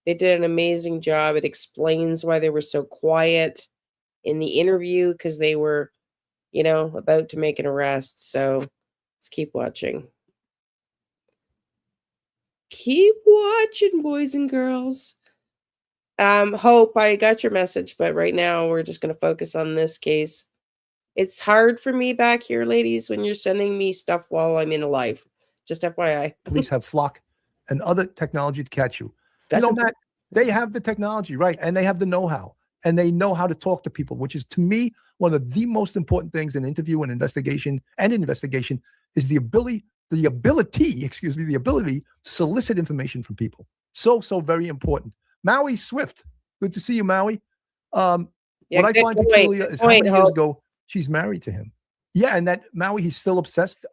They did an amazing job. It explains why they were so quiet in the interview, because they were, about to make an arrest. So let's keep watching. Keep watching, boys and girls. Hope, I got your message, but right now we're just going to focus on this case. It's hard for me back here, ladies, when you're sending me stuff while I'm in a live. Just FYI. Police have flock and other technology to catch you. That's Matt, they have the technology, right? And they have the know-how, and they know how to talk to people, which is, to me, one of the most important things in interview and investigation is the ability to solicit information from people. So very important. Maui Swift, good to see you, Maui. What I find peculiar is how many years ago she's married to him. Yeah, and that Maui, he's still obsessed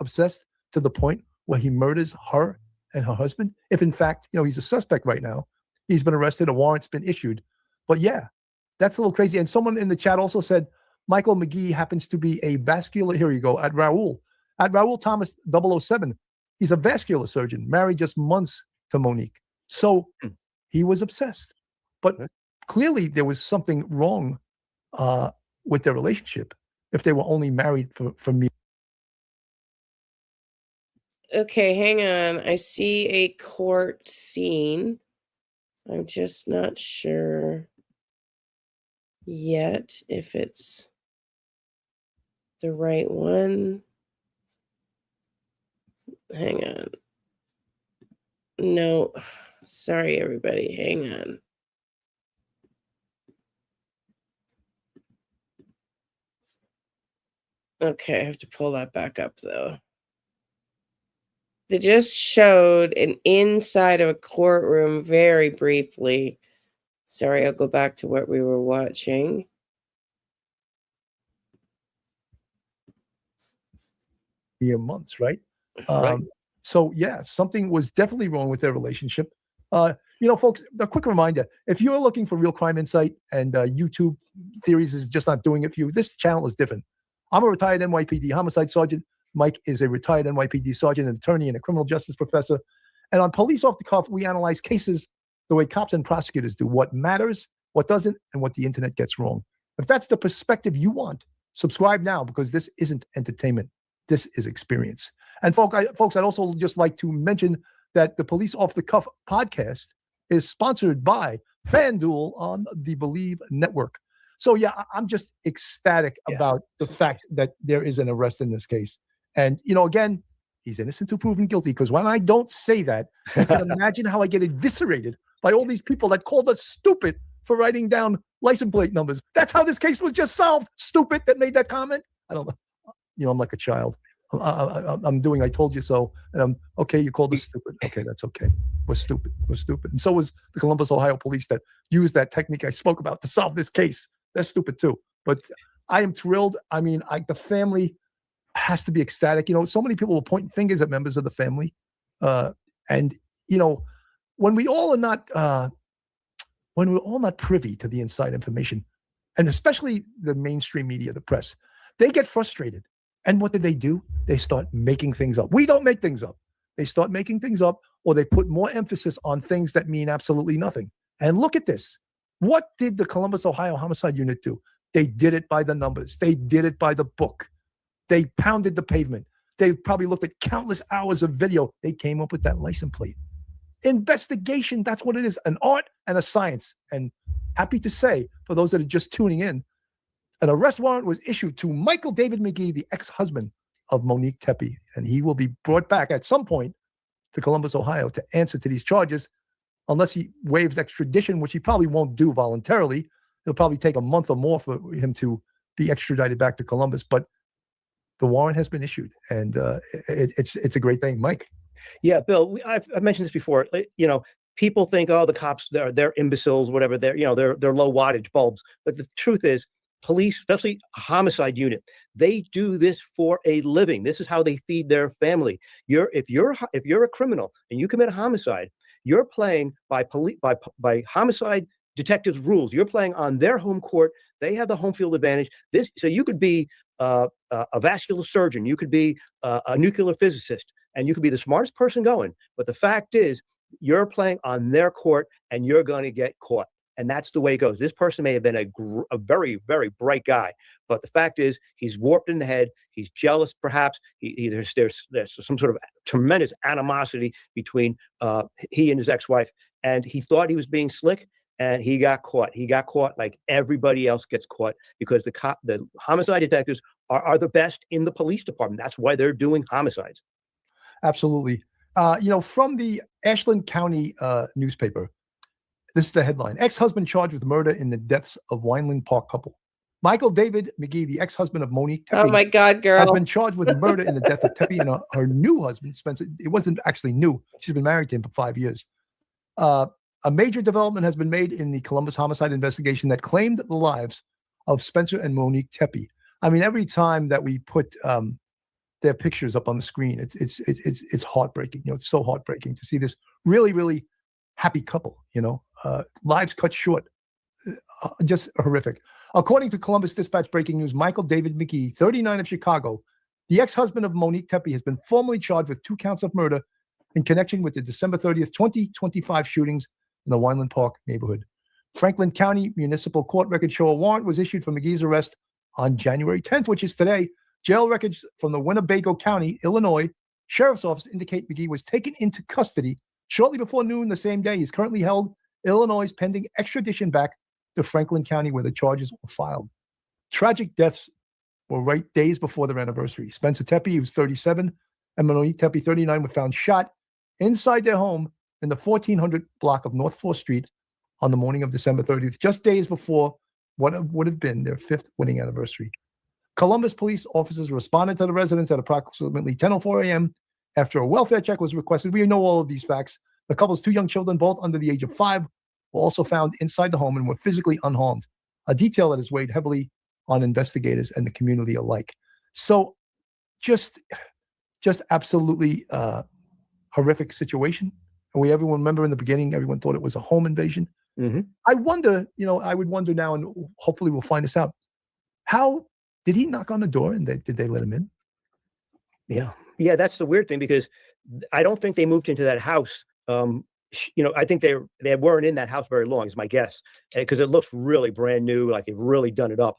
to the point where he murders her and her husband. If in fact, he's a suspect right now, he's been arrested, a warrant's been issued. But yeah, that's a little crazy. And someone in the chat also said Michael McGee happens to be a vascular. Here you go, at Raul Thomas 007. He's a vascular surgeon, married just months to Monique. So he was obsessed. But clearly there was something wrong with their relationship if they were only married for me. Okay, hang on. I see a court scene. I'm just not sure yet if it's the right one. Hang on. No, sorry, everybody. Hang on. Okay, I have to pull that back up, though. They just showed an inside of a courtroom very briefly. Sorry, I'll go back to what we were watching. Months, right? Right. So yeah, something was definitely wrong with their relationship. Folks, a quick reminder: if you're looking for real crime insight and YouTube theories is just not doing it for you, this channel is different. I'm a retired NYPD homicide sergeant. Mike is a retired NYPD sergeant, an attorney, and a criminal justice professor. And on Police Off the Cuff, we analyze cases the way cops and prosecutors do: what matters, what doesn't, and what the internet gets wrong. If that's the perspective you want, subscribe now, because this isn't entertainment. This is experience. And folks, I'd also just like to mention that the Police Off the Cuff podcast is sponsored by FanDuel on the Believe Network. So yeah, I'm just ecstatic about the fact that there is an arrest in this case. And, again, he's innocent until proven guilty, because when I don't say that, you can imagine how I get eviscerated by all these people that called us stupid for writing down license plate numbers. That's how this case was just solved. Stupid that made that comment. I don't know. I'm like a child. I'm doing I told you so. And I'm okay. You called us stupid. Okay, that's okay. We're stupid. We're stupid. And so was the Columbus, Ohio police that used that technique I spoke about to solve this case. They're stupid too. But I am thrilled. I mean, the family has to be ecstatic. So many people will point fingers at members of the family. And when we all are not privy to the inside information, and especially the mainstream media, the press, they get frustrated. And what do? They start making things up. We don't make things up. They start making things up, or they put more emphasis on things that mean absolutely nothing. And look at this. What did the Columbus, Ohio Homicide Unit do? They did it by the numbers. They did it by the book. They pounded the pavement. They probably looked at countless hours of video. They came up with that license plate. Investigation, that's what it is, an art and a science. And happy to say, for those that are just tuning in, an arrest warrant was issued to Michael David McGee, the ex-husband of Monique Tepe, and he will be brought back at some point to Columbus, Ohio, to answer to these charges, unless he waives extradition, which he probably won't do voluntarily. It'll probably take a month or more for him to be extradited back to Columbus, but the warrant has been issued, and it's a great thing. Mike? Yeah, Bill, I've mentioned this before. People think, oh, the cops, they're imbeciles, whatever. They're low wattage bulbs. But the truth is, police, especially a homicide unit, they do this for a living. This is how they feed their family. If you're a criminal and you commit a homicide, you're playing by homicide detectives' rules. You're playing on their home court. They have the home field advantage. So you could be a vascular surgeon, you could be a nuclear physicist, and you could be the smartest person going. But the fact is, you're playing on their court, and you're going to get caught. And that's the way it goes. This person may have been a very, very bright guy, but the fact is, he's warped in the head. He's jealous, perhaps. There's some sort of tremendous animosity between he and his ex-wife, and he thought he was being slick, and he got caught. He got caught like everybody else gets caught, because the homicide detectives are the best in the police department. That's why they're doing homicides. Absolutely. From the Ashland County newspaper, this is the headline: ex-husband charged with murder in the deaths of Wineland Park couple. Michael David McGee, the ex-husband of Monique Tepe, oh my God, girl, has been charged with murder in the death of Tepe and her new husband, Spencer. It wasn't actually new. She's been married to him for 5 years. A major development has been made in the Columbus homicide investigation that claimed the lives of Spencer and Monique Tepe. I mean, every time that we put their pictures up on the screen, it's heartbreaking. It's so heartbreaking to see this really, really happy couple. Lives cut short, just horrific. According to Columbus Dispatch breaking news, Michael David McGee, 39 of Chicago, the ex-husband of Monique Tepe, has been formally charged with 2 counts of murder in connection with the December 30th, 2025 shootings in the Wineland Park neighborhood. Franklin County Municipal Court records show a warrant was issued for McGee's arrest on January 10th, which is today. Jail records from the Winnebago County, Illinois Sheriff's Office indicate McGee was taken into custody shortly before noon the same day. He's currently held Illinois pending extradition back to Franklin County, where the charges were filed. Tragic deaths were right days before their anniversary. Spencer Tepe, who was 37, and Monique Tepe, 39, were found shot inside their home in the 1400 block of North 4th Street on the morning of December 30th, just days before what would have been their 5th wedding anniversary. Columbus police officers responded to the residence at approximately 10:04 a.m. After a welfare check was requested, we know all of these facts. The couple's 2 young children, both under the age of 5, were also found inside the home and were physically unharmed, a detail that has weighed heavily on investigators and the community alike. So just absolutely horrific situation. And everyone remember in the beginning, everyone thought it was a home invasion. I wonder, I would wonder now, and hopefully we'll find this out. How did he knock on the door and did they let him in? Yeah, that's the weird thing, because I don't think they moved into that house. I think they weren't in that house very long, is my guess, because it looks really brand new, like they've really done it up.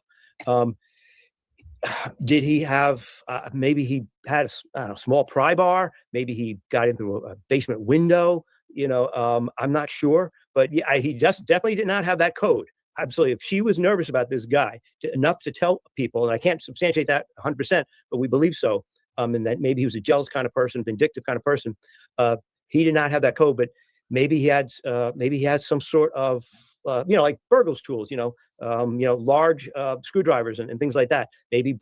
Did he have, maybe he had a small pry bar, maybe he got in through a basement window, I'm not sure, but yeah, he just definitely did not have that code. Absolutely. If she was nervous about this guy enough to tell people, and I can't substantiate that 100%, but we believe so, and that maybe he was a jealous kind of person, vindictive kind of person, he did not have that code, but maybe he had some sort of, like burglar's tools, large screwdrivers and things like that. Maybe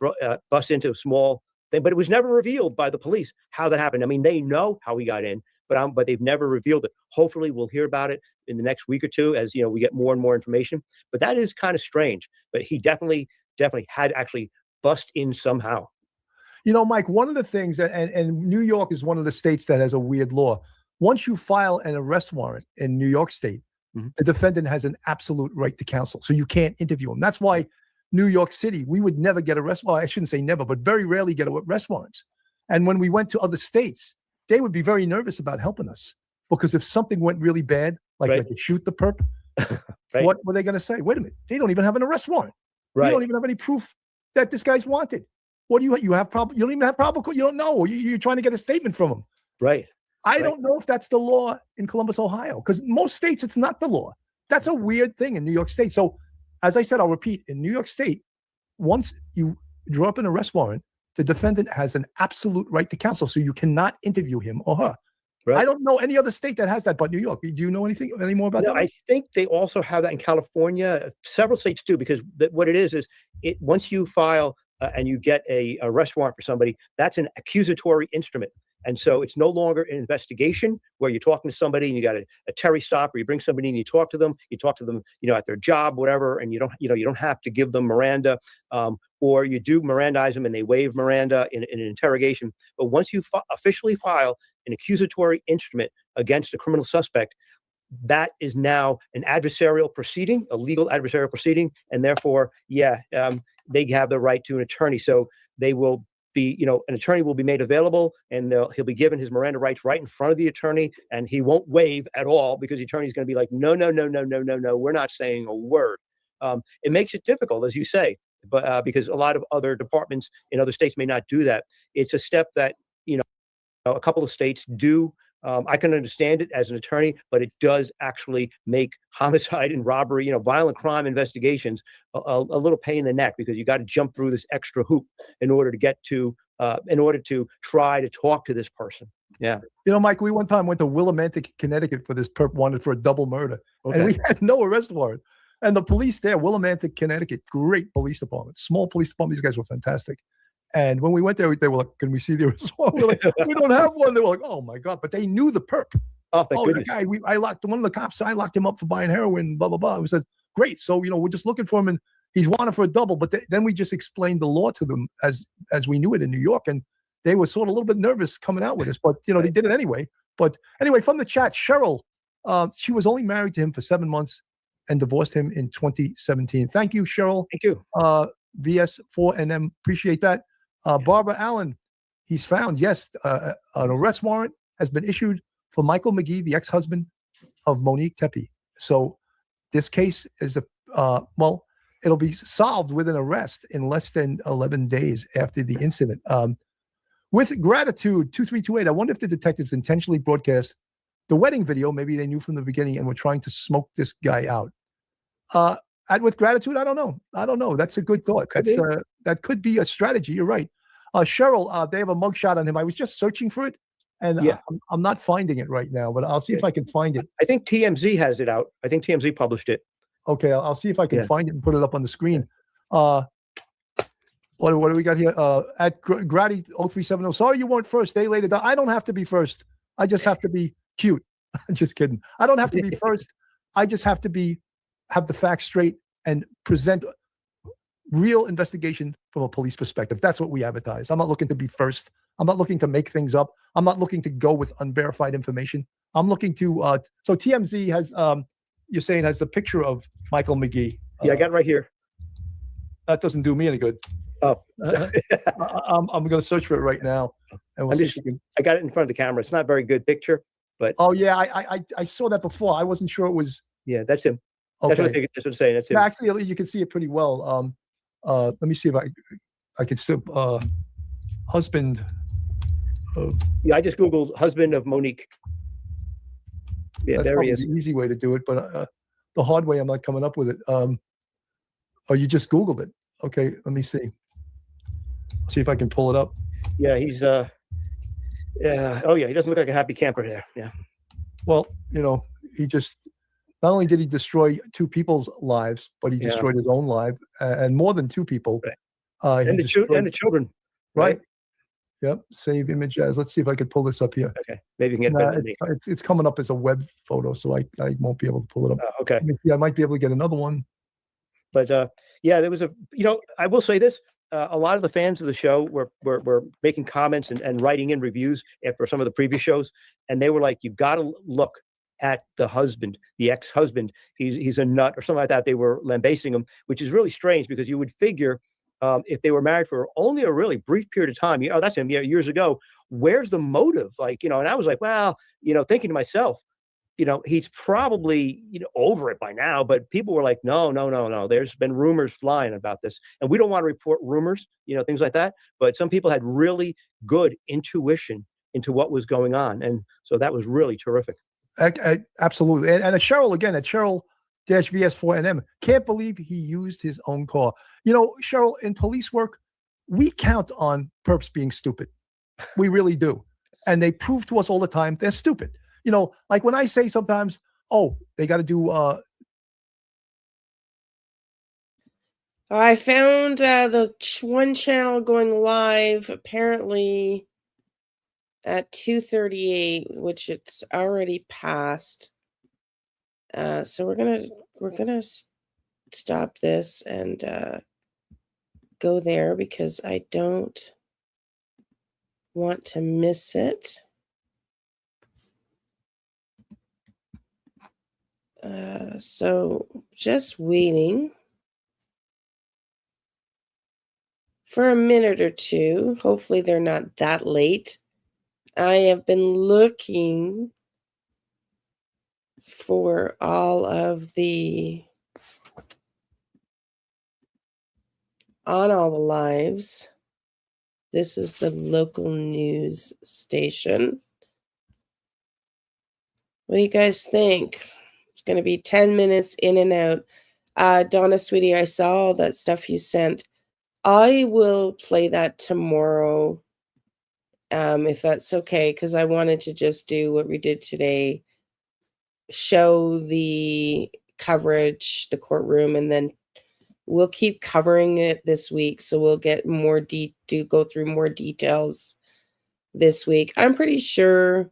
bust into a small thing, but it was never revealed by the police how that happened. I mean, they know how he got in, but they've never revealed it. Hopefully, we'll hear about it in the next week or two as we get more and more information. But that is kind of strange. But he definitely had actually bust in somehow. Mike, one of the things, and New York is one of the states that has a weird law. Once you file an arrest warrant in New York State, the defendant has an absolute right to counsel. So you can't interview him. That's why New York City, we would never get arrest. Well, I shouldn't say never, but very rarely get arrest warrants. And when we went to other states, they would be very nervous about helping us, because if something went really bad, like they shoot the perp, what were they going to say? Wait a minute, they don't even have an arrest warrant. You don't even have any proof that this guy's wanted. What do you have? You don't even have probable. You don't know. You're trying to get a statement from him. I don't know if that's the law in Columbus, Ohio, because most states it's not the law. That's a weird thing in New York State. So, as I said, I'll repeat: in New York State, once you draw up an arrest warrant, the defendant has an absolute right to counsel, so you cannot interview him or her. I don't know any other state that has that but New York. Do you know any more about that? I think they also have that in California. Several states do, because what it is once you file and you get a arrest warrant for somebody, that's an accusatory instrument. And so it's no longer an investigation where you're talking to somebody and you got a Terry stop, or you bring somebody and you talk to them, at their job, whatever, and you don't have to give them Miranda, or you do Mirandize them and they waive Miranda in an interrogation. But once you officially file an accusatory instrument against a criminal suspect, that is now an adversarial proceeding, a legal adversarial proceeding, and therefore, they have the right to an attorney. So they will be, an attorney will be made available, and he'll be given his Miranda rights right in front of the attorney, and he won't waive at all, because the attorney is going to be like, no, we're not saying a word. It makes it difficult, as you say, but because a lot of other departments in other states may not do that. It's a step that a couple of states do. I can understand it as an attorney, but it does actually make homicide and robbery, violent crime investigations a little pain in the neck, because you got to jump through this extra hoop in order to try to talk to this person. Yeah. Mike, we one time went to Willimantic, Connecticut for this perp wanted for a double murder. And we had no arrest warrant. And the police there, Willimantic, Connecticut, great police department, small police department. These guys were fantastic. And when we went there, they were like, "Can we see the arrest warrant?" We're like, "We don't have one." They were like, "Oh my God!" But they knew the perp. Oh, thank goodness. The guy, I locked one of the cops. I locked him up for buying heroin. Blah blah blah. We said, "Great." So we're just looking for him, and he's wanted for a double. But then we just explained the law to them as we knew it in New York, and they were sort of a little bit nervous coming out with us. But they did it anyway. But anyway, from the chat, Cheryl, she was only married to him for 7 months and divorced him in 2017. Thank you, Cheryl. Thank you. VS4NM, appreciate that. Barbara Allen, he's found. Yes, an arrest warrant has been issued for Michael McGee, the ex-husband of Monique Tepe. So this case is it'll be solved with an arrest in less than 11 days after the incident. With gratitude, 2328, I wonder if the detectives intentionally broadcast the wedding video. Maybe they knew from the beginning and were trying to smoke this guy out. With gratitude, I don't know. That's a good thought. That could be a strategy. You're right. Cheryl, they have a mugshot on him. I was just searching for it, and I'm not finding it right now, but I'll see if I can find it. I think TMZ has it out. I think TMZ published it. Okay, I'll see if I can find it and put it up on the screen. What do we got here? At Grady 0370. Sorry you weren't first. Day later. I don't have to be first. I just have to be cute. Just kidding. I don't have to be first. I just have to have the facts straight and present real investigation from a police perspective. That's what we advertise. I'm not looking to be first. I'm not looking to make things up. I'm not looking to go with unverified information. I'm looking to so TMZ has you're saying has the picture of Michael McGee. Yeah, I got it right here. That doesn't do me any good. Oh, I'm going to search for it right now, and we'll see if you can. I got it in front of the camera. It's not a very good picture, but oh yeah, I saw that before. I wasn't sure it was. Yeah, that's him. Okay. That's what I'm saying. That's him. Yeah, actually, you can see it pretty well. Let me see if I can still husband. Yeah, I just Googled husband of Monique. Yeah, that's there he probably is. the easy way to do it, but the hard way, I'm not coming up with it. Oh, you just Googled it. Okay, let me see. See if I can pull it up. Yeah, he's oh yeah, he doesn't look like a happy camper there. Yeah. Well, he just not only did he destroy two people's lives, but he destroyed his own life and more than two people. Right. And the children. Right. Yep. Save image as. Let's see if I could pull this up here. Okay. Maybe you can get it. It's coming up as a web photo, so I won't be able to pull it up. Okay. Yeah, I might be able to get another one. But yeah, there was I will say this. A lot of the fans of the show were making comments and writing in reviews after some of the previous shows, and they were like, "You got to look at the husband, the ex-husband. He's a nut or something like that." They were lambasting him, which is really strange because you would figure if they were married for only a really brief period of time, that's him, years ago. Where's the motive? Like, and I was like, well, thinking to myself, he's probably, over it by now, but people were like, no. There's been rumors flying about this and we don't want to report rumors, things like that. But some people had really good intuition into what was going on. And so that was really terrific. Absolutely. And at Cheryl, again, at Cheryl-VS4NM, can't believe he used his own car. Cheryl, in police work, we count on perps being stupid. We really do. And they prove to us all the time they're stupid. Like when I say sometimes, oh, they got to do. I found the one channel going live apparently at 2:38, which it's already past. So we're gonna stop this and go there because I don't want to miss it. So just waiting for a minute or two. Hopefully they're not that late. I have been looking for all of the lives. This is the local news station. What do you guys think? It's going to be 10 minutes in and out. Donna, sweetie, I saw all that stuff you sent. I will play that tomorrow, if that's okay, because I wanted to just do what we did today, show the coverage, the courtroom, and then we'll keep covering it this week. So we'll get more go through more details this week. I'm pretty sure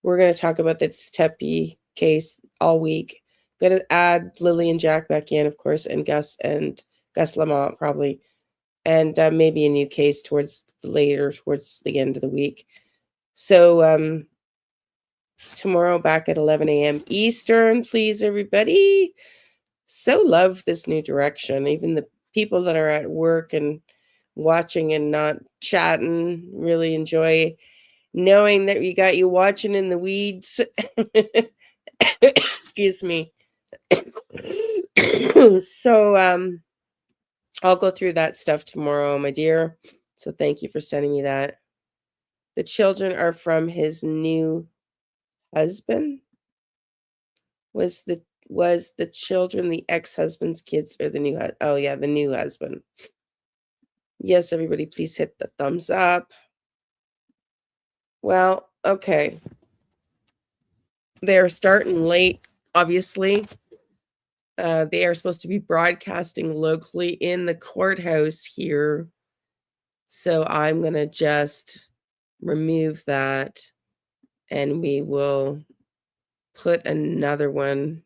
we're going to talk about this Tepe case all week. Going to add Lily and Jack back in, of course, and Gus Lamont probably, and maybe a new case towards the end of the week. So tomorrow back at 11 a.m. Eastern, please, everybody. So love this new direction. Even the people that are at work and watching and not chatting really enjoy knowing that we got you watching in the weeds. Excuse me. So I'll go through that stuff tomorrow, my dear. So thank you for sending me that. The children are from his new husband. Was the children the ex-husband's kids or the new oh yeah, the new husband. Yes, everybody, please hit the thumbs up. Well, okay. They're starting late, obviously. They are supposed to be broadcasting locally in the courthouse here So I'm going to just remove that, and we will put another one.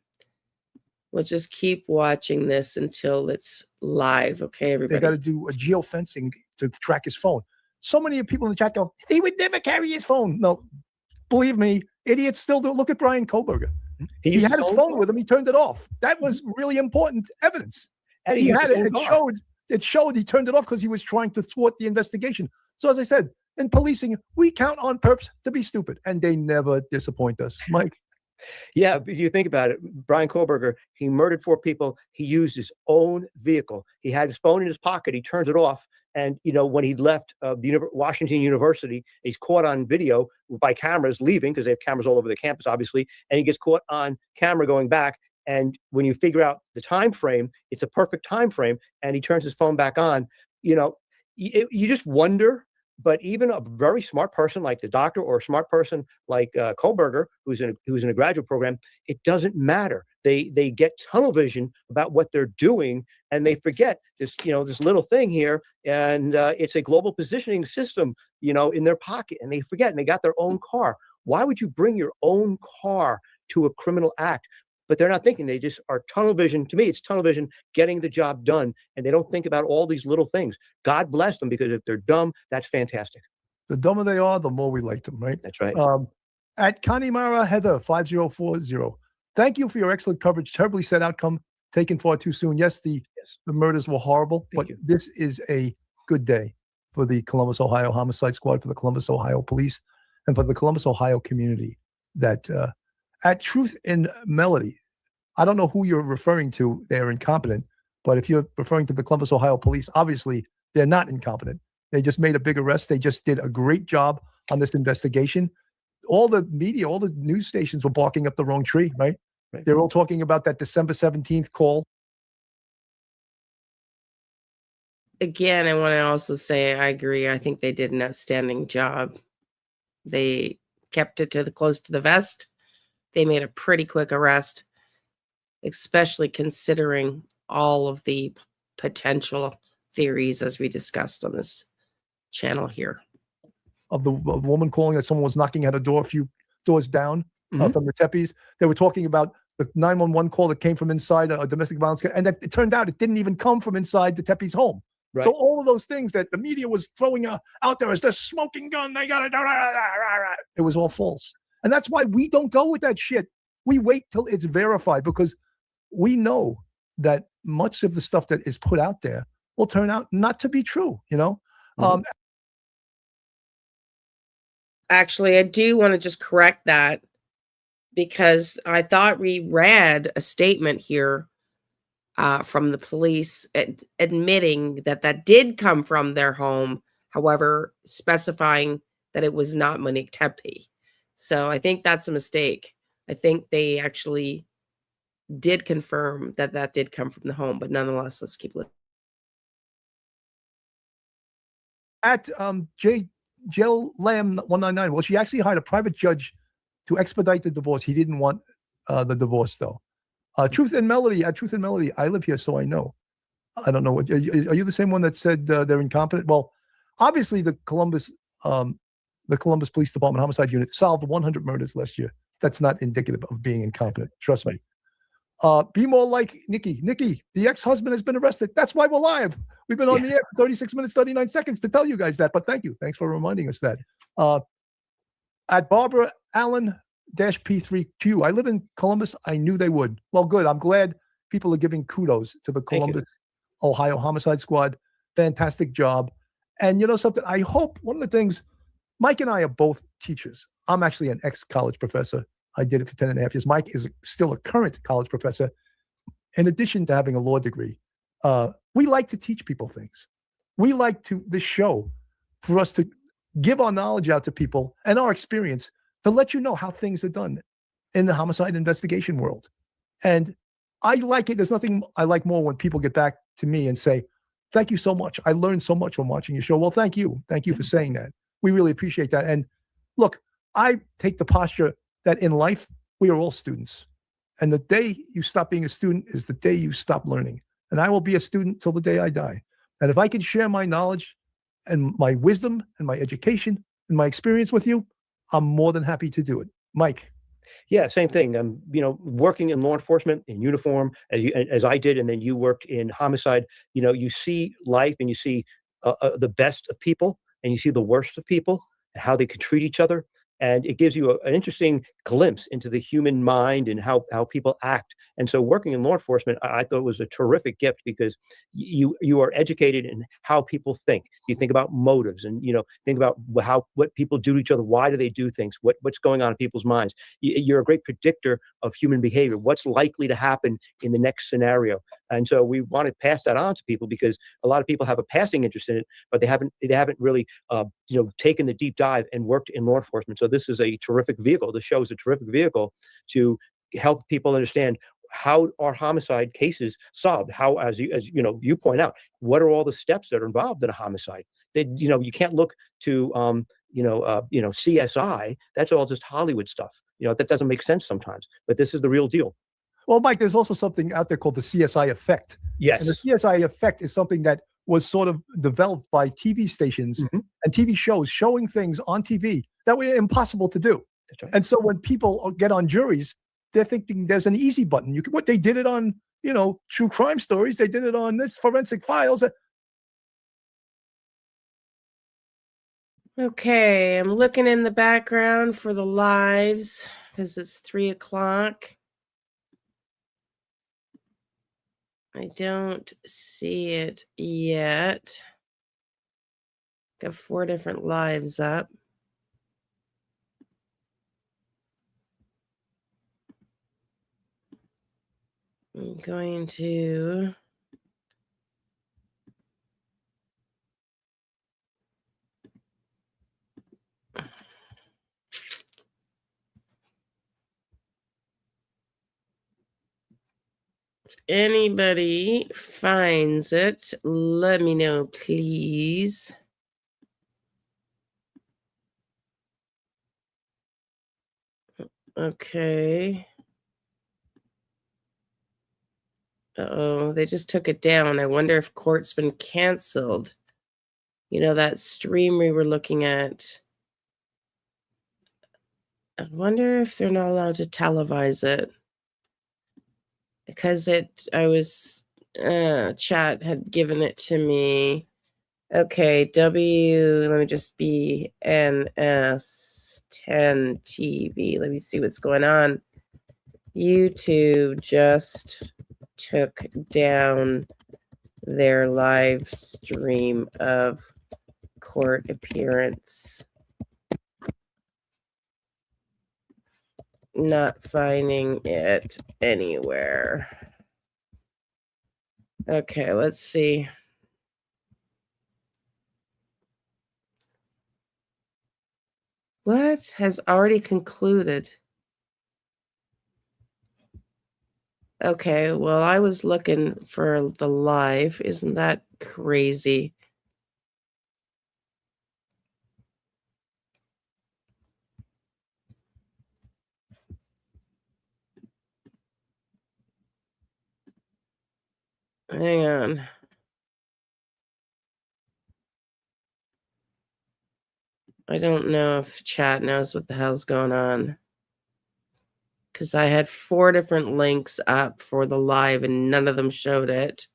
We'll just keep watching this until it's live. Okay, They everybody. got to do a geofencing to track his phone. So many people in the chat go, he would never carry his phone. No, believe me, idiots still do. Look at Brian Kohlberger. He had his phone with him. He turned it off. That was really important evidence. And he had it. It showed he turned it off because he was trying to thwart the investigation. So as I said, in policing, we count on perps to be stupid, and they never disappoint us. Mike? Yeah, if you think about it, Brian Kohlberger, he murdered 4 people. He used his own vehicle. He had his phone in his pocket. He turns it off. And, you know, when he left Washington University, he's caught on video by cameras leaving, because they have cameras all over the campus, obviously. And he gets caught on camera going back. And when you figure out the time frame, it's a perfect time frame. And he turns his phone back on. You know, you just wonder. But even a very smart person like the doctor, or a smart person like Kohlberger, who's in a graduate program, it doesn't matter. They get tunnel vision about what they're doing, and they forget this little thing here, and it's a global positioning system, in their pocket, and they forget. And they got their own car. Why would you bring your own car to a criminal act? But they're not thinking. They just are tunnel vision. To me, it's tunnel vision, getting the job done. And they don't think about all these little things. God bless them, because if they're dumb, that's fantastic. The dumber they are, the more we like them, right? That's right. At Kanimara Heather 5040. Thank you for your excellent coverage. Terribly sad outcome, taken far too soon. Yes, the murders were horrible, but this is a good day for the Columbus, Ohio Homicide Squad, for the Columbus, Ohio Police, and for the Columbus, Ohio community. That at Truth in Melody, I don't know who you're referring to. They're incompetent, but if you're referring to the Columbus, Ohio Police, obviously they're not incompetent. They just made a big arrest. They just did a great job on this investigation. All the media, all the news stations were barking up the wrong tree, right? They're all talking about that December 17th call. Again, I want to also say I agree. I think they did an outstanding job. They kept it close to the vest. They made a pretty quick arrest, especially considering all of the potential theories as we discussed on this channel here. Of the woman calling that someone was knocking at a door a few doors down from the Tepes. They were talking about the 911 call that came from inside a domestic violence, and that it turned out it didn't even come from inside the Tepes home. Right. So all of those things that the media was throwing out there as the smoking gun, they got it was all false. And that's why we don't go with that shit. We wait till it's verified, because we know that much of the stuff that is put out there will turn out not to be true, Actually, I do want to just correct that, because I thought we read a statement here from the police admitting that did come from their home, however, specifying that it was not Monique Tepe. So I think that's a mistake. I think they actually did confirm that did come from the home, but nonetheless, let's keep listening. At Jill Lamb 199, well, she actually hired a private judge to expedite the divorce. He didn't want the divorce, though. Truth and Melody, at Truth and Melody, I live here, so I know. I don't know. Are you the same one that said they're incompetent? Well, obviously the Columbus Police Department Homicide Unit solved 100 murders last year. That's not indicative of being incompetent. Trust me. Be more like Nikki. Nikki, the ex-husband has been arrested. That's why we're live. We've been on the air for 36 minutes, 39 seconds to tell you guys that. But thank you. Thanks for reminding us that. At Barbara Allen -P3Q, I live in Columbus. I knew they would. Well, good. I'm glad people are giving kudos to the Columbus, Ohio Homicide Squad. Fantastic job. And you know something? I hope one of the things, Mike and I are both teachers. I'm actually an ex-college professor. I did it for 10 and a half years. Mike is still a current college professor. In addition to having a law degree, we like to teach people things. We like this show for us to give our knowledge out to people and our experience to let you know how things are done in the homicide investigation world. And I like it. There's nothing I like more when people get back to me and say, thank you so much. I learned so much from watching your show. Well, thank you. Thank you for saying that. We really appreciate that. And look, I take the posture that in life, we are all students. And the day you stop being a student is the day you stop learning. And I will be a student till the day I die. And if I can share my knowledge and my wisdom and my education and my experience with you, I'm more than happy to do it. Mike. Yeah, same thing. Working in law enforcement in uniform as I did, and then you worked in homicide. You see life and you see the best of people and you see the worst of people and how they can treat each other. And it gives you an interesting glimpse into the human mind and how people act. And so working in law enforcement, I thought was a terrific gift because you are educated in how people think. You think about motives and, think about what people do to each other. Why do they do things? What's going on in people's minds? You're a great predictor of human behavior. What's likely to happen in the next scenario? And so we want to pass that on to people because a lot of people have a passing interest in it, but they haven't really, taken the deep dive and worked in law enforcement. So this is a terrific vehicle. The show is a terrific vehicle to help people understand how are homicide cases solved. How, as you point out, what are all the steps that are involved in a homicide? You can't look to, CSI. That's all just Hollywood stuff. That doesn't make sense sometimes. But this is the real deal. Well, Mike, there's also something out there called the CSI effect. Yes. And the CSI effect is something that was sort of developed by TV stations and TV shows showing things on TV that were impossible to do. That's right. And so when people get on juries, they're thinking there's an easy button. They did it on, true crime stories. They did it on this forensic files. Okay, I'm looking in the background for the lives because it's 3:00. I don't see it yet. Got 4 different lives up. I'm going to if anybody finds it, let me know, please. Okay. Uh-oh, they just took it down. I wonder if court's been canceled. That stream we were looking at. I wonder if they're not allowed to televise it. Because chat had given it to me. Okay, let me just BNS 10 TV. Let me see what's going on. YouTube just took down their live stream of court appearance. Not finding it anywhere. Okay, let's see. What has already concluded? Okay, well, I was looking for the live. Isn't that crazy? Hang on. I don't know if chat knows what the hell's going on. Because I had 4 different links up for the live and none of them showed it.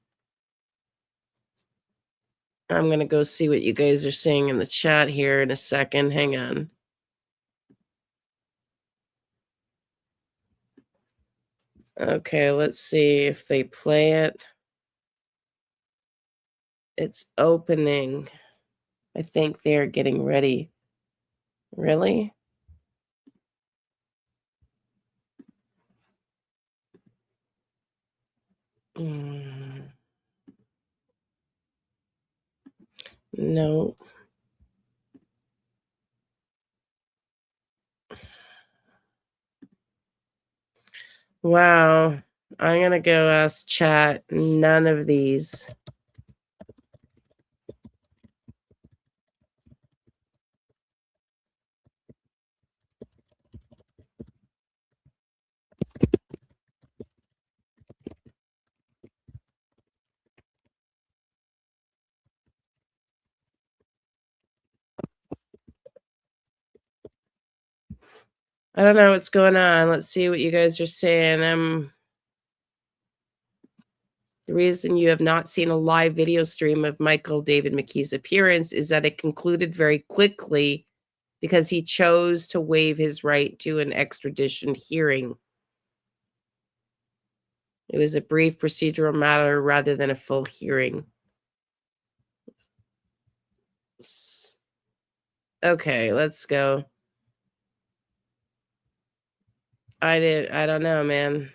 I'm going to go see what you guys are saying in the chat here in a second. Hang on. Okay, let's see if they play it. It's opening. I think they're getting ready. Really? No. Wow. I'm going to go ask chat. None of these. I don't know what's going on. Let's see what you guys are saying. The reason you have not seen a live video stream of Michael David McKee's appearance is that it concluded very quickly because he chose to waive his right to an extradition hearing. It was a brief procedural matter rather than a full hearing. Okay, let's go. I don't know, man.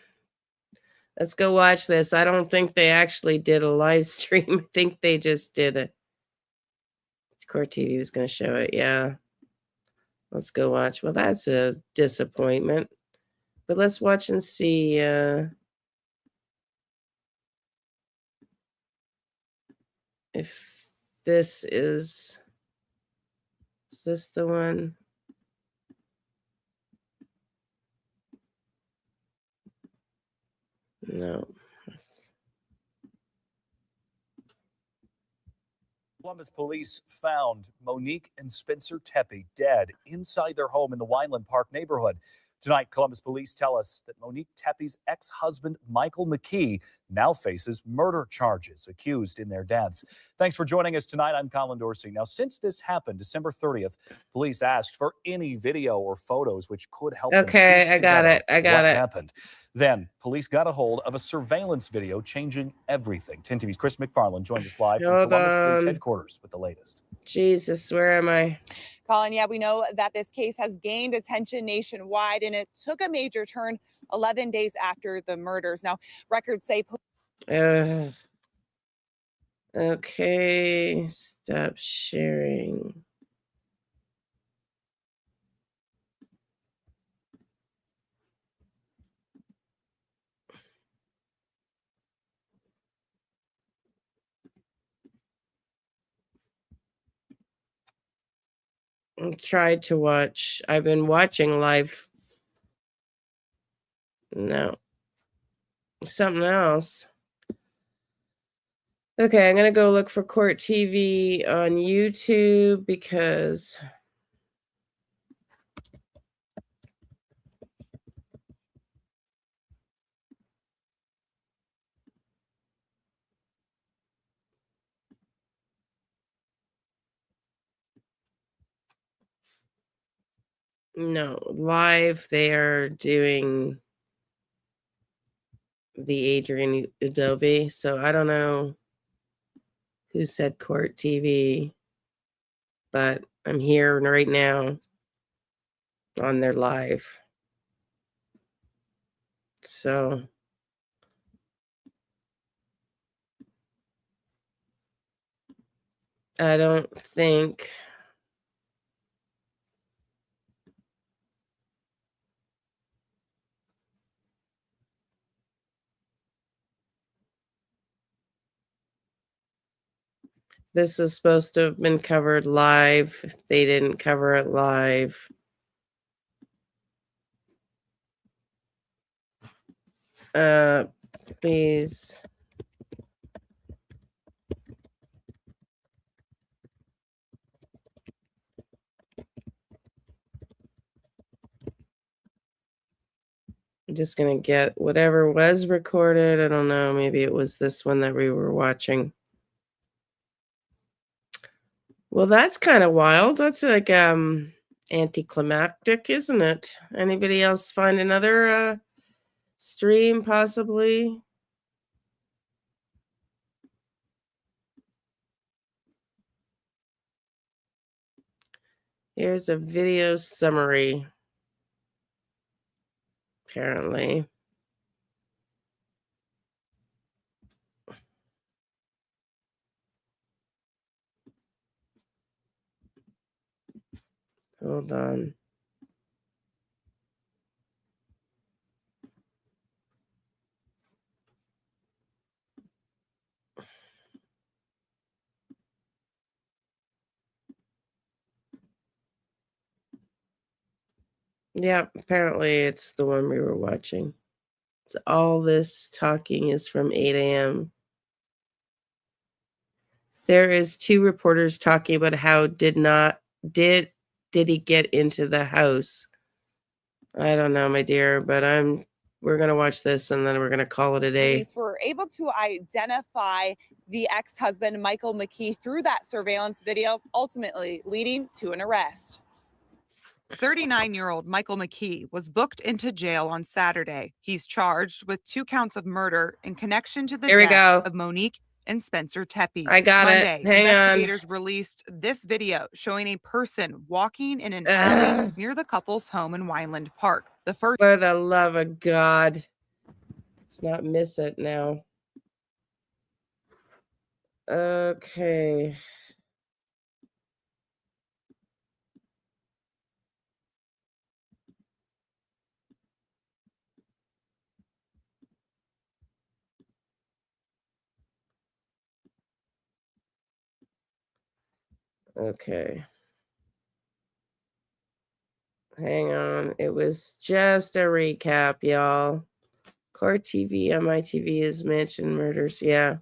Let's go watch this. I don't think they actually did a live stream. I think they just did it. Court TV was going to show it. Yeah. Let's go watch. Well, that's a disappointment. But let's watch and see. If this is this the one? No. Columbus police found Monique and Spencer Tepe dead inside their home in the Wineland Park neighborhood. Tonight, Columbus police tell us that Monique Tepe's ex-husband, Michael McKee, now faces murder charges accused in their deaths. Thanks for joining us tonight. I'm Colin Dorsey. Now, since this happened December 30th, police asked for any video or photos which could help them piece I got together it. what happened. Then, police got a hold of a surveillance video changing everything. 10 TV's Chris McFarland joins us live from Hold Columbus Police on. headquarters with the latest. Jesus, where am I? Colin, yeah, we know that this case has gained attention nationwide, and it took a major turn 11 days after the murders. Now, records say... Okay, stop sharing. I tried to watch. I've been watching live. No. Something else. Okay, I'm going to go look for Court TV on YouTube because no, live they are doing the Adrian Udove, so I don't know who said Court TV, but I'm here right now on their live. So I don't think this is supposed to have been covered live. They didn't cover it live. Please. I'm just going to get whatever was recorded. I don't know. Maybe it was this one that we were watching. Well, that's kind of wild. That's like anticlimactic, isn't it? Anybody else find another stream possibly? Here's a video summary. Apparently. Hold on. Yeah, apparently it's the one we were watching. So all this talking is from 8 a.m. There is 2 reporters talking about how did he get into the house. I don't know, my dear, but we're going to watch this and then we're going to call it a day. Police were able to identify the ex-husband, Michael McKee, through that surveillance video, ultimately leading to an arrest. 39-year-old Michael McKee was booked into jail on Saturday. He's charged with 2 counts of murder in connection to the Here we deaths go. of Monique and Spencer Tepe. I got Monday, it. Hang on. investigators released this video showing a person walking in an alley near the couple's home in Wineland Park. The first. For the love of God. Let's not miss it now. Okay. Okay. Hang on. It was just a recap, y'all. Court TV, MITV is mentioned murders. Yeah,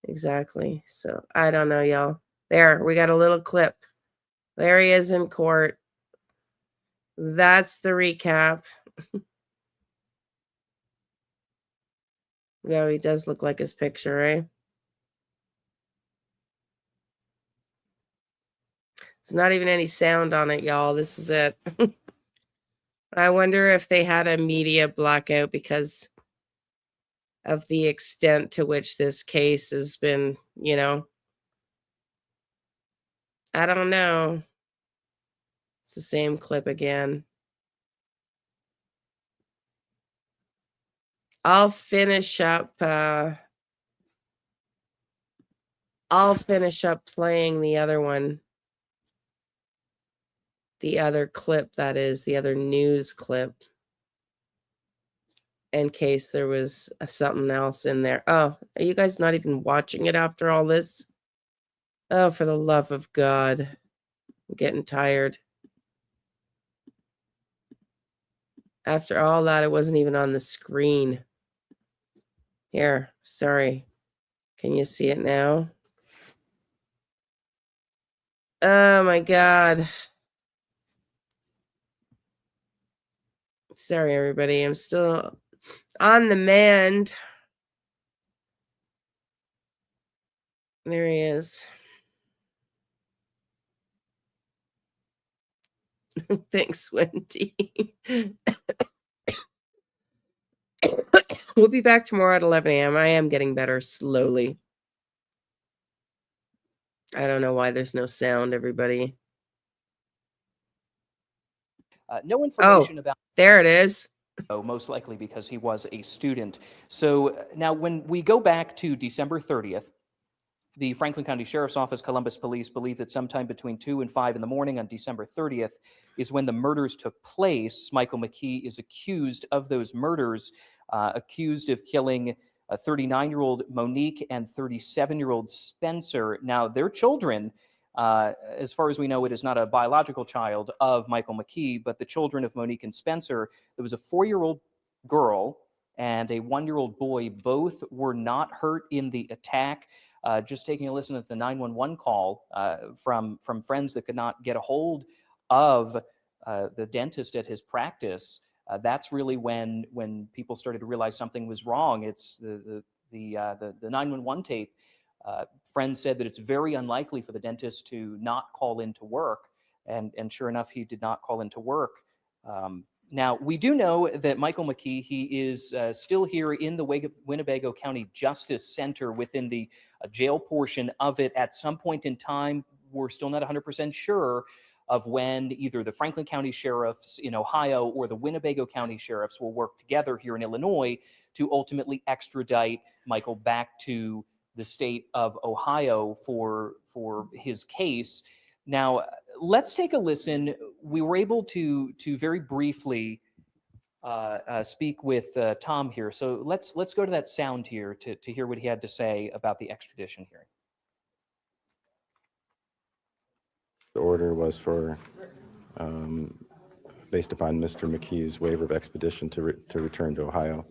exactly. So I don't know, y'all. There, we got a little clip. There he is in court. That's the recap. Yeah, he does look like his picture, right? There's not even any sound on it, y'all. This is it. I wonder if they had a media blackout because of the extent to which this case has been, you know. I don't know. It's the same clip again. I'll finish up playing the other one. The other clip, that is, the other news clip. In case there was something else in there. Oh, are you guys not even watching it after all this? Oh, for the love of God. I'm getting tired. After all that, it wasn't even on the screen. Here, sorry. Can you see it now? Oh my God. Sorry, everybody. I'm still on the mend. There he is. Thanks, Wendy. We'll be back tomorrow at 11 a.m. I am getting better slowly. I don't know why there's no sound, everybody. No information about. There it is. Most likely because he was a student. So now when we go back to December 30th, the Franklin County Sheriff's Office, Columbus Police believe that sometime between 2 and 5 in the morning on December 30th is when the murders took place. Michael McKee is accused of those murders, accused of killing a 39-year-old Monique and 37-year-old Spencer. Now, their children, as far as we know, it is not a biological child of Michael McKee, but the children of Monique and Spencer. There was a 4-year-old girl and a 1-year-old boy. Both were not hurt in the attack. Just taking a listen at the 911 call from friends that could not get a hold of the dentist at his practice. That's really when people started to realize something was wrong. It's the 911 tape. Friends said that it's very unlikely for the dentist to not call into work, and sure enough, he did not call into work. Now, we do know that Michael McKee, he is still here in the Winnebago County Justice Center within the jail portion of it. At some point in time, we're still not 100% sure of when either the Franklin County Sheriffs in Ohio or the Winnebago County Sheriffs will work together here in Illinois to ultimately extradite Michael back to the state of Ohio for his case. Now, let's take a listen. We were able to very briefly speak with Tom here. So let's go to that sound here to hear what he had to say about the extradition hearing. The order was for, based upon Mr. McKee's waiver of expedition to return to Ohio.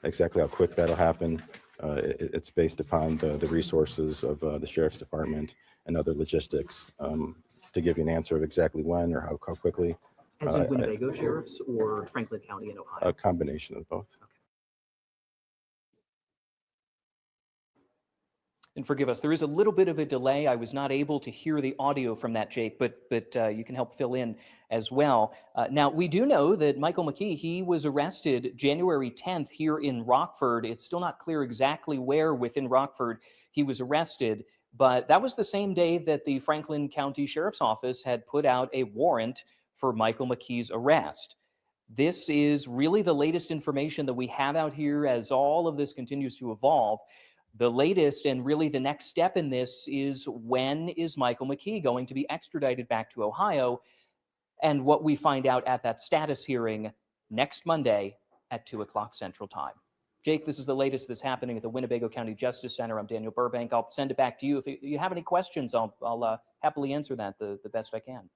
Exactly how quick that'll happen, it's based upon the resources of the Sheriff's Department and other logistics. To give you an answer of exactly when or how quickly, As in Winnebago sheriffs or Franklin County in Ohio? A combination of both. And forgive us, there is a little bit of a delay. I was not able to hear the audio from that, Jake, but you can help fill in as well. Now, we do know that Michael McKee, he was arrested January 10th here in Rockford. It's still not clear exactly where within Rockford he was arrested, but that was the same day that the Franklin County Sheriff's Office had put out a warrant for Michael McKee's arrest. This is really the latest information that we have out here as all of this continues to evolve. The latest and really the next step in this is, when is Michael McKee going to be extradited back to Ohio? And what we find out at that status hearing next Monday at 2 o'clock Central Time. Jake, this is the latest that's happening at the Winnebago County Justice Center. I'm Daniel Burbank. I'll send it back to you. If you have any questions, I'll happily answer that the best I can.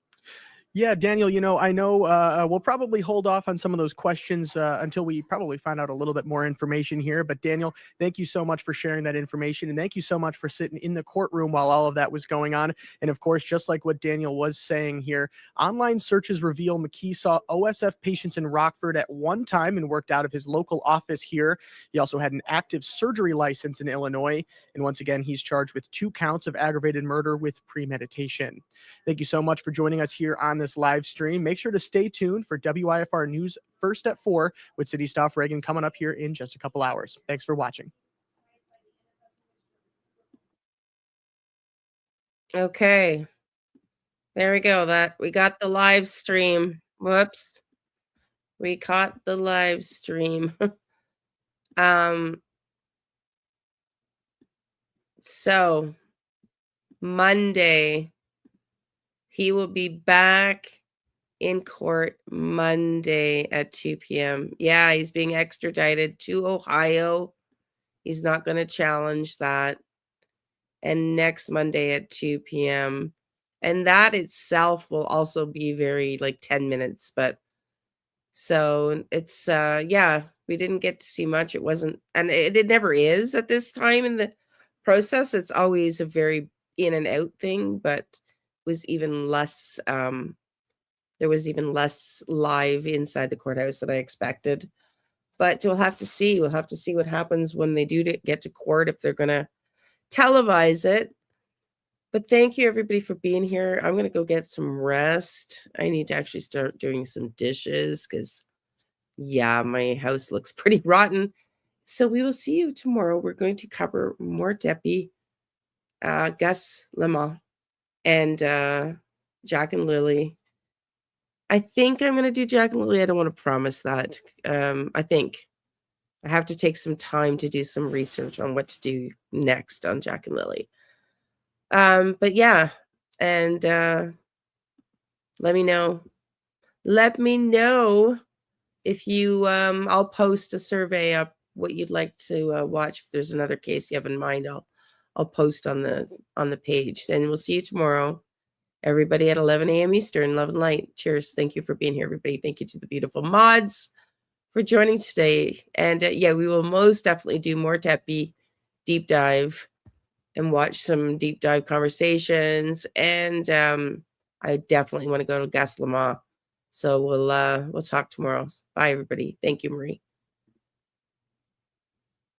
Yeah, Daniel, I know we'll probably hold off on some of those questions until we probably find out a little bit more information here. But Daniel, thank you so much for sharing that information. And thank you so much for sitting in the courtroom while all of that was going on. And of course, just like what Daniel was saying here, online searches reveal McKee saw OSF patients in Rockford at one time and worked out of his local office here. He also had an active surgery license in Illinois. And once again, he's charged with 2 counts of aggravated murder with premeditation. Thank you so much for joining us here on this live stream. Make sure to stay tuned for WIFR News First at 4 with City Staff Reagan coming up here in just a couple hours. Thanks for watching. Okay. There we go. We got the live stream. Whoops. We caught the live stream. So Monday, he will be back in court Monday at 2 p.m. Yeah, he's being extradited to Ohio. He's not going to challenge that. And next Monday at 2 p.m. And that itself will also be very 10 minutes. But so it's, yeah, we didn't get to see much. It wasn't, and it never is at this time in the process. It's always a very in and out thing, but was even less, there was even less live inside the courthouse than I expected. But we'll have to see. We'll have to see what happens when they do get to court, if they're going to televise it. But thank you, everybody, for being here. I'm going to go get some rest. I need to actually start doing some dishes because, yeah, my house looks pretty rotten. So we will see you tomorrow. We're going to cover more Tepe, Gus Lemma, and Jack and Lily. I think I'm going to do Jack and Lily. I don't want to promise that. I think I have to take some time to do some research on what to do next on Jack and Lily. But yeah, and let me know. Let me know if you, I'll post a survey up what you'd like to watch. If there's another case you have in mind, I'll post on the page. Then we'll see you tomorrow. Everybody at 11 a.m. Eastern, love and light. Cheers. Thank you for being here, everybody. Thank you to the beautiful mods for joining today. And yeah, we will most definitely do more Tepe deep dive and watch some deep dive conversations. And I definitely want to go to Gus Lemma. So we'll talk tomorrow. Bye, everybody. Thank you, Marie.